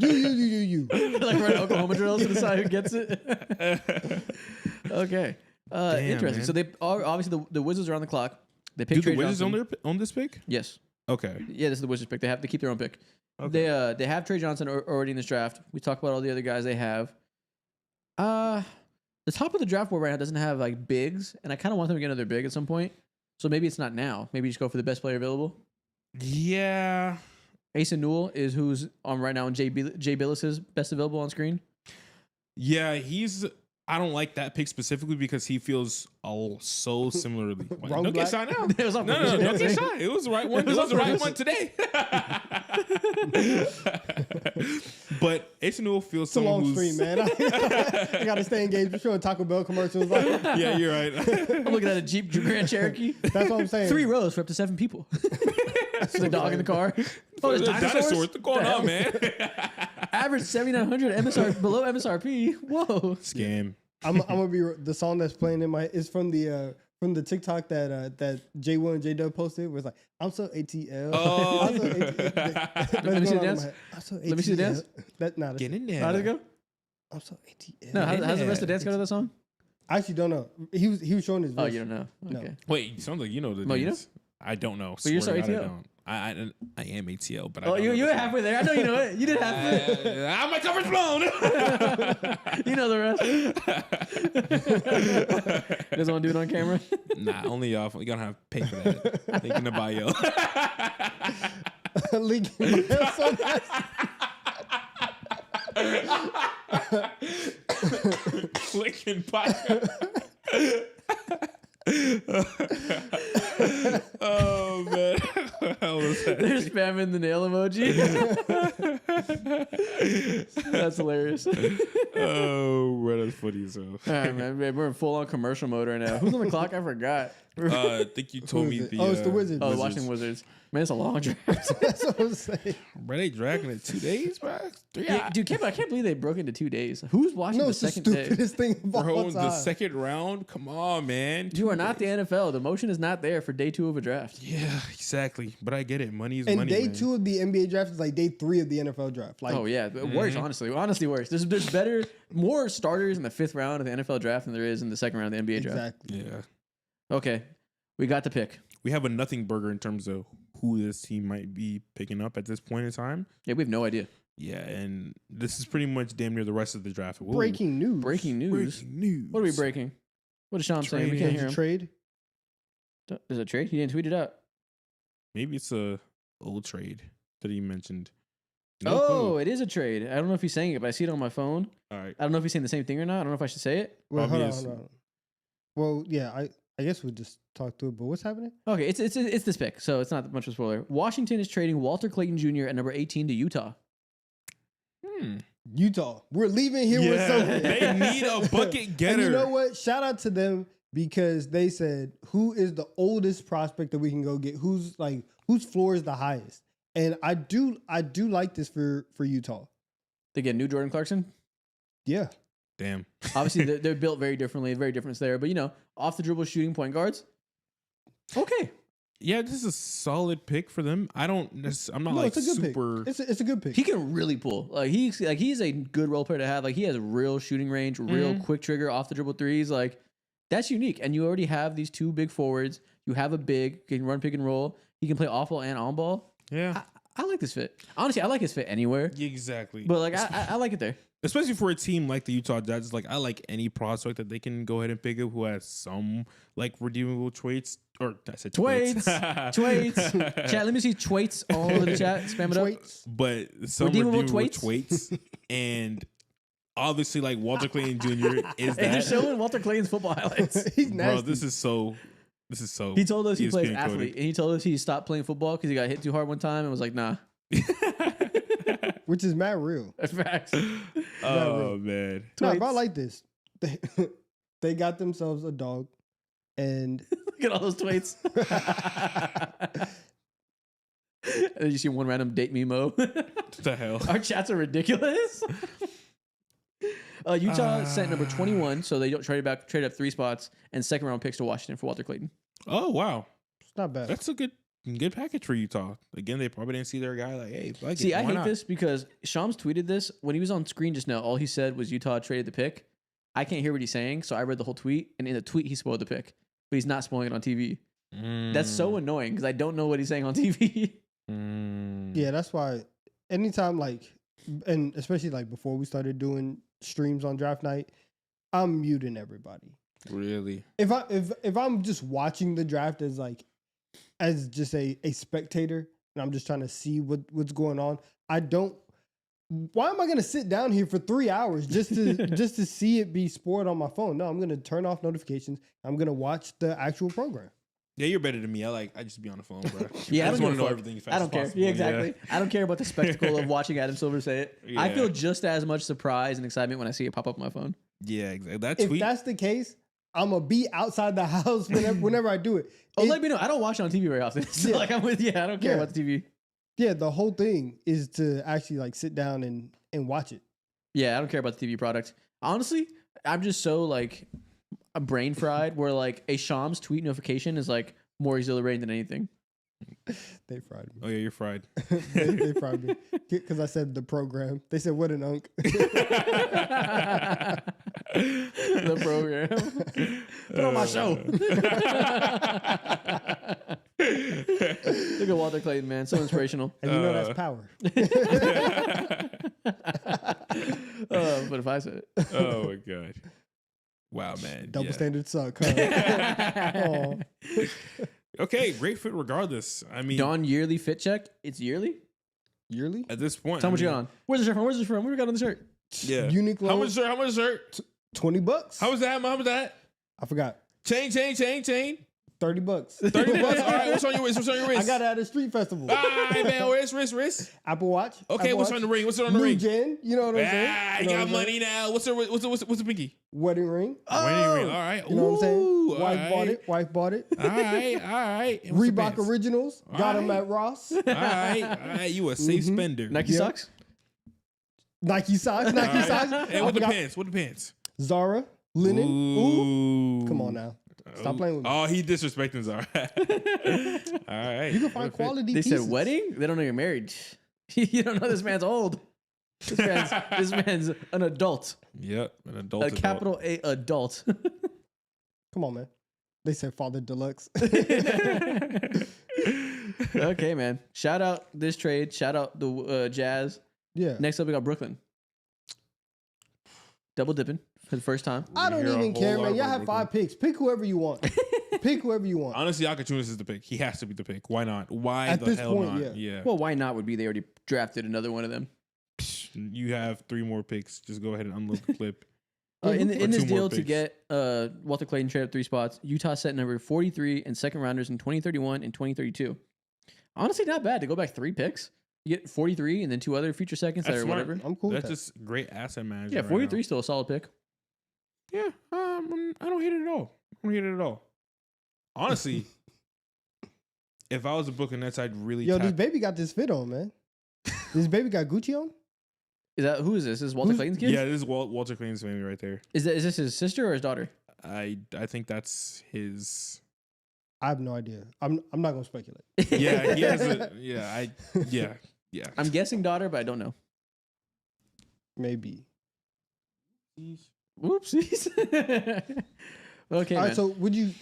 You. Like running Oklahoma drills to decide who gets it. Okay. Interesting. Man. So they are obviously the Wizards are on the clock. They picked Tre Johnson. Wizards on this pick? Yes. Okay. Yeah, this is the Wizards pick. They have to keep their own pick. Okay. They have Tre Johnson already in this draft. We talked about all the other guys they have. The top of the draft board right now doesn't have like bigs, and I kind of want them to get another big at some point. So maybe it's not now. Maybe just go for the best player available. Yeah. Asa Newell is who's on right now in Jay Billis's best available on screen. Yeah, I don't like that pick specifically because he feels so similarly. Don't get shy now. No, don't get shy. It was the right one. It was the right one today. But Asa Newell feels it's a long stream, man. I got to stay engaged. For sure, Taco Bell commercials. Yeah, you're right. I'm looking at a Jeep Grand Cherokee. That's what I'm saying. 3 rows for up to 7 people. The dog in the car. Oh, there's dinosaurs. What's going on, man? Average 7,900 below MSRP. Whoa, scam. I'm gonna be the song that's playing in my is from the TikTok that J1 and J-Dub posted. Was like, I'm so ATL. Oh, let me see the dance. Let me see the dance. Get in there. How did it go? I'm so ATL. No, how's the rest of the dance go to that song? I actually don't know. He was showing his. Oh, you don't know? Okay. No. Wait, it sounds like you know the dance. You know? I don't know. But you're so ATL. I am ATL, but you were halfway there. I know you know it. You did halfway. My cover's blown. You know the rest. Doesn't want to do it on camera? Nah, only y'all. You're gonna have to pay for that. Link in the bio. Link in Link in bio. Oh man, they're spamming the nail emoji. That's hilarious. Oh, bro, that's funny. So, all right, man, we're in full on commercial mode right now. Who's on the clock? I forgot. I think you told me the. It's the Wizards. Oh, the Washington Wizards. Man, it's a long draft. That's what I'm saying. Bro, they dragging it 2 days, bro. Dude, I can't believe they broke into 2 days. Who's watching the second day? Stupidest thing of all Bro, time. the second round? Come on, man. You are not the NFL. The motion is not there for day 2 of a draft. Yeah, exactly. But I get it. Money is and money. And day 2 of the NBA draft is like day 3 of the NFL draft. Like, oh, yeah. Worse, honestly. Honestly, worse. There's more starters in the 5th round of the NFL draft than there is in the 2nd round of the NBA draft. Exactly. Yeah. Okay. We got the pick. We have a nothing burger in terms of who this team might be picking up at this point in time. Yeah, we have no idea. Yeah, and this is pretty much damn near the rest of the draft. Whoa. Breaking news. Breaking news. What are we breaking? What is Sean saying? We can't hear him. Trade? Is it a trade? He didn't tweet it out. Maybe it's a old trade that he mentioned. No, it is a trade. I don't know if he's saying it, but I see it on my phone. All right. I don't know if he's saying the same thing or not. I don't know if I should say it. Well, hold on. Well, yeah, I guess we'll just talk to it, but what's happening? Okay, it's this pick, so it's not much of a spoiler. Washington is trading Walter Clayton Jr. at number 18 to Utah. Utah. We're leaving here with something. They need a bucket getter. And you know what? Shout out to them because they said, who is the oldest prospect that we can go get? Whose floor is the highest? And I do like this for Utah. They get new Jordan Clarkson? Yeah. Damn. Obviously, they're built very differently, very different there. But, off the dribble shooting point guards. Okay. Yeah, this is a solid pick for them. I'm not like it's a good super. pick. It's a good pick. He can really pull. He's a good role player to have. Like he has real shooting range, real quick trigger off the dribble threes. Like that's unique. And you already have these two big forwards. You have a big can run pick and roll. He can play off ball and on ball. Yeah, I like this fit. Honestly, I like his fit anywhere. Exactly. But like I like it there. Especially for a team like the Utah Jazz, like I like any prospect that they can go ahead and pick up who has some like redeemable traits. Or I said Twaits. Chat, let me see Twaits all over the chat. Spam it up. But some redeemable Twaits. And obviously, like Walter Clayton Jr. is that. They're showing Walter Clayton's football highlights. He's nasty. Bro, this is so. He told us he plays athlete, and he told us he stopped playing football because he got hit too hard one time and was like, nah. Which is mad real. That's facts. Oh, man. No, bro, I like this. They got themselves a dog, and look at all those tweets. And then you see one random date memo. What the hell? Our chats are ridiculous. Utah sent number 21, so they don't trade up 3 spots and second round picks to Washington for Walter Clayton. Oh, wow. It's not bad. That's a good package for Utah. Again, they probably didn't see their guy like, hey, like see, I hate this because Shams tweeted this when he was on screen just now. All he said was Utah traded the pick. I can't hear what he's saying, so I read the whole tweet, and in the tweet he spoiled the pick, but he's not spoiling it on TV. That's so annoying because I don't know what he's saying on TV. Yeah, that's why anytime and especially like before we started doing streams on draft night, I'm muting everybody. Really? If I'm just watching the draft as just a spectator and I'm just trying to see what's going on, why am I gonna sit down here for 3 hours just to see it be spoiled on my phone? No, I'm gonna turn off notifications. I'm gonna watch the actual program. Yeah, you're better than me. I just be on the phone, bro. Yeah, I just want to know everything fast. I don't care. Possible. Yeah, exactly. Yeah. I don't care about the spectacle of watching Adam Silver say it. Yeah. I feel just as much surprise and excitement when I see it pop up on my phone. Yeah, exactly. If that's the case, I'm gonna be outside the house whenever I do it. Let me know. I don't watch it on TV very often. So I'm with you. I don't care about the TV. Yeah, the whole thing is to actually sit down and watch it. Yeah, I don't care about the TV product. Honestly, I'm just so a brain fried where a Shams tweet notification is more exhilarating than anything. They fried me. Oh yeah, you're fried. they fried me because I said the program. They said, "What an unk." The program. Put on my show. Look at Walter Clayton, man. So inspirational. And that's power. But if I said it. Oh my god. Wow, man. Double standard suck, huh? Okay, great fit regardless. I mean, Dawn yearly fit check. It's yearly? Yearly? At this point. Tell me what you got on. Where's the shirt from? What do we got on the shirt? Yeah. Uniqlo. How much shirt? $20. How was that? I forgot. Chain. $30. $30. All right, what's on your wrist? I got it at a street festival. All right, man. Wrist. Apple Watch. Okay, Apple what's Watch. on the ring? What's on the New ring? Gen. You know what I'm saying? I got money now. What's the pinky? Wedding ring. Wedding ring. All right. You know what I'm saying? Wife Right. bought it. All right. Reebok Originals. Got them at Ross. All right. You a safe spender. Nike socks? Nike socks. And what the pants? Zara. Linen. Ooh. Come on now. Stop playing with me. Oh, he disrespecting Zara. All right. You can find quality They pieces. said wedding? They don't know you're married. You don't know this man's old. This man's an adult. Yep, an adult. Capital A adult. Come on, man. They said Father Deluxe. Okay, man. Shout out this trade. Shout out the Jazz. Yeah. Next up, we got Brooklyn. Double dipping for the first time. I don't even care, man. Y'all have 5 picks. Pick whoever you want. Honestly, Akachunas is the pick. He has to be the pick. Why not? Why At the this hell point, not? Yeah. Well, why not would be they already drafted another one of them. You have 3 more picks. Just go ahead and unload the clip. In this 2 more deal to picks. get Walter Clayton trade up 3 spots, Utah set number 43 and second rounders in 2031 and 2032. Honestly, not bad to go back 3 picks. You get 43 and then 2 other future seconds That's or smart. whatever. I'm cool with That's that. just great asset management. Yeah, right 43 now. is still a solid pick. Yeah, I don't hate it at all. Honestly, if I was a Brooklyn Nets, I'd really. This baby got this fit on, man. This baby got Gucci on? Who is this? Is Walter Clayton's kid? Yeah, this is Walter Clayton's family right there. Is this his sister or his daughter? I think that's his. I have no idea. I'm not gonna speculate. Yeah, he has a yeah. I'm guessing daughter, but I don't know. Maybe. Whoopsies. Okay. All right. So would you?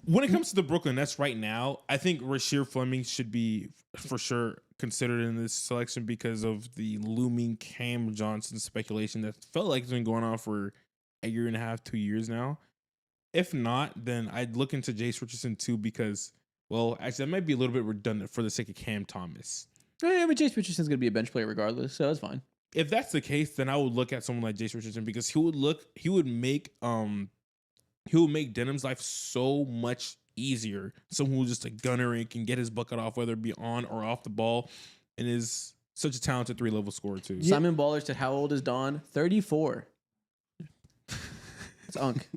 When it comes to the Brooklyn Nets right now, I think Rasheer Fleming should be for sure considered in this selection because of the looming Cam Johnson speculation that felt like it's been going on for a year and a half, 2 years now. If not, then I'd look into Jace Richardson too because, well, actually, that might be a little bit redundant for the sake of Cam Thomas. Yeah, but Jace Richardson's going to be a bench player regardless, so that's fine. If that's the case, then I would look at someone like Jace Richardson because he would make Denham's life so much easier. Someone who's just a gunner and can get his bucket off, whether it be on or off the ball, and is such a talented 3-level scorer too. Yeah. Simon Baller said, "How old is Don?" 34. It's Unk.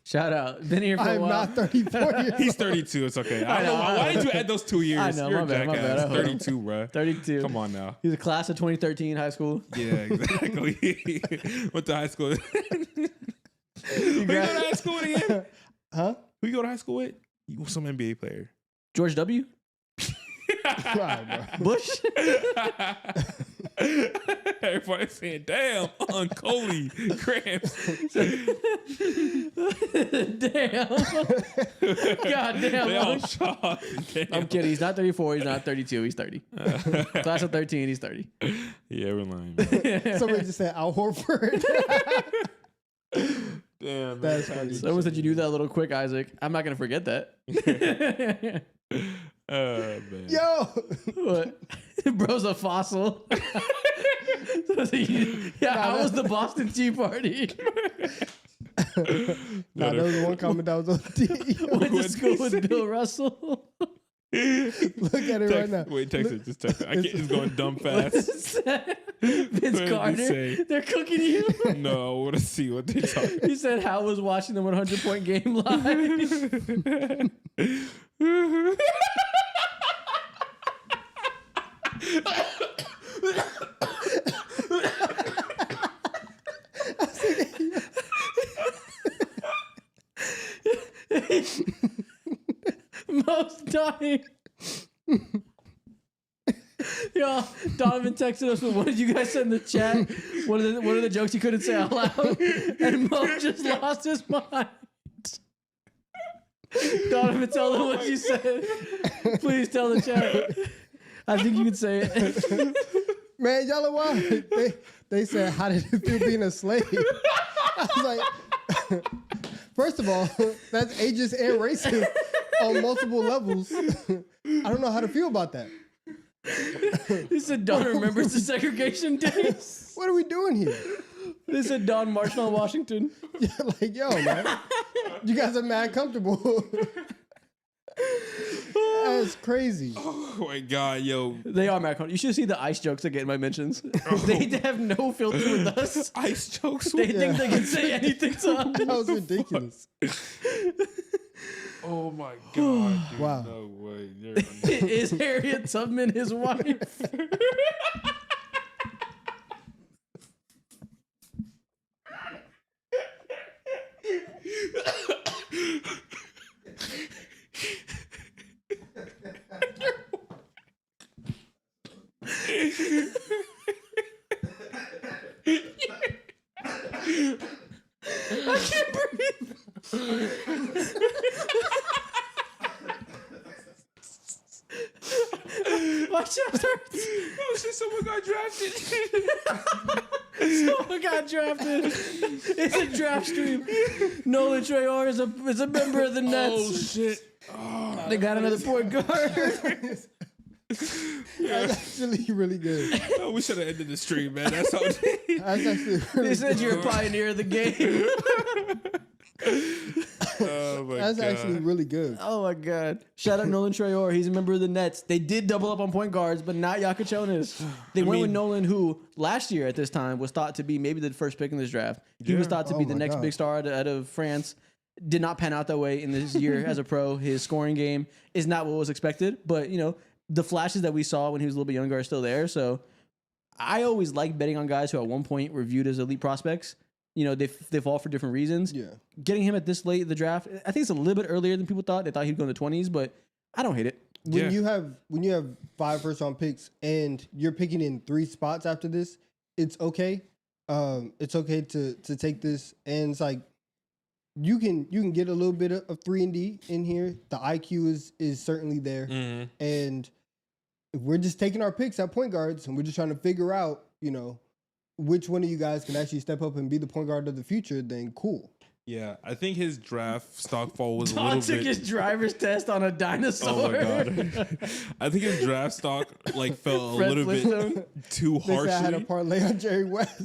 Shout out. Been here for a while. I'm not 34 years He's 32. It's okay. I know. Why did you add those 2 years? I know. You're My bad. 32, bro. 32. Come on now. He's a class of 2013 high school. Yeah, exactly. Went to high school. Who you go to high school with again? Huh? Who you go to high school with? You some NBA player. George W. Wow, Bush. Everybody's saying, "Damn, on Coley cramps." Damn. God damn. They all shocked. I'm kidding. He's not 34. He's not 32. He's 30. Class of 13. He's 30. Yeah, we're lying. Man. Somebody just said Al Horford. Damn, that's funny. Someone said you do that a little quick, Isaac. I'm not gonna forget that. Man. Yo, What? Bro's a fossil. How was the Boston Tea Party? nah, there was one comment that was on D. Went to school with Bill Russell. Look at it right now. Wait, text it. Just text it. I can't just going dumb fast. Vince Carter. They're cooking you. No, I want to see what they talking. He said Hal was watching the 100-point game live. Most dying. Yo, Donovan texted us with what did you guys say in the chat? What are the jokes you couldn't say out loud? And Mo just lost his mind. Donovan, tell them what you said. Please tell the chat. I think you can say it. Man, y'all know why? They said, how did it feel being a slave? I was like, first of all, that's ageist and racist on multiple levels. I don't know how to feel about that. He said Don remembers the segregation days. What are we doing here? They said Don marched on Washington. Yeah, like, yo, man. You guys are mad comfortable. That's crazy. Oh my god, yo. They are mad comfortable. You should see the ice jokes that get in my mentions. They have no filter with us. Ice jokes. They think they can say anything to us. That was ridiculous. Oh my god. Dude, wow. No way. Is Harriet Tubman his wife? I can't breathe. My chest hurts. Oh shit, someone got drafted. Someone got drafted. It's a draft stream. Nolan Traore is a member of the Nets. Oh shit. Oh, They got another point guard. That's actually really good. oh, we should have ended the stream, man. That's how. That's actually really They said good. you're a pioneer of the game. Oh my That's god. actually really good. Oh my god! Shout out Nolan Traore. He's a member of the Nets. They did double up on point guards, but not Jokic. They went with Nolan, who last year at this time was thought to be maybe the first pick in this draft. He was thought to be the next big star out of France. Did not pan out that way in this year as a pro. His scoring game is not what was expected, but you know the flashes that we saw when he was a little bit younger are still there. So I always like betting on guys who at one point were viewed as elite prospects. they fall for different reasons. Yeah. Getting him at this late in the draft, I think it's a little bit earlier than people thought. They thought he'd go in the 20s, but I don't hate it. When you have 5 first-round picks and you're picking in 3 spots after this, it's okay. It's okay to take this, and it's like you can get a little bit of 3-and-D in here. The IQ is certainly there, and if we're just taking our picks at point guards and we're just trying to figure out, which one of you guys can actually step up and be the point guard of the future, then cool. Yeah, I think his draft stock fall was Don a little took bit. his driver's test on a dinosaur. Oh my god! I think his draft stock fell a little bit too They harshly. said I had a parlay on Jerry West.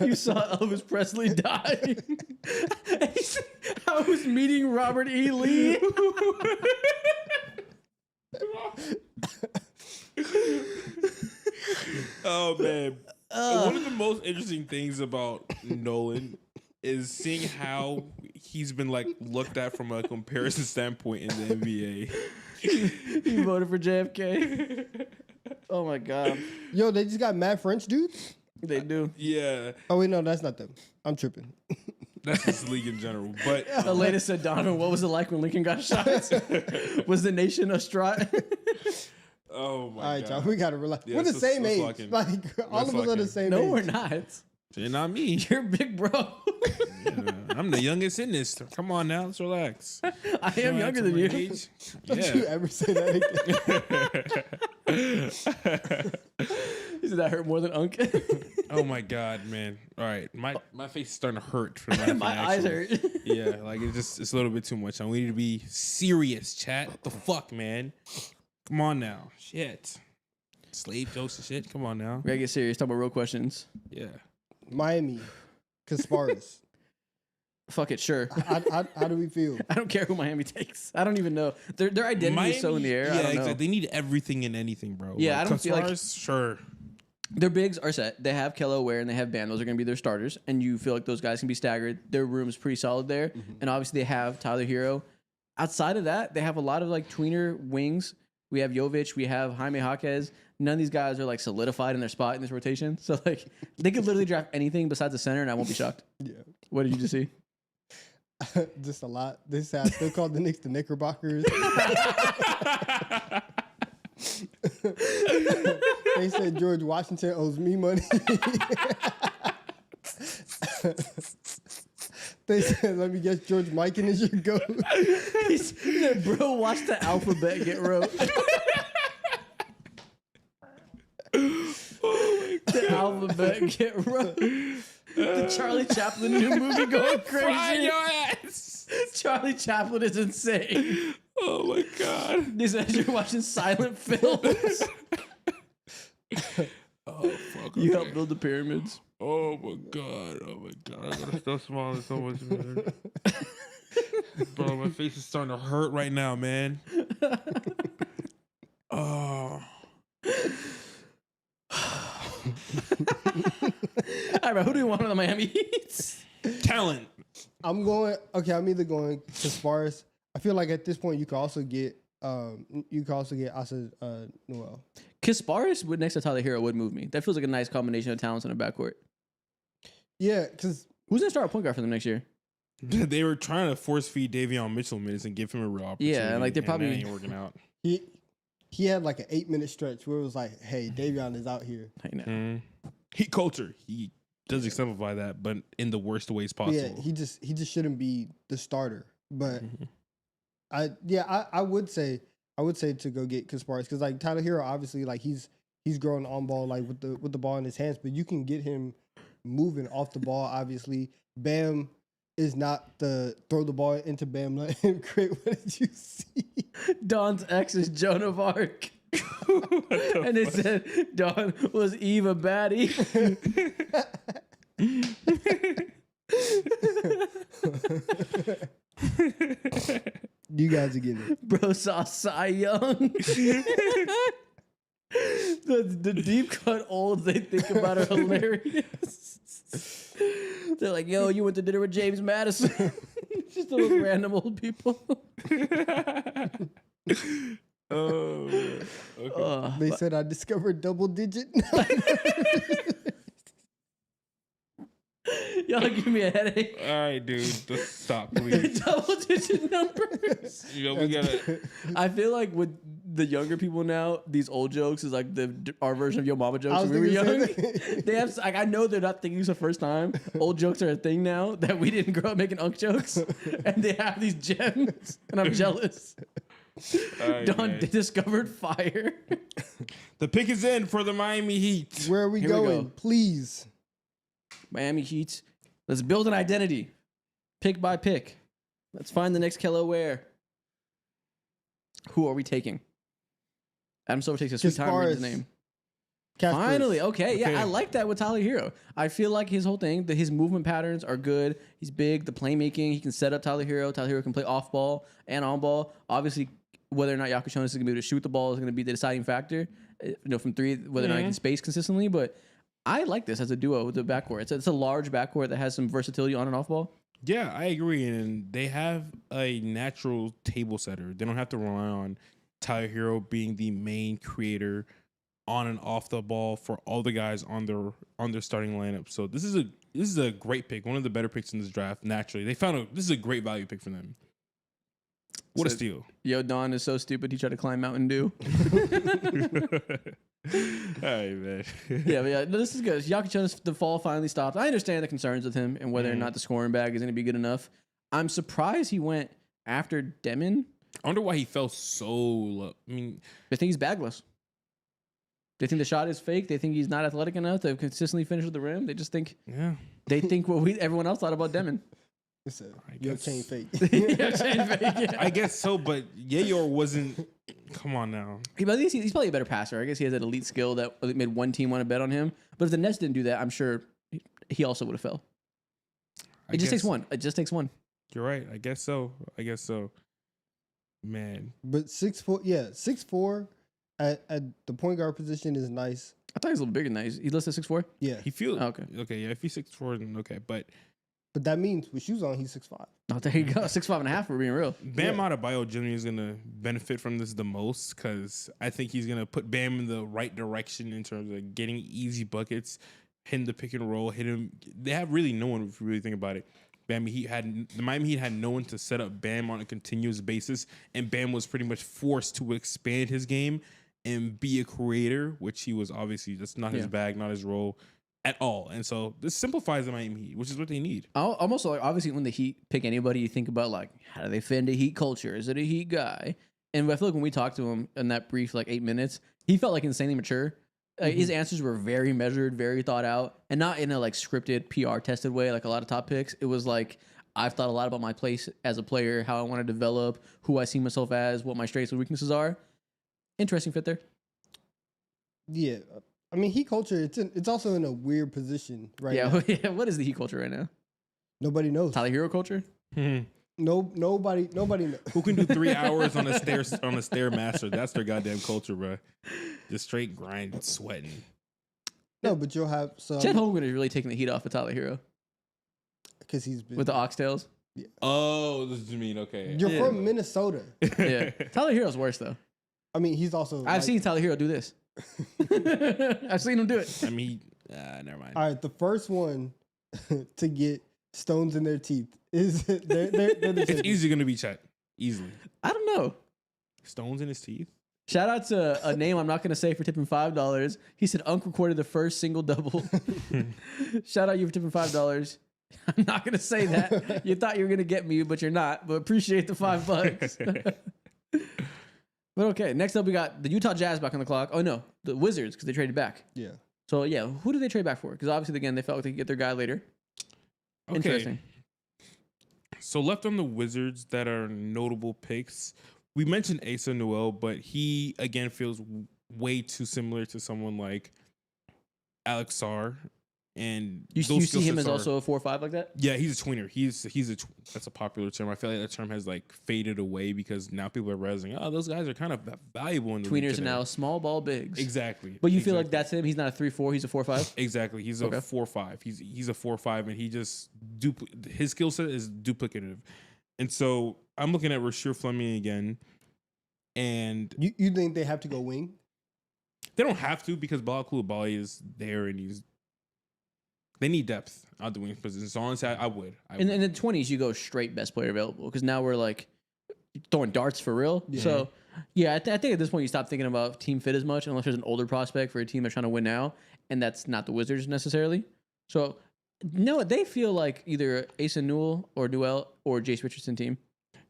You saw Elvis Presley die. I was meeting Robert E. Lee. Oh man. One of the most interesting things about Nolan is seeing how he's been looked at from a comparison standpoint in the NBA. You voted for JFK. Oh my god. Yo, they just got mad French dudes? They do. Yeah. Oh wait, no, that's not them. I'm tripping. That's just the league in general. But The latest said, Donovan, what was it like when Lincoln got shot? Was the nation astraught? oh my All right, god. y'all, we gotta relax. Yeah, we're the let's- same let's age. lock in. Like all Let's of us lock are the in. same No, age. we're not. You're not me. You're big bro. Yeah, I'm the youngest in this. Come on now, let's relax. I am younger than you. Don't you ever say that again. He said that hurt more than Unk. Oh my god, man! All right, my face is starting to hurt from laughing. My eyes actually. hurt. Yeah, it's a little bit too much. We need to be serious, chat. What the fuck, man? Come on now, shit. Slave jokes and shit. Come on now. We gotta get serious. Talk about real questions. Yeah. Miami, Kasparus. Fuck it, sure. How do we feel? I don't care who Miami takes. I don't even know. Their identity is so in the air. Yeah, I don't know. exactly. They need everything and anything, bro. Yeah, I don't feel like- sure. Their bigs are set. They have Kello Ware and they have Bam. Those are going to be their starters. And you feel like those guys can be staggered. Their room is pretty solid there. And obviously they have Tyler Hero. Outside of that, they have a lot of tweener wings. We have Jovic. We have Jaime Jaquez. None of these guys are solidified in their spot in this rotation. So they could literally draft anything besides the center and I won't be shocked. Yeah. What did you just see? Just a lot. They said I still called the Knicks the Knickerbockers. They said George Washington owes me money. They said, let me guess, George Mikan is your goat. He said, bro, watch the alphabet get wrote. The alphabet get wrote. The Charlie Chaplin new movie going Fry crazy. your ass. Charlie Chaplin is insane. Oh my god. This as you're watching silent films. Oh fuck. You okay. helped build the pyramids. Oh my god. Oh my god. I gotta stop smiling so much, man. Bro, my face is starting to hurt right now, man. Oh. All right, who do you want on the Miami Heat? Talent. I'm either going Kasparus. I feel like at this point you could also get Asa Noel. Kasparus would next to Tyler Hero would move me. That feels like a nice combination of talents in the backcourt. Yeah, because Who's gonna start a point guard for them next year? They were trying to force feed Davion Mitchell minutes and give him a real opportunity. Yeah, they're and probably that ain't working out. he had an 8-minute stretch where it was like, hey, Davion is out here. I know. Heat culture. He does exemplify that, but in the worst ways possible. Yeah, he just shouldn't be the starter. But I would say to go get Kasparus because Tyler Hero obviously he's growing on ball with the ball in his hands, but you can get him moving off the ball. Obviously, Bam is not the throw the ball into Bam let him create. What did you see? Don's ex is Joan of Arc. And it said Don was Eve a baddie. You guys are getting it. Bro saw Cy Young. The deep cut olds they think about are hilarious. They're like, yo, you went to dinner with James Madison. Just those random old people. Oh, okay. They said I discovered double digit. Y'all give me a headache. All right, dude. Just stop, please. Double-digit numbers. We gotta. I feel like with the younger people now, these old jokes is like our version of Yo Mama jokes when we were young. They have like I know they're not thinking it's the first time. Old jokes are a thing now that we didn't grow up making unk jokes, and they have these gems, and I'm jealous. Right, Don discovered fire. The pick is in for the Miami Heat. Where are we Here we going? go. Please. Miami Heat. Let's build an identity, pick by pick. Let's find the next Kello Ware. Who are we taking? Adam Silver takes a sweet time to read his name. Kasparus. Finally, okay, Okay. yeah, I like that with Tyler Hero. I feel like his whole thing, his movement patterns are good. He's big, the playmaking, he can set up Tyler Hero. Tyler Hero can play off ball and on ball. Obviously, whether or not Yakushonis is going to be able to shoot the ball is going to be the deciding factor. From three, whether or not he can space consistently. But I like this as a duo with the backcourt. It's a large backcourt that has some versatility on and off ball. Yeah, I agree. And they have a natural table setter. They don't have to rely on Tyler Hero being the main creator on and off the ball for all the guys on their starting lineup. So this is a great pick, one of the better picks in this draft. Naturally, this is a great value pick for them. What a steal! Yo, Don is so stupid. He tried to climb Mountain Dew. All right, man. yeah, no, this is good. Yakushonis, the fall finally stopped. I understand the concerns with him and whether or not the scoring bag is going to be good enough. I'm surprised he went after Demin. I wonder why he fell so low. I mean, They think he's bagless. They think the shot is fake. They think he's not athletic enough to consistently finish with the rim. They just think they think what everyone else thought about Demin. It's your chain fake. I guess so, but Yayor wasn't. Come on now. He's probably a better passer. I guess he has that elite skill that made one team want to bet on him. But if the Nets didn't do that, I'm sure he also would have fell. It just takes one. It just takes one. You're right. I guess so. Man. But 6'4", 6'4" at the point guard position is nice. I thought he was a little bigger than that. He's listed 6'4". Yeah. He feels okay. Yeah, if he's 6'4", then okay. But that means with shoes on, he's 6'5". Oh, there you go. 6'5.5" for being real. Bam Adebayo Jr. is gonna benefit from this the most because I think he's gonna put Bam in the right direction in terms of getting easy buckets, hitting the pick and roll, hit him. They have really no one if you really think about it. The Miami Heat had no one to set up Bam on a continuous basis, and Bam was pretty much forced to expand his game and be a creator, which he was obviously. That's not his bag, not his role at all. And so this simplifies the Miami Heat, which is what they need. Almost like obviously when the Heat pick anybody, you think about like how do they fit into Heat culture? Is it a Heat guy? And I feel like when we talked to him in that brief 8 minutes, he felt like insanely mature. His answers were very measured, very thought out, and not in a scripted PR tested way like a lot of top picks. It was like I've thought a lot about my place as a player, how I want to develop, who I see myself as, what my strengths and weaknesses are. Interesting fit there. Yeah, I mean Heat culture. It's also in a weird position right now. What is the Heat culture right now? Nobody knows. Tyler Hero culture. Nobody knows. Who can do 3 hours on a stairmaster? That's their goddamn culture, bro. Just straight grind, sweating. No, but you'll have some. Chet Holmgren is really taking the heat off of Tyler Hero because he's been with the oxtails. Yeah. Oh, this is mean. Okay, you're from Minnesota. Yeah, Tyler Hero's worse though. I mean, he's also. I've seen Tyler Hero do this. I've seen him do it. I mean, never mind. All right, the first one to get stones in their teeth is they're it's easily going to be Chet. Easily. I don't know. Stones in his teeth? Shout out to a name I'm not going to say for tipping $5. He said Unc recorded the first single double. Shout out you for tipping $5. I'm not going to say that. You thought you were going to get me, but you're not. But appreciate the $5. But okay, next up we got the Utah Jazz back on the clock. Oh no, the Wizards because they traded back. Yeah. So yeah, who did they trade back for? Because obviously again they felt like they could get their guy later. Okay. Interesting. So left on the Wizards that are notable picks, we mentioned Asa Noel, but he again feels way too similar to someone like Alex Sarr. And you see him as also a 4-5 like that? Yeah, he's a tweener. That's a popular term. I feel like that term has faded away because now people are realizing, oh, those guys are kind of valuable in the league tweeners today. are now small ball bigs. Exactly. But you feel like that's him? He's not a 3-4, he's a 4-5? Exactly. He's a 4-5. He's a 4-5, and he just his skill set is duplicative. And so I'm looking at Rasheer Fleming again, And you think they have to go wing? They don't have to because Bilal Coulibaly is there and they need depth out the wing position. So honestly, I would. In the 20s, you go straight best player available because now we're like throwing darts for real. Yeah. So yeah, I think at this point you stop thinking about team fit as much unless there's an older prospect for a team that's trying to win now, and that's not the Wizards necessarily. So no, they feel like either Asa Newell or Jace Richardson team.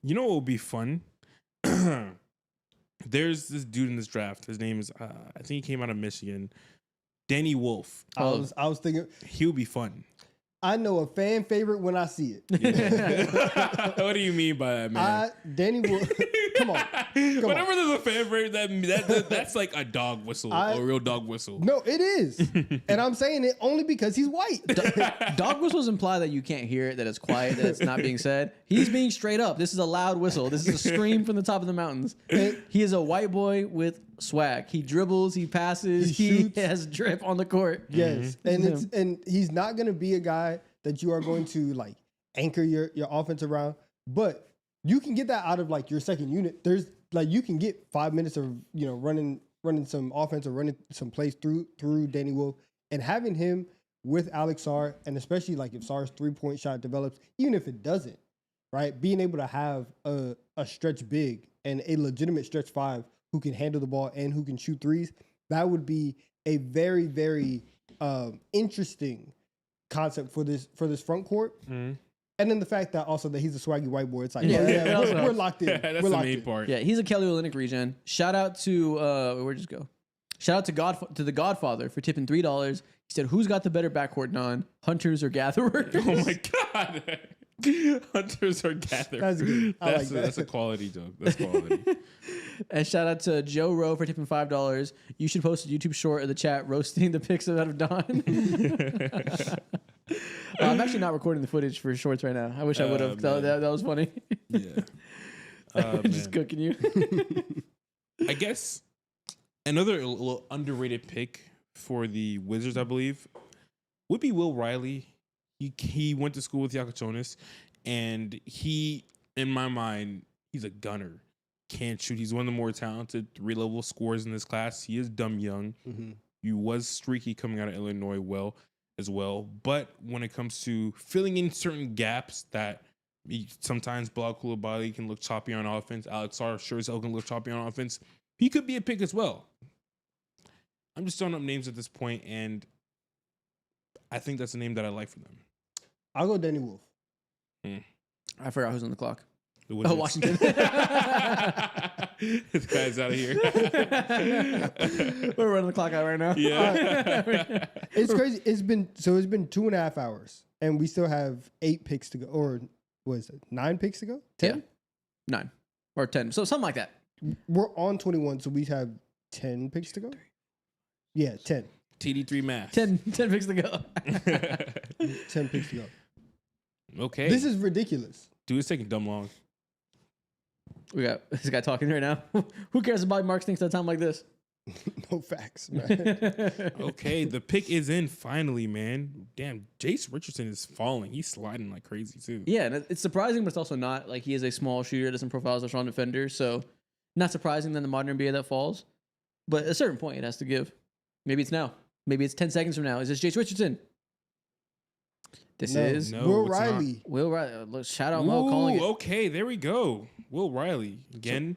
You know what would be fun? There's this dude in this draft. His name is, I think he came out of Michigan. Danny Wolf. I was thinking he would be fun. I know a fan favorite when I see it. Yeah. What do you mean by that, man? Danny Wolf. Come on. Whenever there's a fan favorite, that's like a dog whistle, a real dog whistle. No, it is. And I'm saying it only because he's white. Dog whistles imply that you can't hear it, that it's quiet, that it's not being said. He's being straight up. This is a loud whistle. This is a scream from the top of the mountains. He is a white boy with swag. He dribbles, he passes, he has drip on the court. Yes. Mm-hmm. And he's not going to be a guy that you are going to like anchor your offense around, but you can get that out of like your second unit. There's like you can get 5 minutes of running some offense or running some plays through Danny Wolf, and having him with Alex Sarr, and especially like if Sarr's 3-point shot develops, even if it doesn't, right? Being able to have a stretch big and a legitimate stretch five who can handle the ball and who can shoot threes, that would be a very, very interesting concept for this front court. Mm-hmm. And then the fact that also that he's a swaggy white boy, it's like, we're locked in. That's the main part. Yeah, he's a Kelly Olynyk regen. Shout out to where'd you go? Shout out to the Godfather for tipping $3. He said, "Who's got the better backcourt, non Hunters or Gatherers?" Oh my god, Hunters or Gatherers. That's good. That's a quality joke. That's quality. And shout out to Joe Rowe for tipping $5. You should post a YouTube short of the chat roasting the picks out of Don. I'm actually not recording the footage for shorts right now. I wish I would have. That was funny. Yeah. Just cooking you. I guess another little underrated pick for the Wizards, I believe, would be Will Riley. He went to school with Yakachonis, and he, in my mind, he's a gunner. Can't shoot. He's one of the more talented 3-level scorers in this class. He is dumb young. Mm-hmm. He was streaky coming out of Illinois as well. But when it comes to filling in certain gaps that sometimes Bilal Coulibaly can look choppy on offense, Alex Sarr sure as hell can look choppy on offense, he could be a pick as well. I'm just throwing up names at this point, and I think that's a name that I like for them. I'll go Danny Wolf. I forgot who's on the clock. Washington. This guy's out of here. We're running the clock out right now. Yeah. It's crazy. It's been 2.5 hours, and we still have 8 picks to go. Or what is it? 9 picks to go? 10? Yeah. 9 or 10. So something like that. We're on 21, so we have 10 picks to go. Yeah, 10. TD3 math. 10 picks to go. 10 picks to go. Okay. This is ridiculous. Dude, it's taking dumb long. We got this guy talking right now. Who cares about Mark Stinks at a time like this? No facts, man. Okay, the pick is in finally, man. Damn, Jace Richardson is falling. He's sliding like crazy, too. Yeah, and it's surprising, but it's also not. Like, he is a small shooter, doesn't profile as a strong defender, so not surprising in the modern NBA that falls. But at a certain point, it has to give. Maybe it's now. Maybe it's 10 seconds from now. Is this Jace Richardson? This is Will Riley. Will Riley. Look, shout out Mo calling it. Okay, there we go. Will Riley. Again,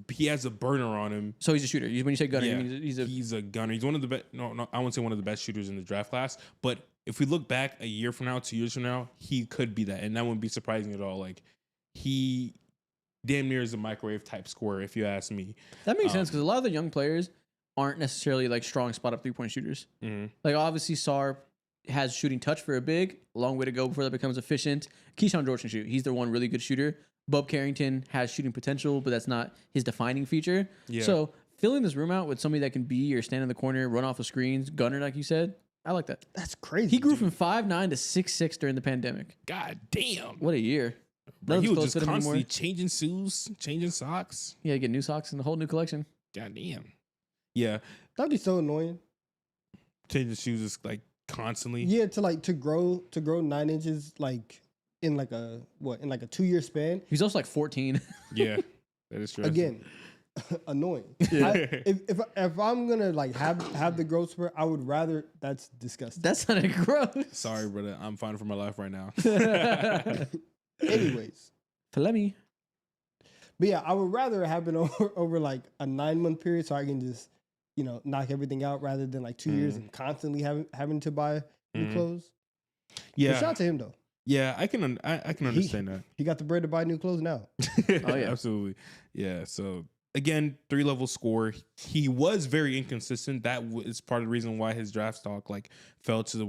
he has a burner on him. So he's a shooter. When you say gunner, yeah, you mean he's a gunner. He's one of the best. No, I won't say one of the best shooters in the draft class. But if we look back a year from now, 2 years from now, he could be that. And that wouldn't be surprising at all. Like, he damn near is a microwave type scorer, if you ask me. That makes sense because a lot of the young players aren't necessarily like strong spot up 3-point shooters. Mm-hmm. Like, obviously, Sarr has shooting touch for a big. A long way to go before that becomes efficient. Keyshawn George can shoot. He's the one really good shooter. Bub Carrington has shooting potential, but that's not his defining feature. Yeah. So filling this room out with somebody that can be or stand in the corner, run off of screens, gunner, like you said, I like that. That's crazy. He grew from 5'9" to 6'6" during the pandemic. God damn. What a year. Bro, he was just constantly changing shoes, changing socks. Yeah, get new socks and the whole new collection. God damn. Yeah. That'd be so annoying. Changing shoes is like constantly. Yeah, to grow 9 inches like in like a 2-year span. He's also like 14. Yeah, that is true. Again, annoying. Yeah. If I'm gonna like have the growth spurt, I would rather. That's disgusting. That's not a gross. Sorry, brother. I'm fighting for my life right now. Anyways, Filemi. but yeah, I would rather it happen over like a 9-month period, so I can just knock everything out rather than like 2 years and constantly having to buy new clothes. Yeah, but shout out to him though. Yeah, I can understand that. He got the bread to buy new clothes now. Oh yeah, absolutely. Yeah. So again, 3-level score. He was very inconsistent. That is part of the reason why his draft stock like fell to the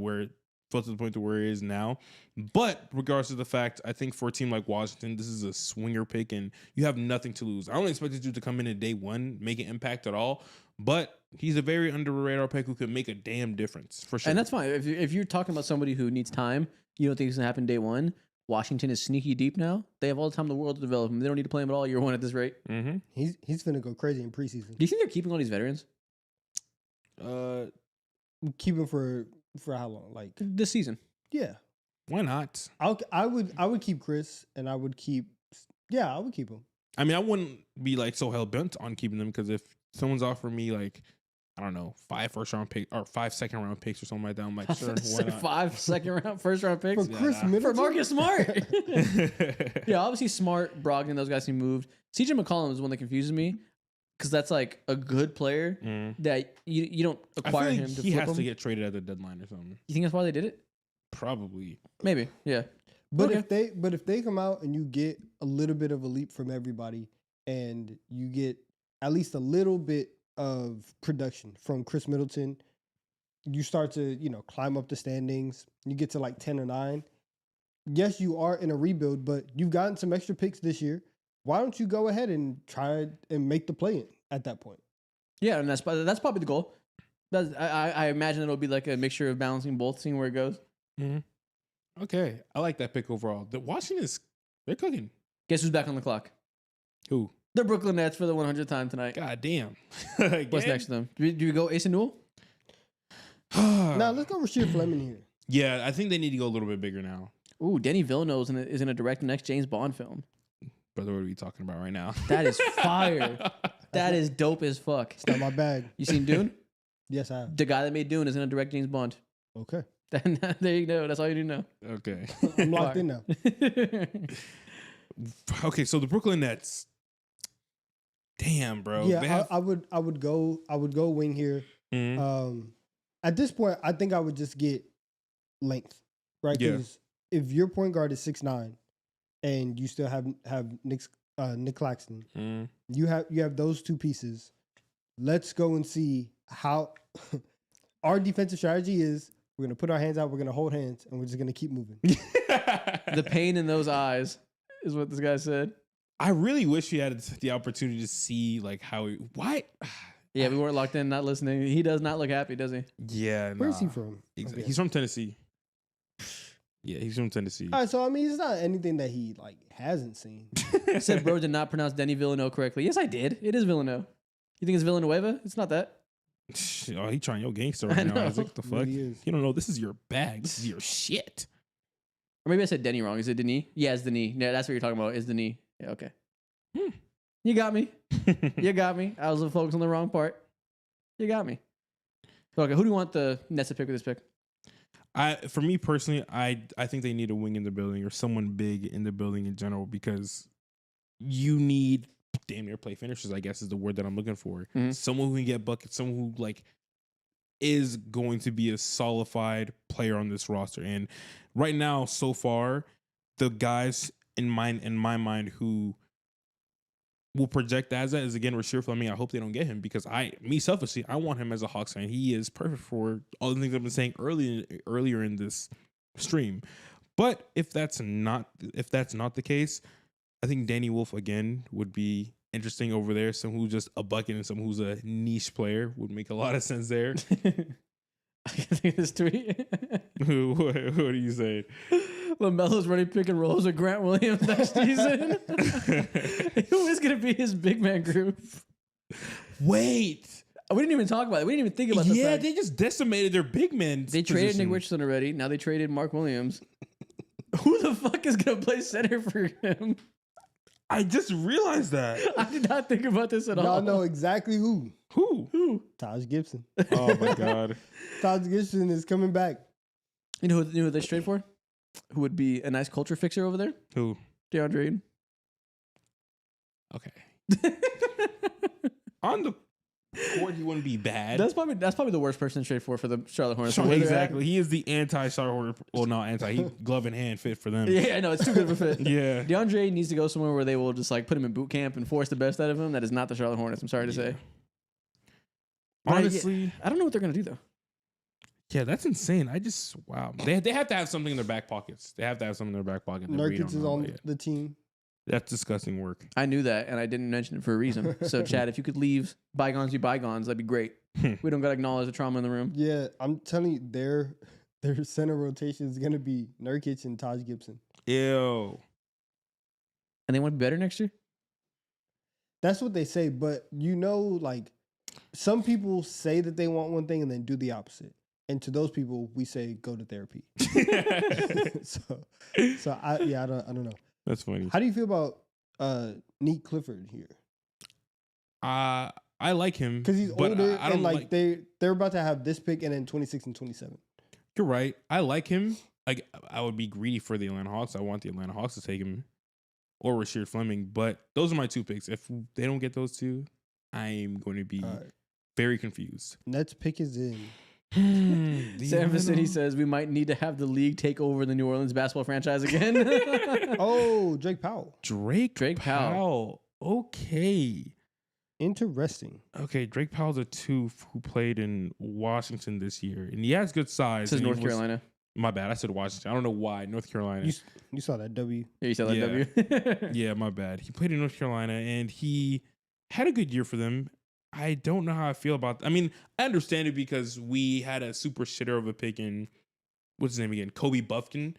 point to where it is now. But regardless of the fact, I think for a team like Washington, this is a swinger pick, and you have nothing to lose. I don't expect this dude to come in at day one, make an impact at all. But he's a very under the radar pick who could make a damn difference for sure. And that's fine. If you're talking about somebody who needs time, you don't think it's gonna happen day one. Washington is sneaky deep now. They have all the time in the world to develop him. They don't need to play him at all year one at this rate. Mm-hmm. He's finna go crazy in preseason. Do you think they're keeping all these veterans? Keep him for how long? Like This season. Yeah. Why not? I would keep Chris, and I would keep him. I mean, I wouldn't be like so hell bent on keeping them, because if someone's offering me like, I don't know, 5 first-round pick or 5 second-round picks or something like that, I'm like, sure, why not? 5 second-round, first-round picks For Chris Middleton? for Marcus Smart. Yeah, obviously Smart, Brogdon, those guys he moved. CJ McCollum is one that confuses me, because that's like a good player that you don't acquire him to he flip has him. to get traded at the deadline or something. You think that's why they did it? Probably. Maybe, yeah. But Okay. if they come out and you get a little bit of a leap from everybody, and you get at least a little bit of production from Chris Middleton, you start to climb up the standings. You get to like 10 or 9. Yes, you are in a rebuild, but you've gotten some extra picks this year. Why don't you go ahead and try and make the play in at that point? Yeah, and that's probably the goal. I imagine it'll be like a mixture of balancing both, seeing where it goes. Mm-hmm. Okay, I like that pick overall. The Washington they're cooking. Guess who's back on the clock? Who? The Brooklyn Nets for the 100th time tonight. God damn. What's next to them? Do we go Ace and Newell? Now let's go Rasheed Fleming here. Yeah, I think they need to go a little bit bigger now. Ooh, Denny Villeneuve is in a direct next James Bond film. Brother, what are we talking about right now? That is fire. That is dope as fuck. It's not my bag. You seen Dune? Yes, I have. The guy that made Dune is in a direct James Bond. Okay. There you go. That's all you need to know. Okay. I'm locked in now. Okay, so the Brooklyn Nets. Damn, bro. Yeah, I would go wing here. Mm-hmm. At this point, I think I would just get length, right? Yeah. Because if your point guard is 6'9", and you still have Nick Claxton, you have those two pieces. Let's go and see how our defensive strategy is. We're gonna put our hands out. We're gonna hold hands, and we're just gonna keep moving. The pain in those eyes is what this guy said. I really wish we had the opportunity to see like why. Yeah, we weren't locked in, not listening. He does not look happy, does he? Yeah. Where's he from? Exactly. He's from Tennessee. Yeah, he's from Tennessee. All right, so I mean, it's not anything that he like hasn't seen. I said bro did not pronounce Denny Villeneuve correctly. Yes, I did. It is Villeneuve. You think it's Villanueva? It's not that. Oh, he trying your gangster right now. Isaac. The fuck? Really is. You don't know. This is your bag. This is your shit. Or maybe I said Denny wrong. Is it Denis? Yeah, it's Denis. Yeah, that's what you're talking about. Is Denis. Yeah, okay. You got me. You got me. I was focused on the wrong part. You got me. Okay, who do you want the Nets to pick with this pick? For me personally, I think they need a wing in the building or someone big in the building in general, because you need damn near play finishers, I guess is the word that I'm looking for. Mm-hmm. Someone who can get buckets, someone who like is going to be a solidified player on this roster. And right now, so far, the guys in my mind who will project as that is again Rasheed Fleming. I hope they don't get him, because selfishly, I want him as a Hawks fan. He is perfect for all the things I've been saying earlier in this stream. But if that's not the case, I think Danny Wolf again would be interesting over there. Someone who's just a bucket and someone who's a niche player would make a lot of sense there. I can think of this tweet. What do you say? LaMelo's running pick and rolls with Grant Williams next season. Who is going to be his big man group? Wait. We didn't even talk about it. We didn't even think about the fact. Yeah, they just decimated their big men. They traded Nick Richardson already. Now they traded Mark Williams. Who the fuck is going to play center for him? I just realized that. I did not think about this at all. Y'all know exactly who. Who? Taj Gibson. Oh my God. Taj Gibson is coming back. You know who they straight for? Who would be a nice culture fixer over there? Who? DeAndre Ayton. Okay. On the court, he wouldn't be bad. That's probably the worst person to trade for the Charlotte Hornets. Exactly. He is the anti-Charlotte Hornets. Well, not anti. He glove in hand fit for them. Yeah, I know. It's too good of a fit. Yeah. DeAndre Ayton needs to go somewhere where they will just like put him in boot camp and force the best out of him. That is not the Charlotte Hornets. I'm sorry to say. Honestly, I don't know what they're gonna do though. Yeah, that's insane. Wow. They have to have something in their back pockets. They have to have something in their back pocket. Nurkic is on the team. That's disgusting work. I knew that, and I didn't mention it for a reason. So, Chad, if you could leave bygones be bygones, that'd be great. We don't got to acknowledge the trauma in the room. Yeah, I'm telling you, their center rotation is going to be Nurkic and Taj Gibson. Ew. And they want to be better next year? That's what they say, but like, some people say that they want one thing and then do the opposite. And to those people, we say go to therapy. so I don't know. That's funny. How do you feel about Neek Clifford here? I like him because he's older I don't and like they're about to have this pick and then 26 and 27. You're right. I like him. Like I would be greedy for the Atlanta Hawks. I want the Atlanta Hawks to take him or Rasheed Fleming, but those are my two picks. If they don't get those two, I'm going to be very confused. Nets pick is in. San Francisco says we might need to have the league take over the New Orleans basketball franchise again. Oh, Drake Powell. Drake Powell. Okay. Interesting. Okay, Drake Powell's a 2 who played in Washington this year, and he has good size. This is North Carolina. My bad. I said Washington. I don't know why. North Carolina. You saw that W. Yeah, you saw that W. Yeah, my bad. He played in North Carolina, and he had a good year for them. I don't know how I feel about I mean, I understand it because we had a super shitter of a pick in, what's his name again? Kobe Buffkin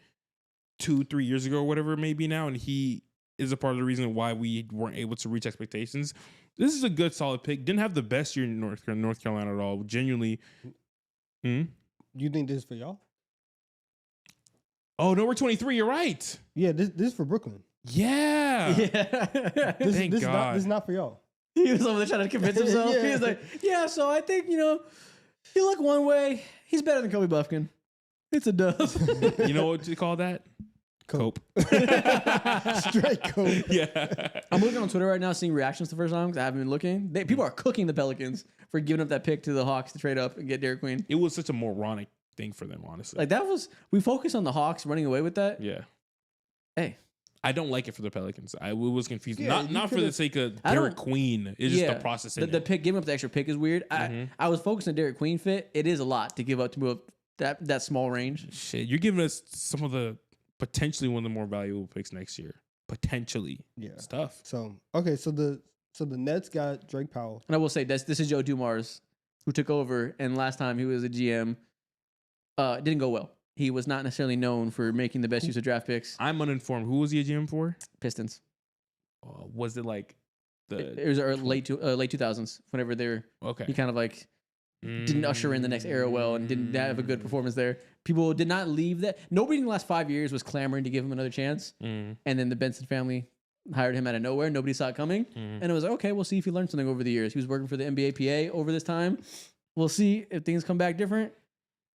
2-3 years ago or whatever it may be now. And he is a part of the reason why we weren't able to reach expectations. This is a good, solid pick. Didn't have the best year in North Carolina at all. Genuinely. You think this is for y'all? Oh, no, we're 23. You're right. Yeah, this is for Brooklyn. Yeah. Thank God. This is not for y'all. He was over there trying to convince himself. Yeah. He was like, yeah, so I think, he look one way. He's better than Kobe Buffkin. It's a dub. You know what you call that? Cope. Straight cope. Yeah. I'm looking on Twitter right now, seeing reactions the first time because I haven't been looking. People are cooking the Pelicans for giving up that pick to the Hawks to trade up and get Derek Queen. It was such a moronic thing for them, honestly. Like we focused on the Hawks running away with that. Yeah. Hey. I don't like it for the Pelicans. I was confused. Yeah, not for the sake of Derek Queen. It's just the process. The pick, giving up the extra pick is weird. I was focused on Derek Queen fit. It is a lot to give up to move up that small range. Shit, you're giving us some of the potentially one of the more valuable picks next year. Potentially, it's tough. So okay, so the Nets got Drake Powell, and I will say this is Joe Dumars who took over, and last time he was a GM, didn't go well. He was not necessarily known for making the best use of draft picks. I'm uninformed. Who was he a GM for? Pistons. Was it like It was late 2000s. Whenever they were, he kind of like didn't usher in the next era well and didn't have a good performance there. People did not leave that. Nobody in the last 5 years was clamoring to give him another chance. And then the Benson family hired him out of nowhere. Nobody saw it coming, and it was like, okay, we'll see if he learned something over the years. He was working for the NBA PA over this time. We'll see if things come back different.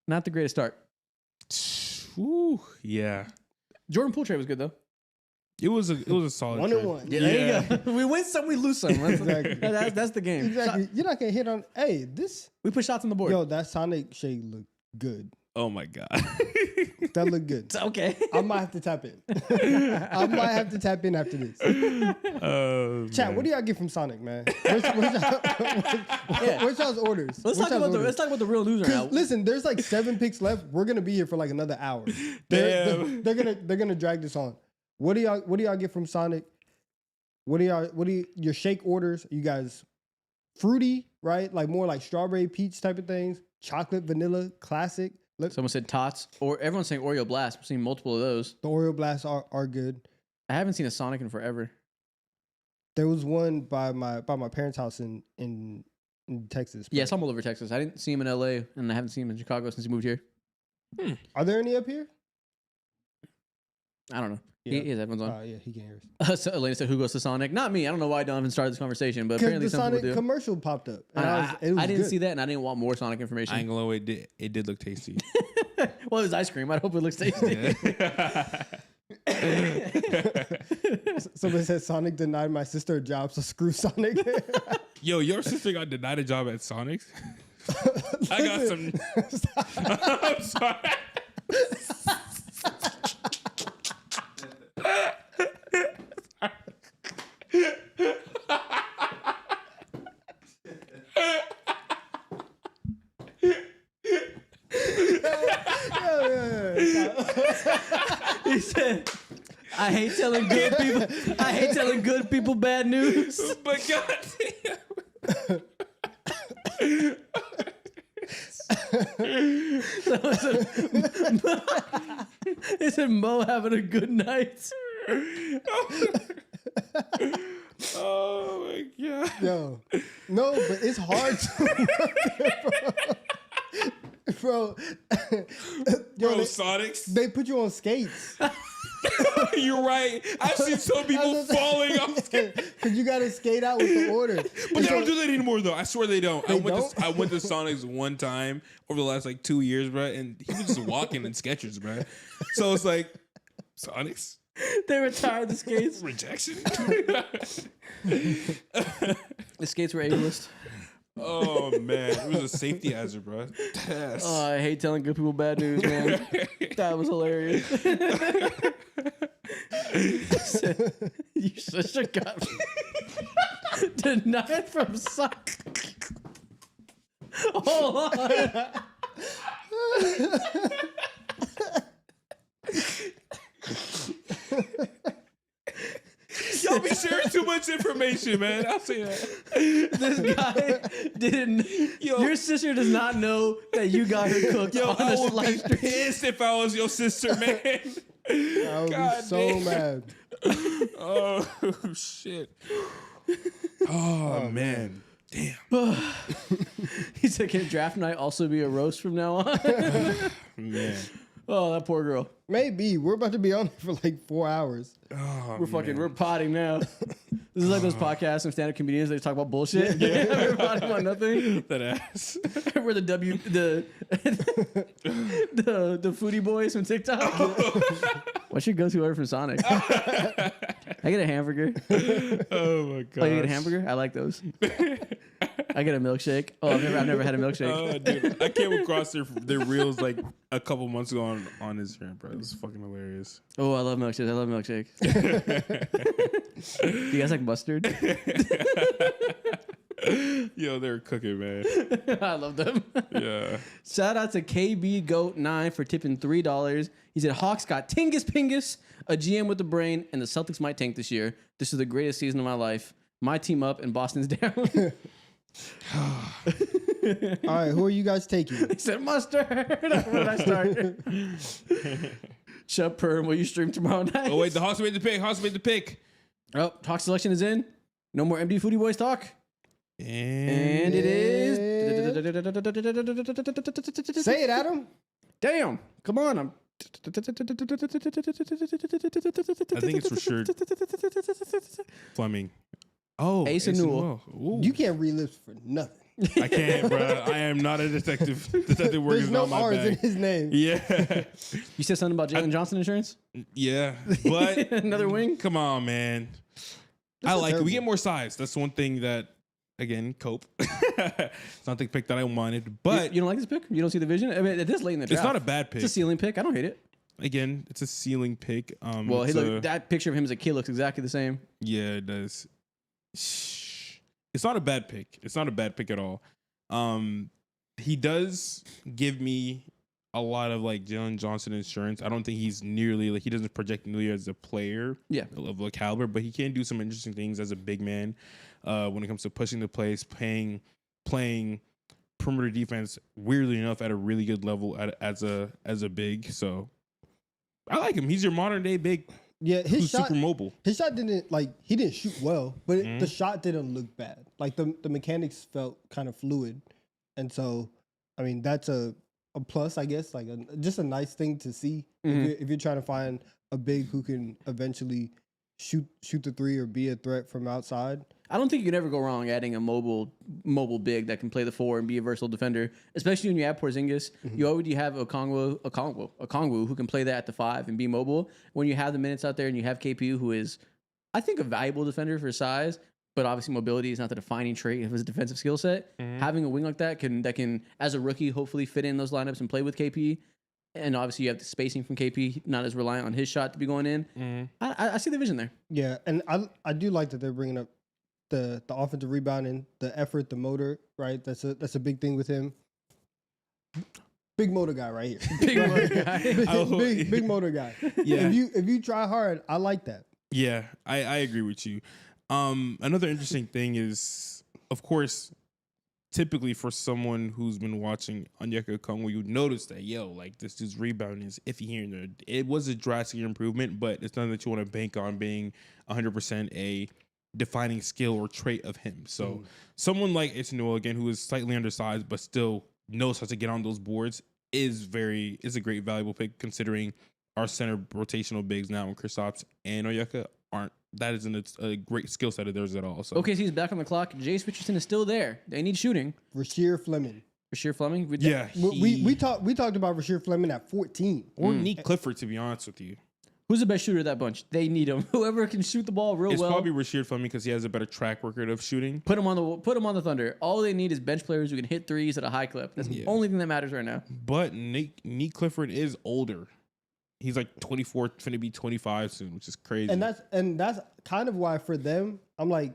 Not the greatest start. Ooh, yeah. Jordan Poole trade was good though. It was a solid 1-1. Yeah, there you go. We win some, we lose some. Exactly. That's the game. Exactly. You're not gonna hit on. Hey, this. We put shots on the board. Yo, that Sonic shade looked good. Oh my God. That looked good. It's okay. I might have to tap in. I might have to tap in after this. Chat, what do y'all get from Sonic, man? Where's y'all's orders? Let's talk about the real news right now. Listen, there's like 7 picks left. We're gonna be here for like another hour. They're gonna drag this on. What do y'all get from Sonic? What do your shake orders? You guys fruity, right? Like more like strawberry peach type of things. Chocolate, vanilla, classic. Someone said Tots, or everyone's saying Oreo Blast. I've seen multiple of those. The Oreo Blasts are good. I haven't seen a Sonic in forever. There was one by my parents' house in Texas. Yeah, some all over Texas. I didn't see him in LA, and I haven't seen him in Chicago since he moved here. Are there any up here? I don't know. Yeah. He has headphones on. Yeah, he can't hear us. So Elena said, "Who goes to Sonic?" Not me. I don't know why Donovan started this conversation, but Because apparently the some Sonic people do. commercial popped up. And I didn't good. see that, and I didn't want more Sonic information. I ain't gonna lie, it did look tasty. Well, it was ice cream. I hope it looks tasty. Somebody said Sonic denied my sister a job, so screw Sonic. Yo, your sister got denied a job at Sonic's? I got some. I'm sorry. He said, "I hate telling good people. I hate telling good people bad news." But goddamn. He said, "Mo having a good night." Oh my god. Yo, no, but it's hard to, bro. Bro, Sonics. They put you on skates. You're right. I've seen some people falling off. Because you got to skate out with the order. But they don't do that anymore, though. I swear they don't. They I went don't? to Sonics one time over the last like 2 years, bro, and he was just walking in Skechers, bro. So it's like, Sonics? They retired the skates. Rejection? The skates were ableist. Oh, man. It was a safety hazard, bro. Yes. Oh, I hate telling good people bad news, man. That was hilarious. Your sister got denied from Sonic. Hold on. Y'all be sharing too much information, man. I'll say that. This guy didn't. Your sister does not know that you got her cooked on I this would live be stream. pissed if I was your sister, man. I would God be so damn. mad. Oh, shit. Oh, man. Damn. He said, "Can draft night also be a roast from now on?" Man. Oh, that poor girl. Maybe. We're about to be on for like 4 hours. Oh, We're potting now. This is like those podcasts and stand-up comedians. They talk about bullshit. Yeah. We're potting about nothing. That ass. We're the foodie boys from TikTok. What's your go-to order from Sonic? I get a hamburger. Oh my god. Oh, you get a hamburger? I like those. I get a milkshake. Oh, I've never had a milkshake. Oh, dude, I came across their reels like a couple months ago on Instagram, bro. It was fucking hilarious. Oh, I love milkshakes. I love milkshakes. Do you guys like mustard? Yo, they're cooking, man. I love them. Yeah. Shout out to KB Goat 9 for tipping $3. He said Hawks got Tingus Pingus, a GM with the brain, and the Celtics might tank this year. This is the greatest season of my life. My team up and Boston's down. All right, who are you guys taking? He said mustard. When I start. Shut Perm, will you stream tomorrow night? Oh wait, the Hawks made the pick. Oh, talk selection is in. No more MD Foodie Boys talk. And it is. Say it, Adam. Damn. Come on. I think it's for sure Fleming. Oh, Ace and Newell. Ooh. You can't relive for nothing. I can't, bro. I am not a detective. Detective work There's is no not my R's in bag. his name. Yeah. You said something about Jalen Johnson insurance? Yeah. But Another wing? come on, man. I like it. We get more size. That's one thing that, again, cope. It's not the pick that I wanted, but You don't like this pick? You don't see the vision? I mean, it is late in the draft. it's not a bad pick. It's a ceiling pick. I don't hate it. Again, it's a ceiling pick. Well, that picture of him as a kid looks exactly the same. Yeah, it does. It's not a bad pick. It's not a bad pick at all. He does give me a lot of like Jalen Johnson insurance. I don't think he's nearly like he doesn't project nearly as a player of a caliber, but he can do some interesting things as a big man when it comes to pushing the place, playing perimeter defense. Weirdly enough, at a really good level as a big. So I like him. He's your modern day big. Yeah, his shot super mobile. His shot he didn't shoot well, but the shot didn't look bad. Like the mechanics felt kind of fluid, and so I mean that's a plus, I guess. Like just a nice thing to see if you're trying to find a big who can eventually shoot the three or be a threat from outside. I don't think you can ever go wrong adding a mobile big that can play the 4 and be a versatile defender, especially when you add Porzingis. You already have Okongwu who can play that at the 5 and be mobile. When you have the minutes out there and you have KP, who is, I think, a valuable defender for his size, but obviously mobility is not the defining trait of his defensive skill set. Having a wing like that can, as a rookie, hopefully fit in those lineups and play with KP. And obviously you have the spacing from KP, not as reliant on his shot to be going in. I see the vision there. Yeah, and I do like that they're bringing up the offensive rebounding, the effort, the motor, right? That's a big thing with him. Big motor guy right here. Big motor guy. big motor guy. Yeah. If you try hard, I like that. Yeah, I agree with you. Another interesting thing is, of course, typically for someone who's been watching Onyeka Okongwu, you notice that, like this dude's rebounding is iffy here and there. It was a drastic improvement, but it's nothing that you want to bank on being 100% a defining skill or trait of him. So someone like Noel, again, who is slightly undersized but still knows how to get on those boards, is a great valuable pick, considering our center rotational bigs now in Kristaps and Onyeka aren't. That isn't a great skill set of theirs at all. So OKC's back on the clock. Jace Richardson is still there. They need shooting. Rasheer Fleming. Yeah, we talked about Rasheer Fleming at 14. Or Nick Clifford, to be honest with you. Who's the best shooter of that bunch? They need him. Whoever can shoot the ball real it's well. It's probably Rasheer Fleming because he has a better track record of shooting. Put him on the Thunder. All they need is bench players who can hit threes at a high clip. That's the only thing that matters right now. But Nick Clifford is older. He's like 24, finna be 25 soon, which is crazy. And that's kind of why for them, I'm like,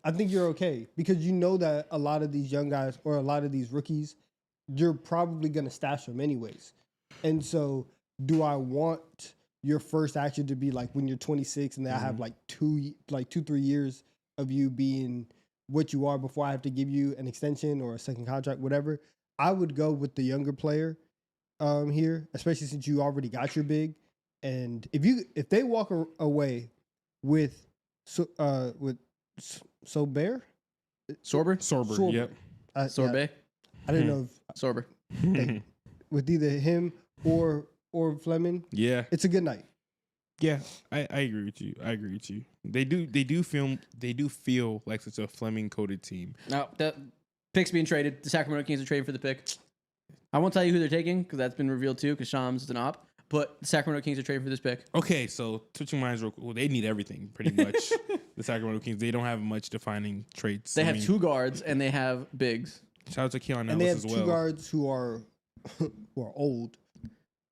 I think you're okay, because you know that a lot of these young guys or a lot of these rookies, you're probably gonna stash them anyways. And so, do I want your first action to be like when you're 26 and then I have like 2-3 years of you being what you are before I have to give you an extension or a second contract, whatever? I would go with the younger player here, especially since you already got your big. And if they walk away with Sorber, Yep. Sorber. Yeah, I didn't know if Sorber. with either him or Fleming. Yeah, it's a good night. Yeah, I agree with you. They do feel like it's a Fleming coded team. Now that pick's being traded. The Sacramento Kings are trading for the pick. I won't tell you who they're taking because that's been revealed too, because Shams is an op. But the Sacramento Kings are trading for this pick. Okay, so switching minds real quick. Well, they need everything pretty much. The Sacramento Kings, they don't have much defining traits. They have 2 guards and they have bigs. Shout out to Keon and they Ellis have as well. 2 guards who are old.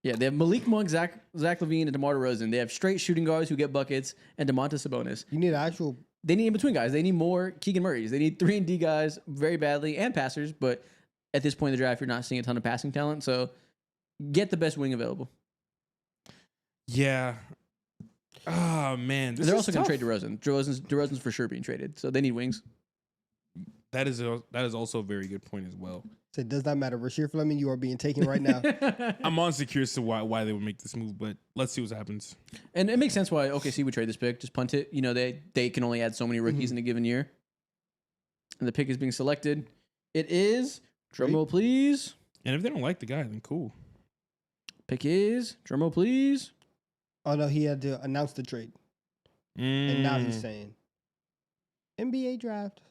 Yeah, they have Malik Monk, Zach LaVine, and DeMar DeRozan. They have straight shooting guards who get buckets, and DeMontis Sabonis. You need actual. They need in between guys. They need more Keegan Murrays. They need 3-and-D guys very badly, and passers. But at this point in the draft, you're not seeing a ton of passing talent. So get the best wing available. Yeah. Oh man, they're also going to trade DeRozan. DeRozan's for sure being traded. So they need wings. That is also a very good point as well. So it does not matter. Rasheer Fleming, you are being taken right now. I'm honestly curious to why they would make this move, but let's see what happens. And it makes sense why OKC would trade this pick. Just punt it. You know, they can only add so many rookies in a given year. And the pick is being selected. It is, drumroll please. And if they don't like the guy, then cool. Pick is, drumroll please. Oh no, he had to announce the trade. And now he's saying, NBA draft.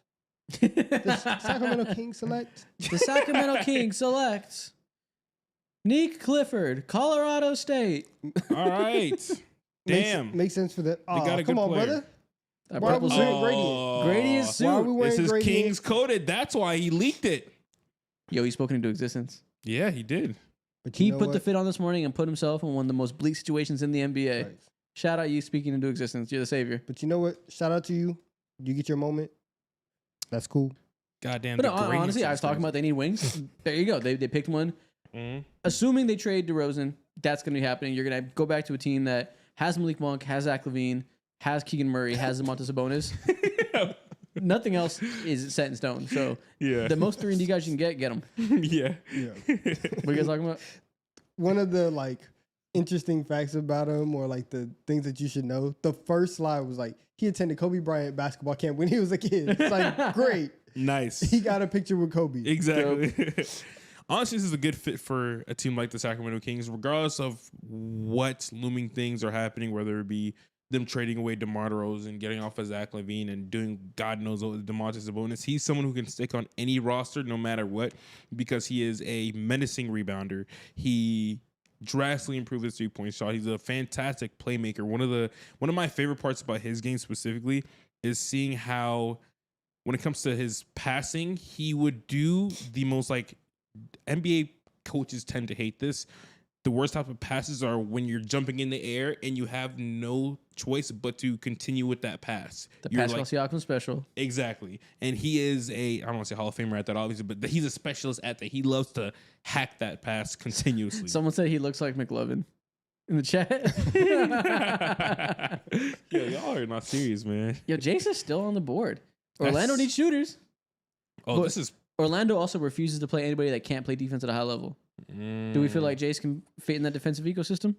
The Sacramento Kings select. The Sacramento Kings selects Nick Clifford, Colorado State. All right. Damn. Makes sense for that. They got a good come on, player. brother. That Why are we purple wearing suit. gradient? Gradient Why are suit. we wearing This is gradient? Kings coded. That's why he leaked it. Yo, he's spoken into existence. Yeah, he did. But He put the fit on this morning and put himself in one of the most bleak situations in the NBA. Right. Shout out you speaking into existence. You're the savior. But you know what? Shout out to you. You get your moment. That's cool. Goddamn. But no, honestly, I was talking about they need wings. There you go. They picked one. Assuming they trade DeRozan, that's going to be happening. You're going to go back to a team that has Malik Monk, has Zach LaVine, has Keegan Murray, has Domantas Sabonis. Nothing else is set in stone. So the most 3-and-D guys you can get them. Yeah. What are you guys talking about? One of the interesting facts about him, or the things that you should know. The first slide was he attended Kobe Bryant basketball camp when he was a kid. It's great. Nice. He got a picture with Kobe. Exactly. honestly, this is a good fit for a team like the Sacramento Kings, regardless of what looming things are happening, whether it be them trading away DeMar DeRozan and getting off of Zach LaVine and doing God knows what with DeMontis Sabonis. He's someone who can stick on any roster no matter what, because he is a menacing rebounder. He drastically improved his 3-point shot. He's a fantastic playmaker. One of my favorite parts about his game specifically is seeing how, when it comes to his passing, he would do the most, like, NBA coaches tend to hate this. The worst type of passes are when you're jumping in the air and you have no choice but to continue with that pass. The Pascal Siakam special. Exactly. And he is I don't want to say Hall of Famer at that, obviously, but he's a specialist at that. He loves to hack that pass continuously. Someone said he looks like McLovin in the chat. Yo, y'all are not serious, man. Yo, Jace is still on the board. Orlando needs shooters. Oh, this is... Orlando also refuses to play anybody that can't play defense at a high level. Do we feel like Jace can fit in that defensive ecosystem?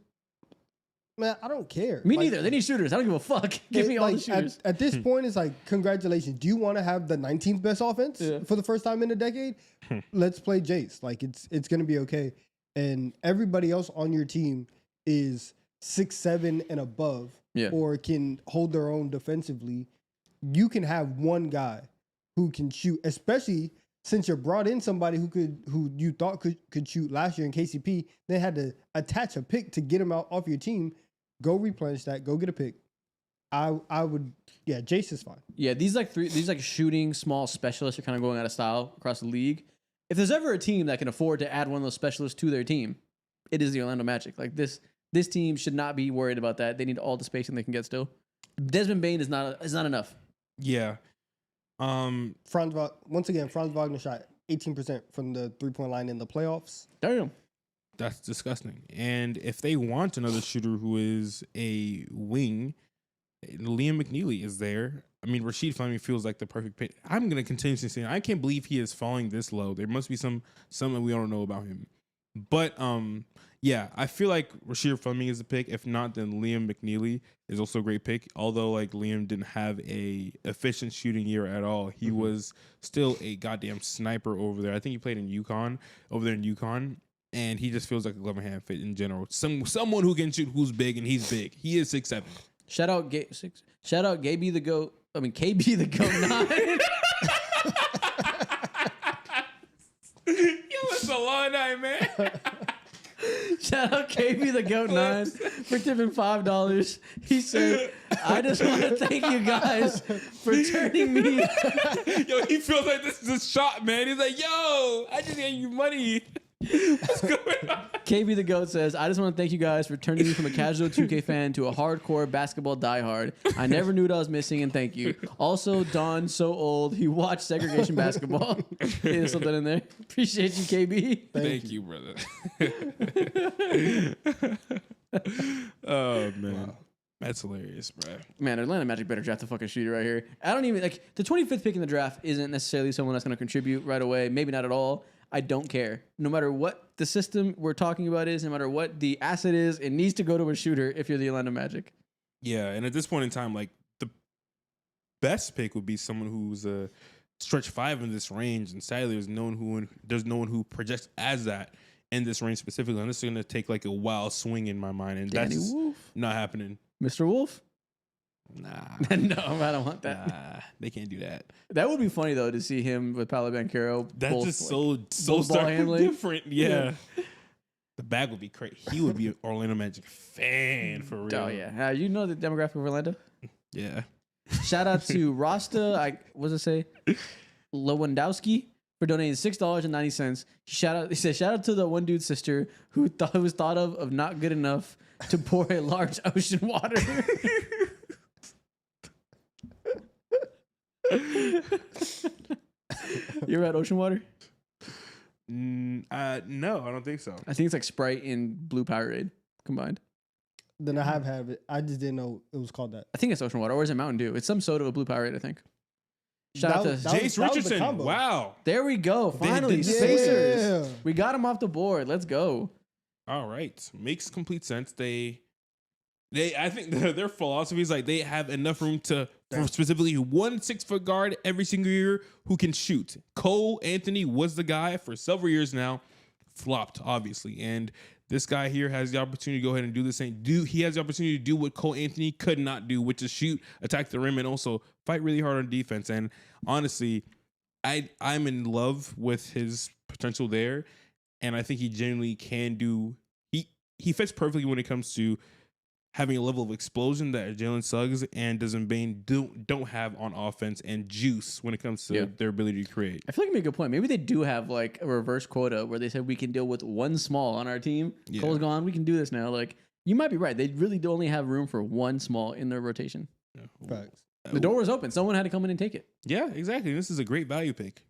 Man, I don't care. Me neither. They need shooters. I don't give a fuck. Give me all the shooters. At this point, it's like, congratulations. Do you want to have the 19th best offense for the first time in a decade? Let's play Jace. Like, it's going to be okay. And everybody else on your team is 6'7" and above, or can hold their own defensively. You can have one guy who can shoot, especially since you brought in somebody who you thought could shoot last year in KCP. They had to attach a pick to get him out off your team. Go replenish that. Go get a pick. I would, Jace is fine. Yeah, these shooting small specialists are kind of going out of style across the league. If there's ever a team that can afford to add one of those specialists to their team, it is the Orlando Magic. Like, this team should not be worried about that. They need all the spacing they can get still. Desmond Bane is not enough. Yeah. Franz Wagner shot 18% from the 3-point line in the playoffs. Damn. That's disgusting. And if they want another shooter who is a wing, Liam McNeely is there. I mean, Rasheed Fleming feels like the perfect pick. I'm going to continue to say, I can't believe he is falling this low. There must be something we don't know about him. But I feel like Rasheed Fleming is the pick. If not, then Liam McNeely is also a great pick. Although, like, Liam didn't have a efficient shooting year at all. He was still a goddamn sniper over there. I think he played in UConn, and he just feels like a glove hand fit in general. Someone who can shoot, who's big, and he's big. He is 6'7". Shout out KB the GOAT. I mean, KB the GOAT 9. Yo, it's a long night, man. Shout out KB the GOAT 9 for tipping $5. He said, I just want to thank you guys for turning me. Yo, he feels like this is a shot, man. He's like, yo, I just gave you money. What's going on? KB the GOAT says, I just want to thank you guys for turning me from a casual 2K fan to a hardcore basketball diehard. I never knew what I was missing, and thank you. Also, Don, so old, he watched segregation basketball. There's something in there. Appreciate you, KB. Thank you, brother. Oh, man. Wow. That's hilarious, bro. Man, Atlanta Magic better draft a fucking shooter right here. I don't even, like, the 25th pick in the draft isn't necessarily someone that's going to contribute right away. Maybe not at all. I don't care. No matter what the system we're talking about is, no matter what the asset is, it needs to go to a shooter if you're the Orlando Magic. Yeah, and at this point in time, like, the best pick would be someone who's a stretch 5 in this range, and sadly, there's no one who projects as that in this range specifically. And this is going to take, like, a wild swing in my mind, and Danny that's Wolf. Not happening. Mr. Wolf? Nah. No, I don't want that. Nah, they can't do that. That would be funny, though, to see him with Paolo Banchero. That's just so starkly different. Yeah. The bag would be crazy. He would be an Orlando Magic fan for real. Oh, yeah. You know the demographic of Orlando? Yeah. Shout out to Rasta, what does it say? Lewandowski for donating $6.90. He said, shout out to the one dude's sister who was thought of not good enough to pour a large ocean water. You ever had ocean water? No, I don't think so. I think it's like Sprite and Blue Powerade combined. Then I have had it. I just didn't know it was called that. I think it's ocean water, or is it Mountain Dew? It's some soda with Blue Powerade, I think. Shout out to Jace Richardson. Wow. There we go. Finally, Spacers. We got him off the board. Let's go. All right. Makes complete sense. I think their philosophy is like they have enough room for specifically 1 6-foot guard every single year who can shoot. Cole Anthony was the guy for several years now. flopped, obviously. And this guy here has the opportunity to go ahead and do the same. He has the opportunity to do what Cole Anthony could not do, which is shoot, attack the rim, and also fight really hard on defense. And honestly, I'm in love with his potential there, and I think he genuinely can do. He fits perfectly when it comes to having a level of explosion that Jalen Suggs and Desmond Bane don't have on offense, and juice when it comes to their ability to create. I feel like you make a good point. Maybe they do have like a reverse quota where they said we can deal with one small on our team. Yeah. Cole's gone. We can do this now. Like, you might be right. They really do only have room for one small in their rotation. Yeah. Facts. The door was open. Someone had to come in and take it. Yeah, exactly. This is a great value pick.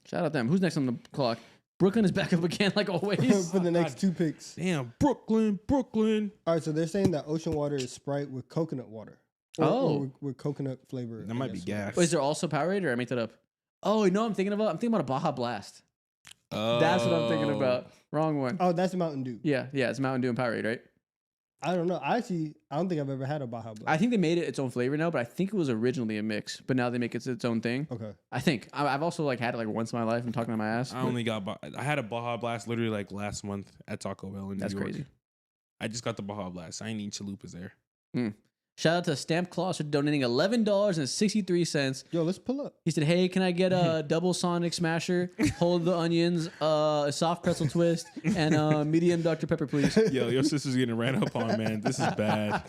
Shout out them. Who's next on the clock? Brooklyn is back up again, like always. For the next 2 picks. Damn, Brooklyn. All right, so they're saying that ocean water is Sprite with coconut water. Or with coconut flavor. That might be gas. Wait, is there also Powerade, or I make that up? Oh, you know what I'm thinking about? I'm thinking about a Baja Blast. Oh. That's what I'm thinking about. Wrong one. Oh, that's Mountain Dew. Yeah, it's Mountain Dew and Powerade, right? I don't know. I don't think I've ever had a Baja Blast. I think they made it its own flavor now, but I think it was originally a mix. But now they make it its own thing. Okay. I think I've also like had it like once in my life. I'm talking to my ass. I had a Baja Blast literally like last month at Taco Bell in New York. That's crazy. I just got the Baja Blast. I ain't eat chalupas there. Shout out to Stamp Claus for donating $11.63. Yo, let's pull up. He said, "Hey, can I get a double Sonic Smasher, hold the onions, a soft pretzel twist, and a medium Dr. Pepper, please?" Yo, your sister's getting ran up on, man. This is bad.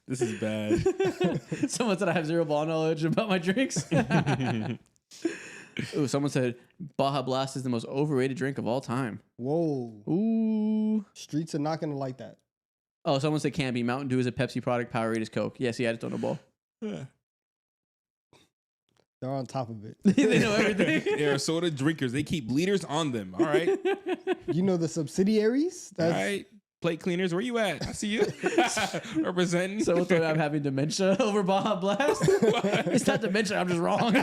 This is bad. Someone said I have zero ball knowledge about my drinks. Ooh, someone said Baja Blast is the most overrated drink of all time. Whoa. Ooh. Streets are not going to like that. Oh, someone said can't be. Mountain Dew is a Pepsi product. Powerade is Coke. Yes, I just don't know ball. They're on top of it. They know everything. They're soda drinkers. They keep leaders on them. All right. You know the subsidiaries? All right. Plate cleaners, where you at? I see you. Representing. So thought I'm having dementia over Baja Blast? It's not dementia. I'm just wrong.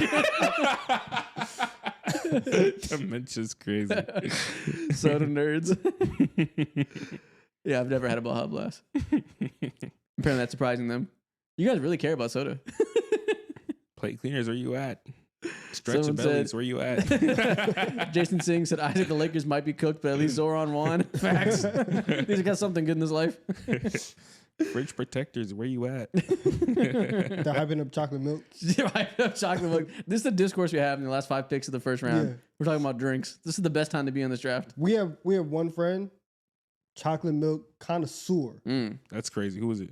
Dementia's crazy. Soda nerds. Yeah, I've never had a Baja Blast. Apparently that's surprising them. You guys really care about soda. Plate cleaners, where you at? Stretch your bellies, where you at? Jason Singh said, "I think the Lakers might be cooked, but at least Zoran won." Facts. At least he got something good in his life. Fridge protectors, where you at? They're hyping up chocolate milk. Hyping up chocolate milk. This is the discourse we have in the last 5 picks of the first round. Yeah. We're talking about drinks. This is the best time to be in this draft. We have one friend, chocolate milk connoisseur. That's crazy. Who is it?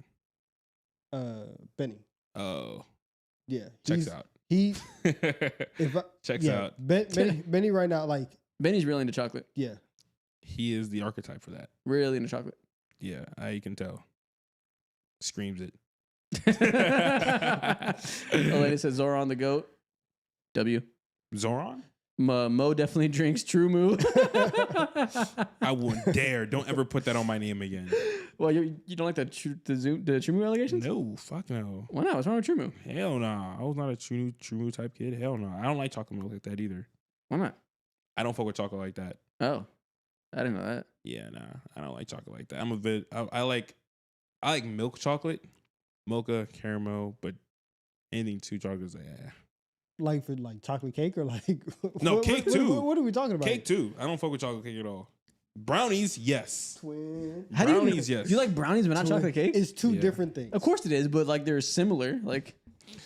Benny. Oh. Yeah. Checks out. Checks out. Benny right now, like. Benny's really into chocolate. Yeah. He is the archetype for that. Really into chocolate. Yeah, I can tell. Screams it. A lady said Zoran the GOAT. W. Zoran? Mo definitely drinks True Moo. I wouldn't dare. Don't ever put that on my name again. Well, you don't like the True Moo allegations? No, fuck no. Why not? What's wrong with True Moo? Hell no. Nah. I was not a True Moo type kid. Hell no. I don't like chocolate milk like that either. Why not? I don't fuck with chocolate like that. Oh, I didn't know that. Yeah, nah. I don't like chocolate like that. I'm a bit. I like milk chocolate, mocha, caramel, but anything too chocolate is like, yeah. Like for like chocolate cake or like no cake too. What are we talking about? Cake too. I don't fuck with chocolate cake at all. Brownies, yes. Twin. Brownies, yes. Do you like brownies but not chocolate cake? It's two different things. Of course it is, but like they're similar. Like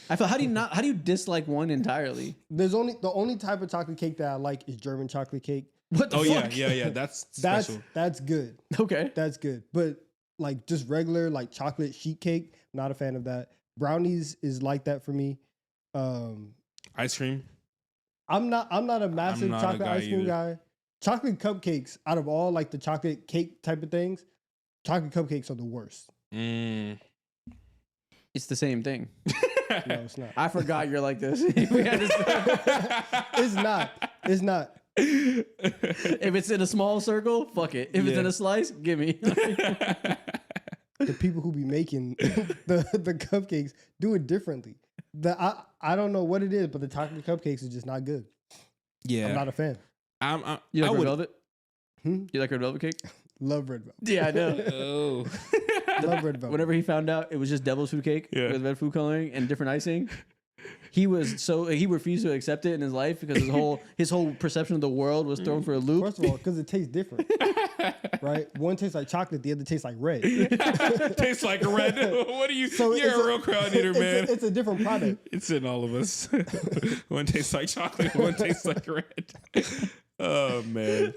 I feel how do you dislike one entirely? There's the only type of chocolate cake that I like is German chocolate cake. What the fuck? Yeah. That's special. That's good. Okay. That's good. But like just regular like chocolate sheet cake, not a fan of that. Brownies is like that for me. Ice cream. I'm not a massive chocolate ice cream guy. Chocolate cupcakes, out of all like the chocolate cake type of things, chocolate cupcakes are the worst. It's the same thing. No, it's not. I forgot you're like this. It's not. It's not. If it's in a small circle, fuck it. If it's in a slice, give me. The people who be making the cupcakes do it differently. I don't know what it is, but the chocolate cupcakes are just not good. Yeah, I'm not a fan. You like red velvet? You like red velvet cake? Love red velvet. Yeah, I know. Love red velvet. Whenever he found out it was just devil's food cake with red food coloring and different icing, he refused to accept it in his life because his whole perception of the world was thrown for a loop. First of all, because it tastes different, right? One tastes like chocolate, the other tastes like red. Tastes like red. What are you? So you're a real crowd eater, man. It's a different product. It's in all of us. One tastes like chocolate, one tastes like red. Oh man,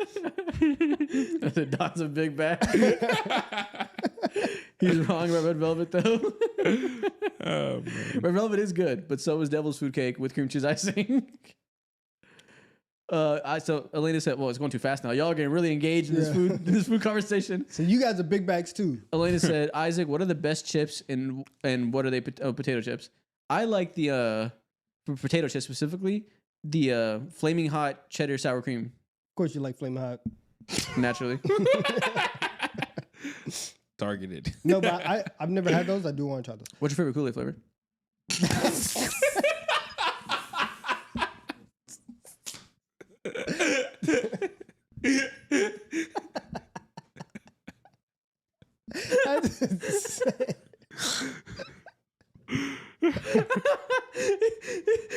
the Don's a big bag. He's wrong about Red Velvet though. Oh man, Red Velvet is good, but so is Devil's Food Cake with cream cheese icing. So Elena said, "Well, it's going too fast now. Y'all are getting really engaged in this food conversation." So you guys are big bags too. Elena said, "Isaac, what are the best chips and what are they? Potato chips. I like the for potato chips specifically." The flaming hot cheddar sour cream. Of course, you like flaming hot. Naturally. targeted. No, but I've never had those. I do want to try those. What's your favorite Kool-Aid flavor? That's insane.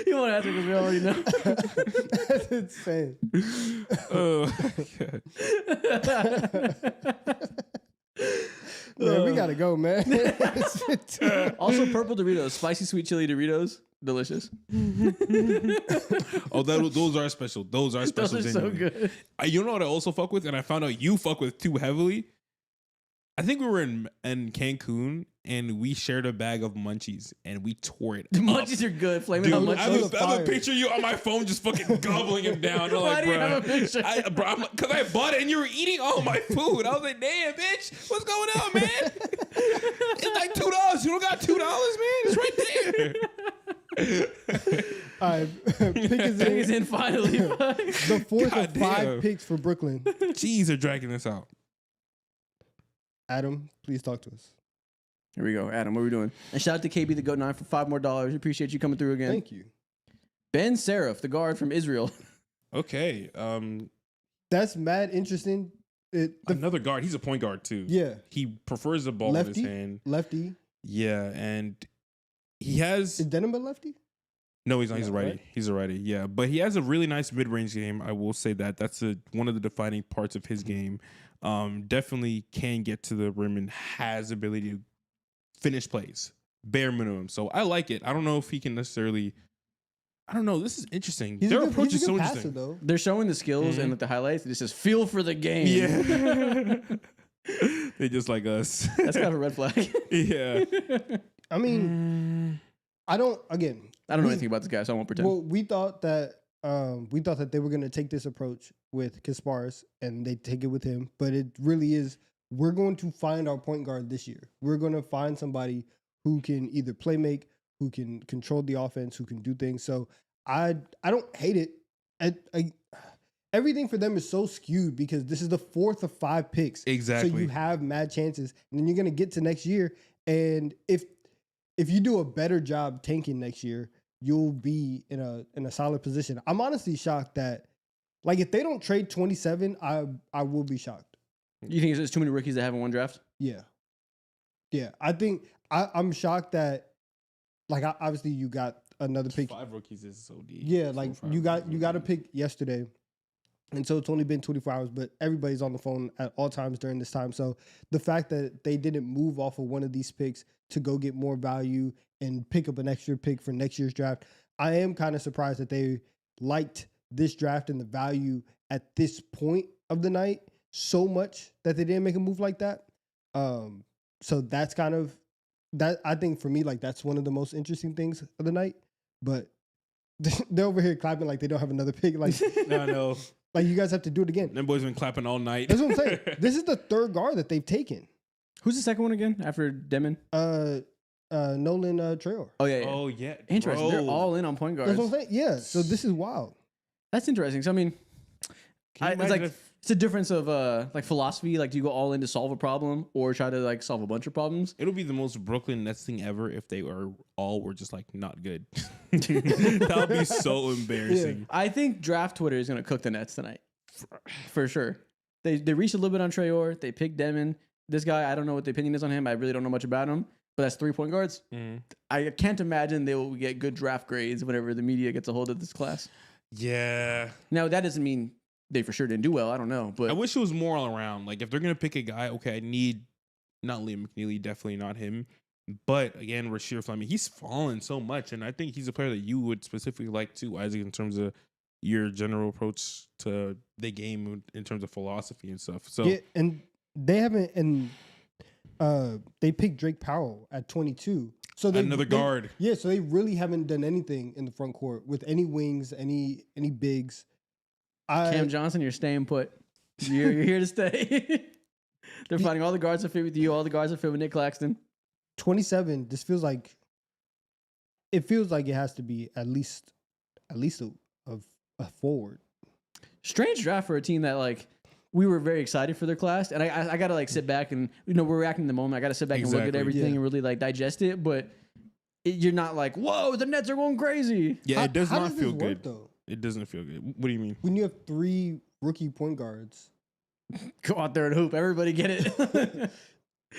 You want to answer because we already know. That's insane. Oh, God. Man, we gotta go, man. Also, purple Doritos, spicy sweet chili Doritos, delicious. Oh, those are special. Those are special. Those are so good. You know what I also fuck with, and I found out you fuck with too heavily. I think we were in Cancun and we shared a bag of munchies and we tore it. The munchies are good. Flaming hot munchies. I have a picture of you on my phone just fucking gobbling them down. Why like, do you have a picture? Because I bought it and you were eating all my food. I was like, damn, bitch, what's going on, man? It's like $2. You don't got $2, man? It's right there. All right, pick is in finally. The fourth of 5 picks for Brooklyn. Jeez, they're dragging this out. Adam, please talk to us. Here we go. Adam, what are we doing? And shout out to KB the Goat9 for $5 more. Appreciate you coming through again. Thank you. Ben Seraph, the guard from Israel. Okay. That's mad interesting. Another guard. He's a point guard too. Yeah. He prefers the ball in his hand. Lefty. Yeah, and he has... Is Denim a lefty? No, he's not. He's a righty. Right? He's a righty. Yeah, but he has a really nice mid-range game. I will say that. That's one of the defining parts of his game. Definitely can get to the rim and has ability to finish plays, bare minimum. So I like it. I don't know if he can necessarily. I don't know. This is interesting. Their approach is so interesting. Though. They're showing the skills and like the highlights. It says feel for the game. Yeah, they just like us. That's kind of a red flag. Yeah. I mean, I don't know anything about this guy, so I won't pretend. Well, we thought that they were going to take this approach with Kasparus and they take it with him, but it really is, we're going to find our point guard this year. We're going to find somebody who can either play make, who can control the offense, who can do things. So I don't hate it. Everything for them is so skewed because this is the 4th of 5 picks. Exactly. So you have mad chances, and then you're going to get to next year, and if you do a better job tanking next year, you'll be in a solid position. I'm honestly shocked that, like, if they don't trade 27, I will be shocked. You think there's too many rookies that haven't won draft? Yeah. I think I'm shocked that, like, obviously you got another pick. 5 rookies is so deep. Yeah, like you got a pick yesterday, and so it's only been 24 hours, but everybody's on the phone at all times during this time. So the fact that they didn't move off of one of these picks to go get more value and pick up an extra pick for next year's draft, I am kind of surprised that they liked this draft and the value at this point of the night so much that they didn't make a move like that. So that's kind of that. I think for me, like, that's one of the most interesting things of the night. But they're over here clapping like they don't have another pick. Like, no. Like, you guys have to do it again. Them boys been clapping all night. That's what I'm saying. This is the 3rd guard that they've taken. Who's the second one again after Demin? Nolan Traore. Oh yeah. Oh yeah. Interesting. Bro. They're all in on point guards. That's what I'm saying. Yeah. So this is wild. That's interesting. So I mean, it's a difference of like philosophy. Like, do you go all in to solve a problem or try to like solve a bunch of problems? It'll be the most Brooklyn Nets thing ever if they were just like not good. That would be so embarrassing. Yeah. I think draft Twitter is gonna cook the Nets tonight, for sure. They reached a little bit on Traore. They picked Demin. This guy, I don't know what the opinion is on him. I really don't know much about him. but that's 3-point guards. I can't imagine they will get good draft grades whenever the media gets a hold of this class. Yeah. Now, that doesn't mean they for sure didn't do well. I don't know. But I wish it was more all around. Like, if they're going to pick a guy, okay, I need not Liam McNeely, definitely not him. But, again, Rasheer Fleming, he's fallen so much. And I think he's a player that you would specifically like, too, Isaac, in terms of your general approach to the game in terms of philosophy and stuff. So yeah, and they haven't, and they picked Drake Powell at 22. So another guard. Yeah, so they really haven't done anything in the front court with any wings, any bigs. Cam Johnson, you're staying put. You're here to stay. They're finding all the guards that fit with you. All the guards that fit with Nick Claxton. 27. This feels like it has to be at least a forward. Strange draft for a team that like we were very excited for their class, and I gotta like sit back and we're reacting to the moment. I gotta sit back and look at everything and really like digest it. But you're not like, whoa, the Nets are going crazy. Yeah, it does how not does feel this good. work, though? It doesn't feel good. What do you mean? When you have 3 rookie point guards, go out there and hoop. Everybody get it.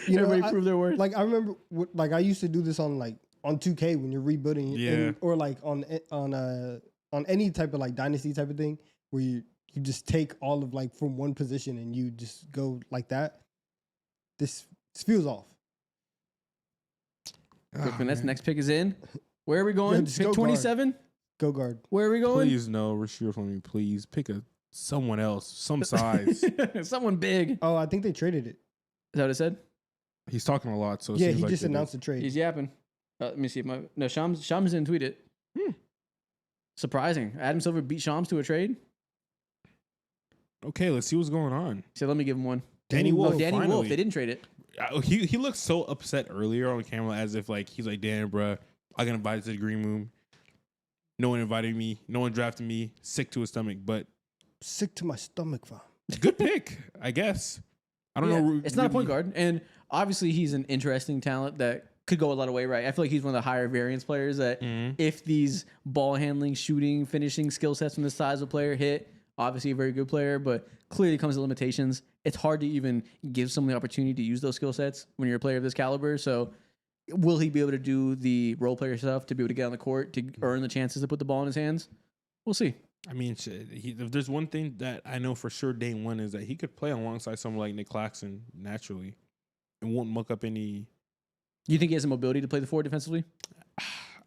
Everybody prove their worth. Like I remember, I used to do this on 2K when you're rebuilding, or like on any type of like dynasty type of thing where you just take all of like from one position and you just go like that. This feels off. Brooklyn Nets next pick is in. Where are we going? Yeah, pick 27. Go guard. Where are we going? Please no, Rasheer Fleming. Please pick someone else, some size. Someone big. Oh, I think they traded it. Is that what it said? He's talking a lot, so it yeah, seems he like just announced the trade. He's yapping. Let me see if Shams didn't tweet it. Surprising. Adam Silver beat Shams to a trade. Okay, let's see what's going on. He said, let me give him one. Danny Wolf. Danny finally. Wolf. They didn't trade it. He looked so upset earlier on camera, as if like he's like, damn, bro, I got invited to the green room. No one invited me. No one drafted me. Sick to his stomach, but sick to my stomach, fam. Good pick, I guess. I don't know. It's not a point guard, and obviously he's an interesting talent that could go a lot of way, right? I feel like he's one of the higher variance players that if these ball handling, shooting, finishing skill sets from the size of a player hit, obviously a very good player, but clearly comes with limitations. It's hard to even give someone the opportunity to use those skill sets when you're a player of this caliber. So will he be able to do the role player stuff, to be able to get on the court, to earn the chances to put the ball in his hands? We'll see. I mean, if there's one thing that I know for sure day one is that he could play alongside someone like Nick Claxton naturally and won't muck up any. You think he has the mobility to play the forward defensively?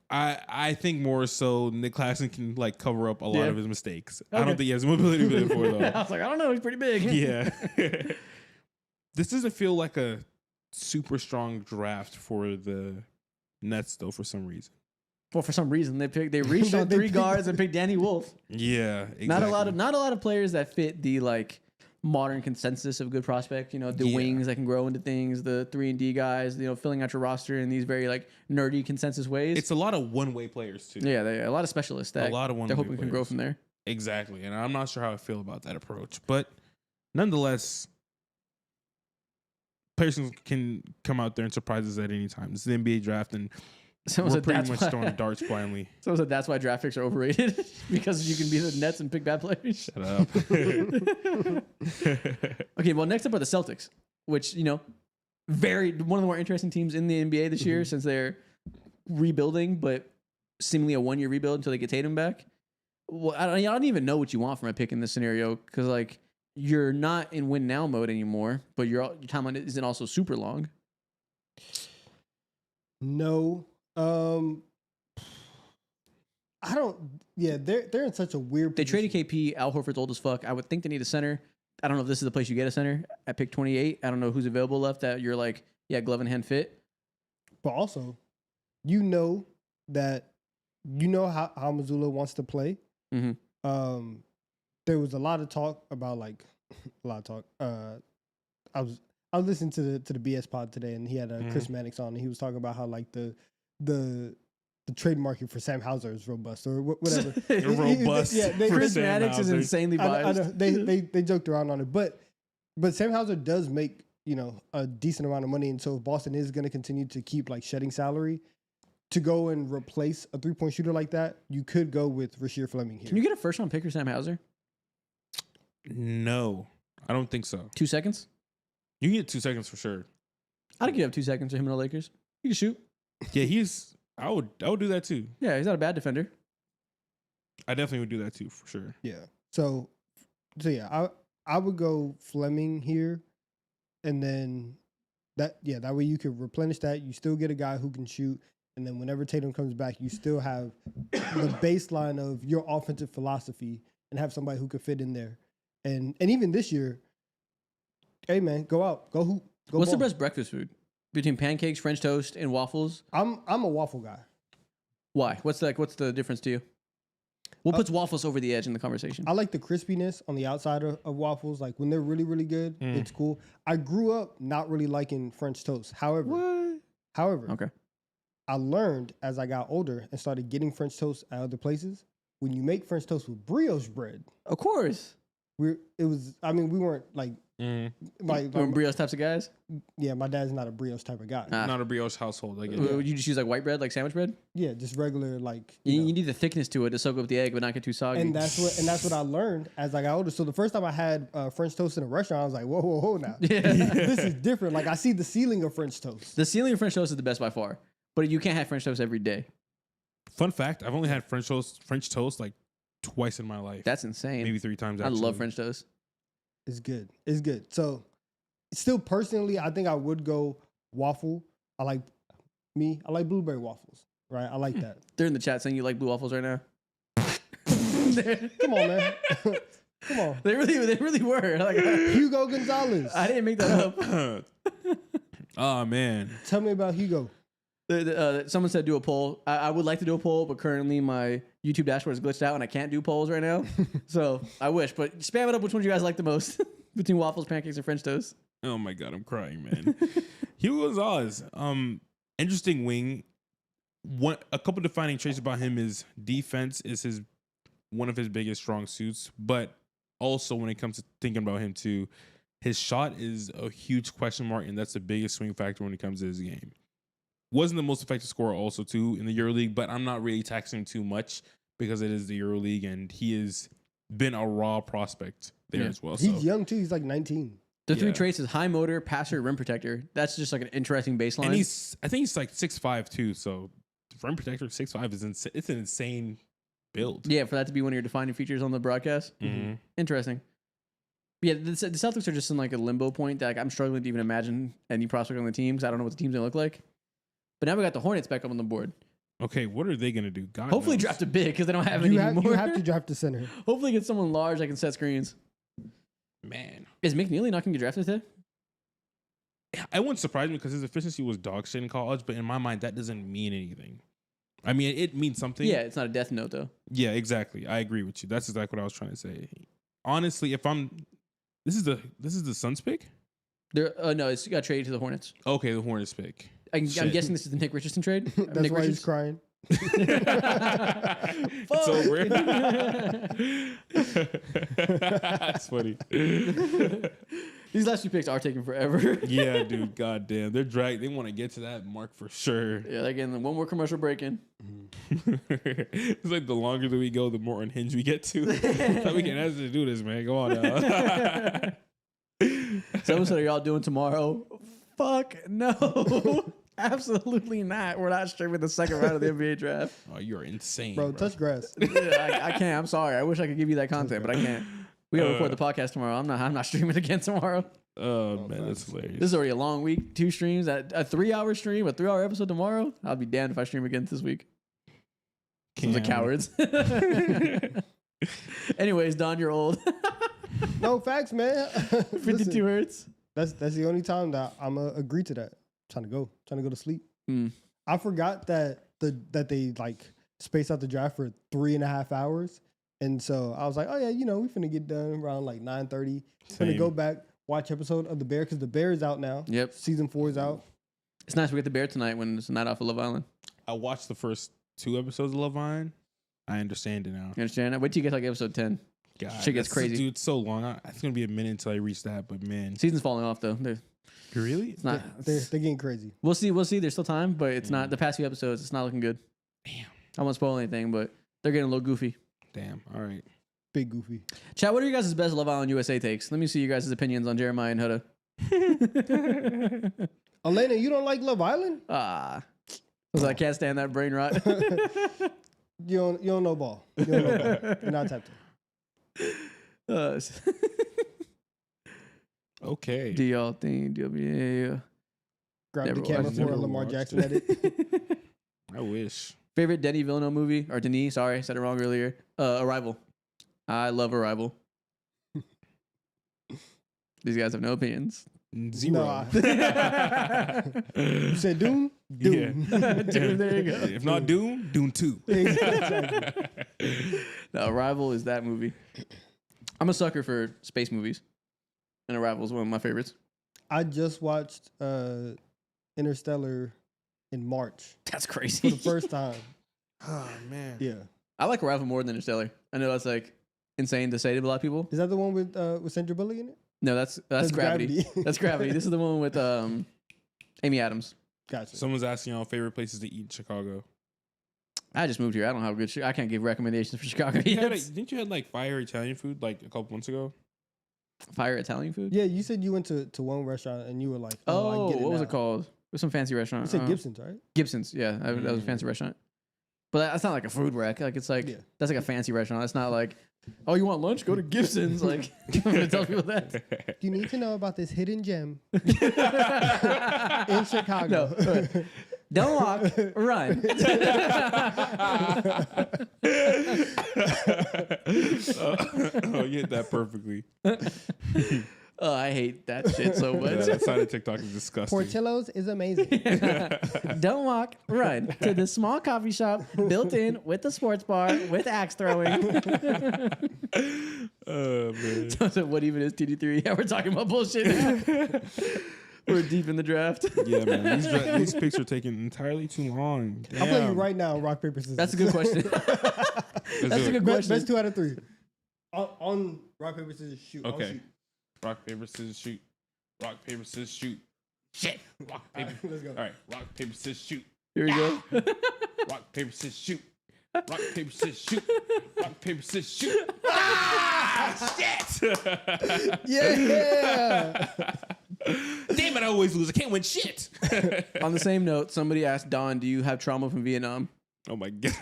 I think more so Nick Claxton can like cover up a lot of his mistakes. Okay. I don't think he has the mobility to play the forward though. I was like, I don't know. He's pretty big. Yeah. This doesn't feel like a super strong draft for the Nets though, for some reason. Well, for some reason they reached on 3 guards and picked Danny Wolf. Yeah, exactly. Not a lot of players that fit the like modern consensus of good prospect. You know, the wings that can grow into things, the 3-and-D guys. You know, filling out your roster in these very like nerdy consensus ways. It's a lot of one-way players too. Yeah, a lot of specialists that a lot of they're hoping can grow from there. Exactly, and I'm not sure how I feel about that approach, but nonetheless, players can come out there and surprise us at any time. This is the NBA draft, and we're pretty much throwing darts blindly. Someone said that's why draft picks are overrated because you can be the Nets and pick bad players. Shut up. Okay, well, next up are the Celtics, which, you know, one of the more interesting teams in the NBA this year since they're rebuilding, but seemingly a 1-year rebuild until they get Tatum back. Well, I don't even know what you want from a pick in this scenario because, like, you're not in win now mode anymore, but your timeline isn't also super long. No. I don't. Yeah, they're in such a weird position. They traded KP. Al Horford's old as fuck. I would think they need a center. I don't know if this is the place you get a center at pick 28. I don't know who's available left that you're like, yeah, glove in hand fit. But also, you know how Mazzulla wants to play. Mm-hmm. There was a lot of talk about I was listening to the BS pod today, and he had Chris Mannix on, and he was talking about how like the trade market for Sam Hauser is robust or whatever. Robust. Yeah, Chris Mannix is insanely biased. I know. They joked around on it, but Sam Hauser does make a decent amount of money, and so if Boston is going to continue to keep like shedding salary to go and replace a 3-point shooter like that, you could go with Rasheer Fleming here. Can you get a first round pick for Sam Hauser? No, I don't think so. 2 seconds? You can get 2 seconds for sure. I'd give up 2 seconds for him in the Lakers. He can shoot. Yeah, I would do that too. Yeah, he's not a bad defender. I definitely would do that too for sure. Yeah. So yeah, I would go Fleming here, and then that way you could replenish that. You still get a guy who can shoot, and then whenever Tatum comes back, you still have the baseline of your offensive philosophy and have somebody who could fit in there. And even this year, hey man, go out, go hoop. What's the best breakfast food between pancakes, French toast, and waffles? I'm a waffle guy. Why? What's the difference to you? What puts waffles over the edge in the conversation? I like the crispiness on the outside of waffles. Like when they're really, really good, it's cool. I grew up not really liking French toast. However, okay. I learned as I got older and started getting French toast at other places. When you make French toast with brioche bread, Of course. we weren't like We're brioche types of guys? yeah, my dad's not a brioche type of guy. Not a brioche household. I get Would it. you just use like white bread, like sandwich bread? Yeah, just regular like You know. need the thickness to it to soak up the egg, but not get too soggy. And that's what I learned as I got older. So the first time I had French toast in a restaurant, I was like, whoa, now. Yeah. This is different. Like I see the ceiling of French toast. The ceiling of French toast is the best by far, but you can't have French toast every day. Fun fact: I've only had French toast like twice in my life. That's insane. Maybe 3 times. I Actually. love French toast. It's good. It's good. So still personally, I think I would go waffle. I like blueberry waffles. Right? I like that. They're in the chat saying you like blue waffles right now. Come on, man. Come on. They really were. Like, Hugo Gonzalez. I didn't make that up. Oh man. Tell me about Hugo. Someone said do a poll. I would like to do a poll, but currently my YouTube dashboard is glitched out and I can't do polls right now. So I wish, but spam it up. Which one do you guys like the most between waffles, pancakes, and French toast? Oh my god, I'm crying, man. Hugo Gonzalez, interesting wing. A couple defining traits about him is defense is one of his biggest strong suits, but also when it comes to thinking about him too, his shot is a huge question mark, and that's the biggest swing factor when it comes to his game. Wasn't the most effective scorer also too in the EuroLeague, but I'm not really taxing him too much because it is the EuroLeague and he has been a raw prospect there as well. He's young too. He's like 19. The 3 traits is high motor, passer, rim protector. That's just like an interesting baseline. And I think he's like 6'5" too. So rim protector 6'5" is it's an insane build. Yeah, for that to be one of your defining features on the broadcast. Mm-hmm. Interesting. Yeah, the Celtics are just in like a limbo point that like, I'm struggling to even imagine any prospect on the team because I don't know what the team's gonna look like. But now we got the Hornets back up on the board. Okay, what are they gonna do? God Hopefully knows. draft a big because they don't have any anymore. You have to draft a center. Hopefully get someone large that can set screens. Man, Is McNeely not going to get drafted today? it wouldn't surprise me because his efficiency was dog shit in college, but in my mind that doesn't mean anything. I mean, it means something. Yeah, it's not a death note though. Yeah, exactly. I agree with you. That's exactly what I was trying to say. Honestly, this is the Suns pick. No, it's got traded to the Hornets. Okay, the Hornets pick. I'm guessing this is the Nick Richardson trade. That's Nick why Richards? he's crying. It's over. That's funny. These last 2 picks are taking forever. Yeah, dude. Goddamn, they're dragged. They want to get to that mark for sure. Yeah, they're getting one more commercial break in. It's like the longer that we go, the more unhinged we get to. So we can ask to do this, man. Go on now. Someone said, "Are y'all doing tomorrow?" Fuck no. Absolutely not. We're not streaming the second round of the NBA draft. Oh, you're insane, Bro, touch grass. Yeah, I can't. I'm sorry. I wish I could give you that content, but I can't. We gotta record the podcast tomorrow. I'm not streaming again tomorrow. Oh man, that's hilarious. This is already a long week. 2 streams, a 3-hour stream, a 3-hour episode tomorrow. I'll be damned if I stream again this week. Sons of cowards. Anyways, Don, you're old. No facts, man. 52 Listen, hertz. that's the only time that I'm gonna agree to that. Trying to go to sleep. I forgot that they like space out the draft for 3.5 hours, and so I was like, oh yeah, we finna get done around like 9:30. Finna go back watch episode of The Bear because The Bear is out now. Yep, season 4 is out. It's nice we get The Bear tonight when it's a night off of Love Island. I watched the first 2 episodes of Love Island. I understand it now. You understand that? Wait till you get to like episode 10. God, shit gets crazy. Dude, it's so long. It's gonna be a minute until I reach that, but man, Season's falling off though. really? It's not. They're getting crazy. We'll see. There's still time, but it's not. The past few episodes, it's not looking good. Damn. I won't spoil anything, but they're getting a little goofy. Damn. All right. Big goofy. Chat, what are you guys' best Love Island USA takes? Let me see you guys' opinions on Jeremiah and Huda. Elena, you don't like Love Island? I can't stand that brain rot. You don't know ball. You don't know ball. You're not tapped in. Okay. Do y'all think WNBA? Grab Never the camera watched- for a never Lamar watched Jackson edit. I wish. Favorite Denis Villeneuve movie? Or Denis, sorry, said it wrong earlier. Arrival. I love Arrival. These guys have no opinions. Zero. Nah. You said Doom? Doom. Dude, there you go. If not Doom, Doom 2. Exactly. No, Arrival is that movie. I'm a sucker for space movies. And Arrival is one of my favorites. I just watched Interstellar in March That's for crazy. the first time. Oh, man. Yeah. I like Arrival more than Interstellar. I know that's like insane to say to a lot of people. Is that the one with Sandra Bullock in it? No, that's Gravity. That's Gravity. This is the one with Amy Adams. Gotcha. Someone's asking y'all favorite places to eat in Chicago. I just moved here. I don't have good I can't give recommendations for Chicago yet. Didn't you have like fire Italian food like a couple months ago? Fire Italian food? Yeah, you said you went to one restaurant and you were like, I Oh, get it what was now. it called? It was some fancy restaurant. You said Gibson's, right? Gibson's, yeah. That was a fancy restaurant. But that's not like a food wreck. Like it's like that's like a fancy restaurant. It's not like, oh, you want lunch? Go to Gibson's. Like I'm gonna tell people that. You need to know about this hidden gem in Chicago. No, don't walk, run. Oh, you hit that perfectly. Oh, I hate that shit so Yeah, much. that side of TikTok is disgusting. Portillo's is amazing. Don't walk, run to the small coffee shop built in with the sports bar with axe throwing. Oh, man. So what even is TD3? Yeah, we're talking about bullshit now. We're deep in the draft. Yeah, man. These picks are taking entirely too long. I'll play you Damn. right now, rock, paper, scissors. That's a good question. That's a good question. Best 2 out of 3. On rock, paper, scissors, shoot. I'll Okay. shoot. Rock, paper, scissors, shoot. Rock, paper, scissors, shoot. Shit. Rock, paper. All right, let's go. All right. Rock, paper, scissors, shoot. Here we go. Rock, paper, scissors, shoot. Rock, paper, scissors, shoot. Rock, paper, scissors, shoot. Ah! Shit! Yeah. Damn it, I always lose. I can't win shit. On the same note, somebody asked Don, do you have trauma from Vietnam? Oh, my God.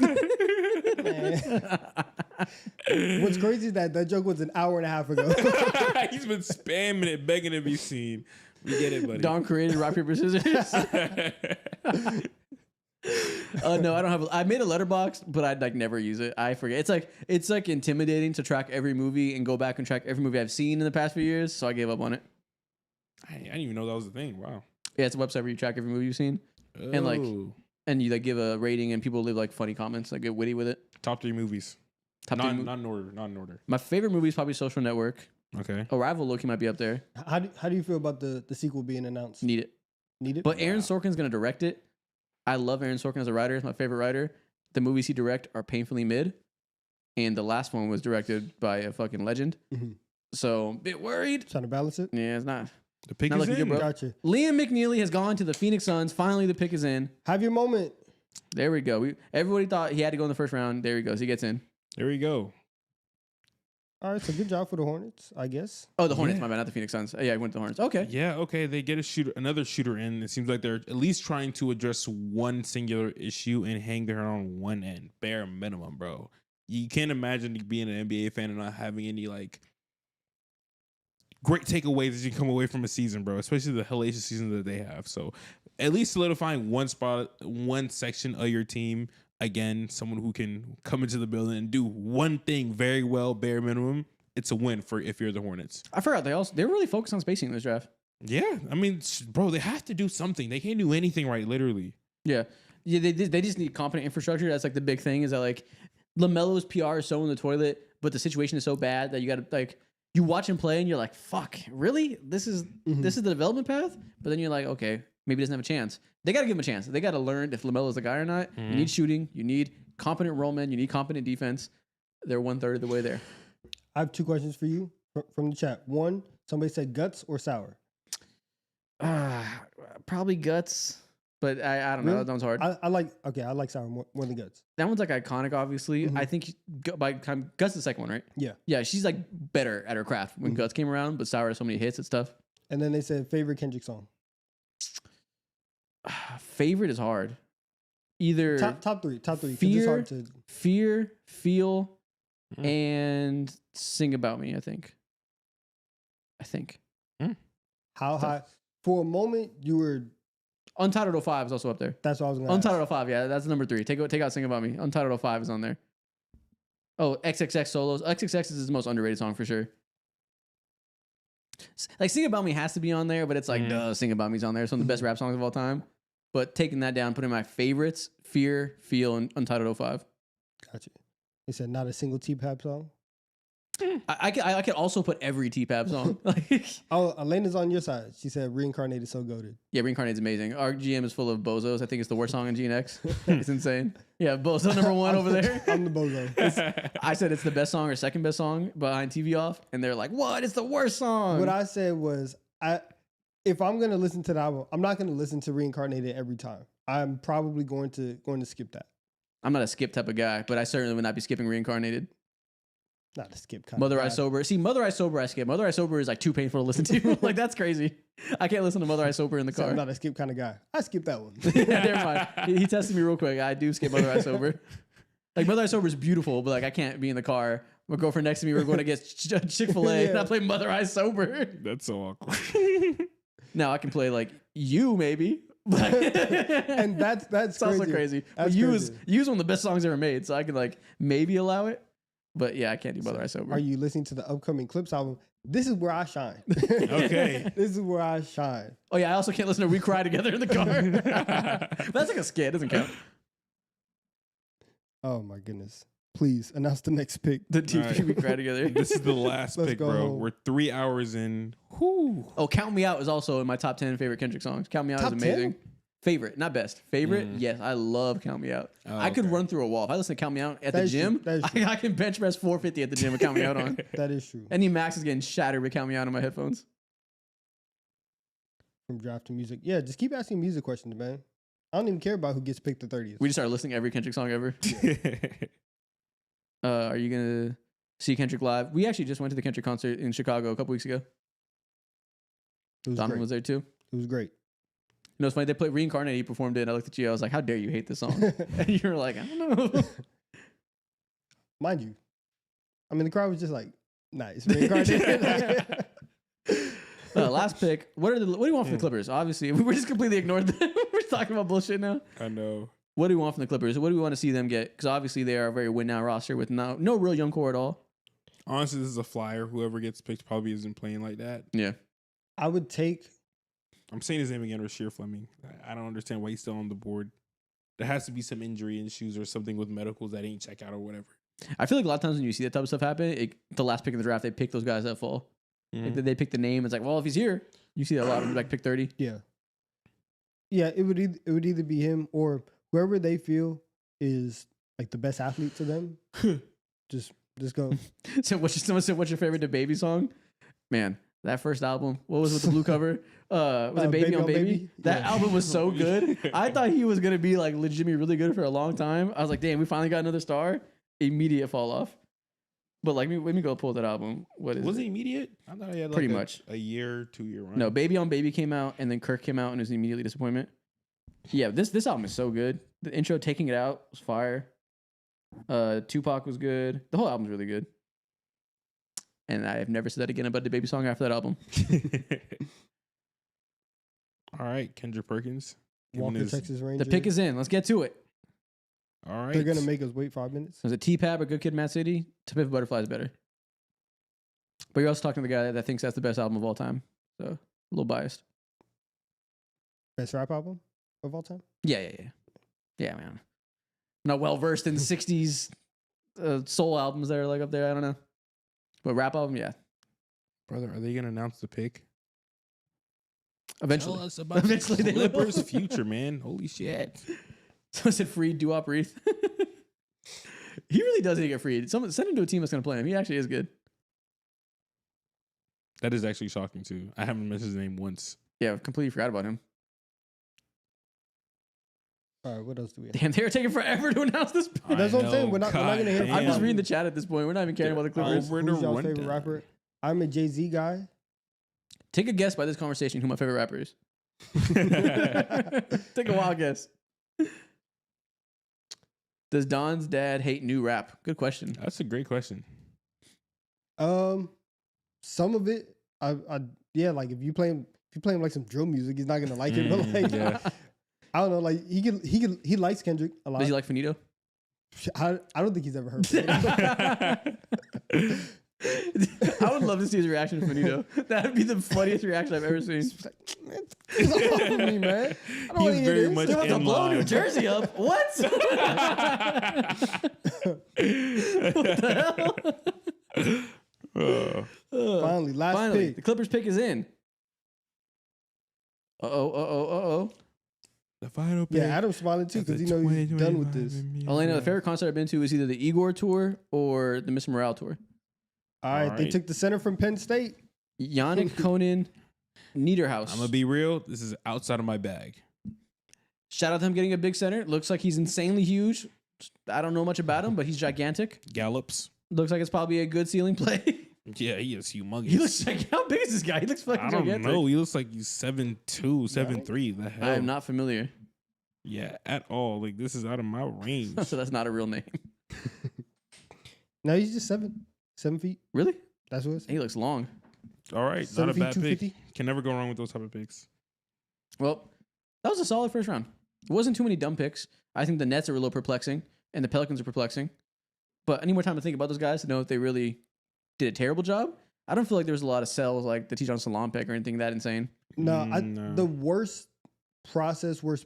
What's crazy is that joke was an hour and a half ago. He's been spamming it, begging to be seen. We get it, buddy. Don created rock, paper, scissors. No, I don't have. I made a letterbox, but I'd like never use it. I forget. It's like intimidating to track every movie and go back and track every movie I've seen in the past few years. So I gave up on it. I didn't even know that was a thing. Wow. Yeah, it's a website where you track every movie you've seen, and like, Oh. and you like give a rating, and people leave like funny comments, like get witty with it. Top 3 movies. Top Not, three not in order. Not in order. My favorite movie is probably Social Network. Okay. Arrival, Loki might be up there. How do you feel about the sequel being announced? Need it. Need it? But Aaron Sorkin's gonna direct it. I love Aaron Sorkin as a writer. He's my favorite writer. The movies he direct are painfully mid, and the last one was directed by a fucking legend. Mhm. So bit worried. Trying to balance it? Yeah, it's not. The pick Not is looking in. good, bro. Gotcha. Liam McNeely has gone to the Phoenix Suns. Finally, the pick is in. Have your moment. There we go. Everybody thought he had to go in the first round. There he goes. He gets in. There we go. All right, so good job for the Hornets, I guess. Oh, the Hornets. Yeah. My bad, not the Phoenix Suns. Yeah, I went to the Hornets. Okay. Yeah, okay. They get another shooter in. It seems like they're at least trying to address one singular issue and hang their head on one end. Bare minimum, bro. You can't imagine being an NBA fan and not having any like great takeaways as you come away from a season, bro. Especially the hellacious season that they have. So at least solidifying one spot, one section of your team. Again, someone who can come into the building and do one thing very well, bare minimum. It's a win for if you're the Hornets. I forgot they're really focused on spacing in this draft. Yeah, I mean, bro, they have to do something. They can't do anything right, literally. Yeah. Yeah, they just need competent infrastructure. That's like the big thing is that like LaMelo's PR is so in the toilet, but the situation is so bad that you got to like you watch him play and you're like, fuck, really? This is the development path? But then you're like, okay, maybe he doesn't have a chance. They got to give him a chance. They got to learn if LaMelo's the guy or not. You need shooting. You need competent rollmen. You need competent defense. They're 1/3 of the way there. I have 2 questions for you from the chat. One, somebody said guts or sour. Probably guts, but I don't know. Really? That one's hard. I like sour more than guts. That one's like iconic, obviously. I think by time Guts is the second one, right? Yeah. Yeah, she's like better at her craft when Guts came around, but Sour has so many hits and stuff. And then they said favorite Kendrick song. Favorite is hard. Either top three. Fear, Feel, and Sing About Me. I think. How high? For a moment, you were. Untitled 05 is also up there. That's what I was going to Untitled 05, yeah, that's number 3. Take out Sing About Me. Untitled 05 is on there. Oh, XXX Solos. XXX is his most underrated song for sure. Like Sing About Me has to be on there, but it's like, duh, Sing About Me's on there. It's one of the best rap songs of all time. But taking that down, putting my favorites, Fear, Feel, and Untitled 05. Gotcha. You said not a single T-Pap song? I could also put every T-Pap song. Oh, Elena's on your side. She said Reincarnated so goated. Yeah, Reincarnated's amazing. Our GM is full of bozos. I think it's the worst song in GNX. It's insane. Yeah, bozo number 1 over there. I'm the bozo. I said it's the best song or second best song behind TV Off, and they're like, "What? It's the worst song." What I said was, if I'm gonna listen to the album, I'm not gonna listen to Reincarnated every time. I'm probably going to skip that. I'm not a skip type of guy, but I certainly would not be skipping Reincarnated. Not a skip kind Mother of I Sober. See, Mother I Sober I skip. Mother I Sober is like too painful to listen to. Like that's crazy. I can't listen to Mother I Sober in the car. I'm not a skip kind of guy. I skip that one. Yeah, never mind. He tested me real quick. I do skip Mother I Sober. Like Mother I Sober is beautiful, but like I can't be in the car. My girlfriend next to me, we're going to get Chick-fil-A and I play Mother I Sober. That's so awkward. Now I can play like You maybe. And that's it's also crazy. But You is one of the best songs ever made, so I can like maybe allow it. But yeah, I can't do Mother I Sober. Are you listening to the upcoming Clips album? This is where I shine. Okay. This is where I shine. Oh yeah, I also can't listen to We Cry Together in the car. That's like a skit. It doesn't count. Oh my goodness. Please announce the next pick. The TP right. We Cry Together. This is the last pick, bro. Home. We're 3 hours in. Whew. Oh, Count Me Out is also in my top 10 favorite Kendrick songs. Count Me Out top is amazing. 10? Favorite, not best. Favorite, yes, I love Count Me Out. Oh, I could run through a wall. If I listen to Count Me Out at the gym, I can bench press 450 at the gym with Count Me Out on. That is true. Any max is getting shattered with Count Me Out on my headphones. From draft to music. Yeah, just keep asking music questions, man. I don't even care about who gets picked the 30th. We just started listening to every Kendrick song ever. Are you going to see Kendrick live? We actually just went to the Kendrick concert in Chicago a couple weeks ago. Donovan was there too. It was great. You know, it's funny. They played Reincarnated. He performed it. And I looked at you. I was like, how dare you hate this song? And you were like, I don't know. Mind you, I mean, the crowd was just like, nice. Reincarnated. Last pick. What do you want from the Clippers? Obviously, we're just completely ignored them. We're talking about bullshit now. I know. What do we want from the Clippers? What do we want to see them get? Because obviously they are a very win-now roster with no real young core at all. Honestly, this is a flyer. Whoever gets picked probably isn't playing like that. Yeah. I would take... I'm saying his name again, Rasheer Fleming. I don't understand why he's still on the board. There has to be some injury issues or something with medicals that ain't check out or whatever. I feel like a lot of times when you see that type of stuff happen, the last pick in the draft, they pick those guys that fall. Mm-hmm. Like they pick the name. It's like, well, if he's here, you see that a lot of them like pick 30. Yeah. Yeah, it would either be him or whoever they feel is like the best athlete to them. just go. So someone said, what's your favorite DaBaby song? Man, that first album, what was it with the blue cover? Was it Baby on Baby? That album was so good. I thought he was going to be like legitimately really good for a long time. I was like, damn, we finally got another star. Immediate fall off. But like, let me go pull that album. What is was it? it immediate? I thought he had like pretty much a year, 2 year run. No, Baby on Baby came out and then Kirk came out and it was immediately disappointment. Yeah, this album is so good. The intro, Taking It Out, was fire. Tupac was good. The whole album's really good. And I've never said that again about the DaBaby song after that album. All right, Kendrick Perkins. Walker, Texas Ranger. The pick is in. Let's get to it. All right. They're going to make us wait 5 minutes. Was it T-Pab or Good Kid, Mad City? To Pimp a Butterfly is better. But you're also talking to the guy that thinks that's the best album of all time. So, a little biased. Best rap album of all time? Yeah, man. Not well versed in 60s soul albums that are like up there. I don't know. But rap album, yeah. Brother, are they going to announce the pick? Eventually. Tell us about the Clippers' future, man. Holy shit. Someone said free Doo-Wop Reith. He really does need to get freed. Send him to a team that's going to play him. He actually is good. That is actually shocking, too. I haven't mentioned his name once. Yeah, I completely forgot about him. All right, what else do we have? Damn, they were taking forever to announce this. That's what I'm saying. We're not going to hear. I'm just reading the chat at this point. We're not even caring about the Clippers. Who's y'all's favorite rapper? I'm a Jay-Z guy. Take a guess by this conversation who my favorite rapper is. Take a wild guess. Does Don's dad hate new rap? Good question. That's a great question. Some of it, yeah, like if you play him like some drill music, he's not gonna like it. But like, yeah. I don't know, like he likes Kendrick a lot. Does he like Finito? I don't think he's ever heard of it. I would love to see his reaction to Finito. That would be the funniest reaction I've ever seen. It's off of me, man. I don't He's want to hear very this. much They're about to in blow line. New Jersey up. What? What the hell? Finally, last pick. The Clippers pick is in. Uh-oh. The final pick. Yeah, Adam's smiling too because he knows he's done with this. Elena, the favorite concert I've been to is either the Igor tour or the Mr. Morale tour. All right, they right. took the center from Penn State. Yannick Conan Niederhaus. I'm gonna be real. This is outside of my bag. Shout out to him getting a big center. Looks like he's insanely huge. I don't know much about him, but he's gigantic. Gallops. Looks like it's probably a good ceiling play. Yeah, he is humongous. He looks like, how big is this guy? He looks fucking I don't gigantic. know. He looks like he's 7'2", 7'3". The hell? I am not familiar. Yeah, at all. Like this is out of my range. So that's not a real name. No, he's just 7 feet. Really? That's what it's. He looks long. All right, 7 not a feet, bad pick. 250. Can never go wrong with those type of picks. Well, that was a solid first round. It wasn't too many dumb picks. I think the Nets are a little perplexing, and the Pelicans are perplexing. But I need more time to think about those guys to know if they really did a terrible job. I don't feel like there was a lot of sells like the T. Johnson Salon pick or anything that insane. No, No. the worst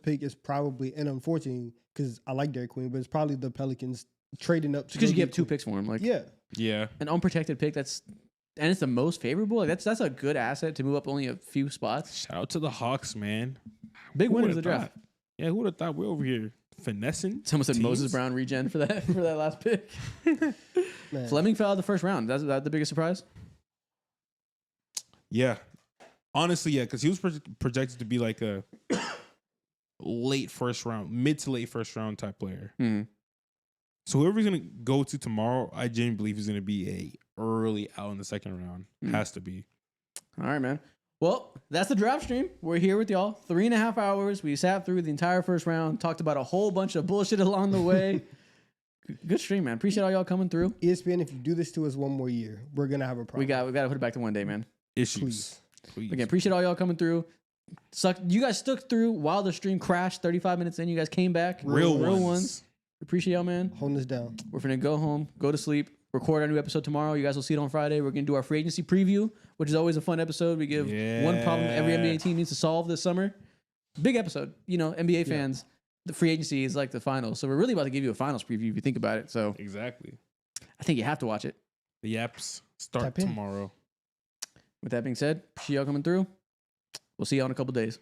pick is probably, and unfortunately, because I like Derek Queen, but it's probably the Pelicans trading up. Because you go get get 2 Queen. picks for him. Like Yeah. Yeah. an unprotected pick, and it's the most favorable. Like that's a good asset to move up only a few spots. Shout out to the Hawks, man. Big Who winners of would've the draft. thought? Yeah, who would have thought we're over here finessing? Someone said teams? Moses Brown regen for that last pick. Man. Fleming fell out of the first round. That's that the biggest surprise. Yeah. Honestly, yeah, because he was projected to be like a late first round, mid to late first round type player. Mm-hmm. So whoever he's going to go to tomorrow, I genuinely believe he's going to be a early out in the second round. Has to be. All right, man. Well, that's the draft stream. We're here with y'all. 3.5 hours. We sat through the entire first round, talked about a whole bunch of bullshit along the way. Good stream, man. Appreciate all y'all coming through. ESPN, if you do this to us one more year, we're gonna have a problem. We got to put it back to one day, man. Issues. Please. Again, appreciate all y'all coming through. You guys stuck through while the stream crashed. 35 minutes in, you guys came back. Real ones. ones. Appreciate y'all, man. Holding us down. We're finna go home, go to sleep, record our new episode tomorrow. You guys will see it on Friday. We're gonna do our free agency preview, which is always a fun episode. We give one problem every NBA team needs to solve this summer. Big episode. You know, NBA fans, the free agency is like the finals. So we're really about to give you a finals preview if you think about it. So Exactly. I think you have to watch it. The apps start Tap in. tomorrow. With that being said, appreciate y'all coming through. We'll see y'all in a couple days.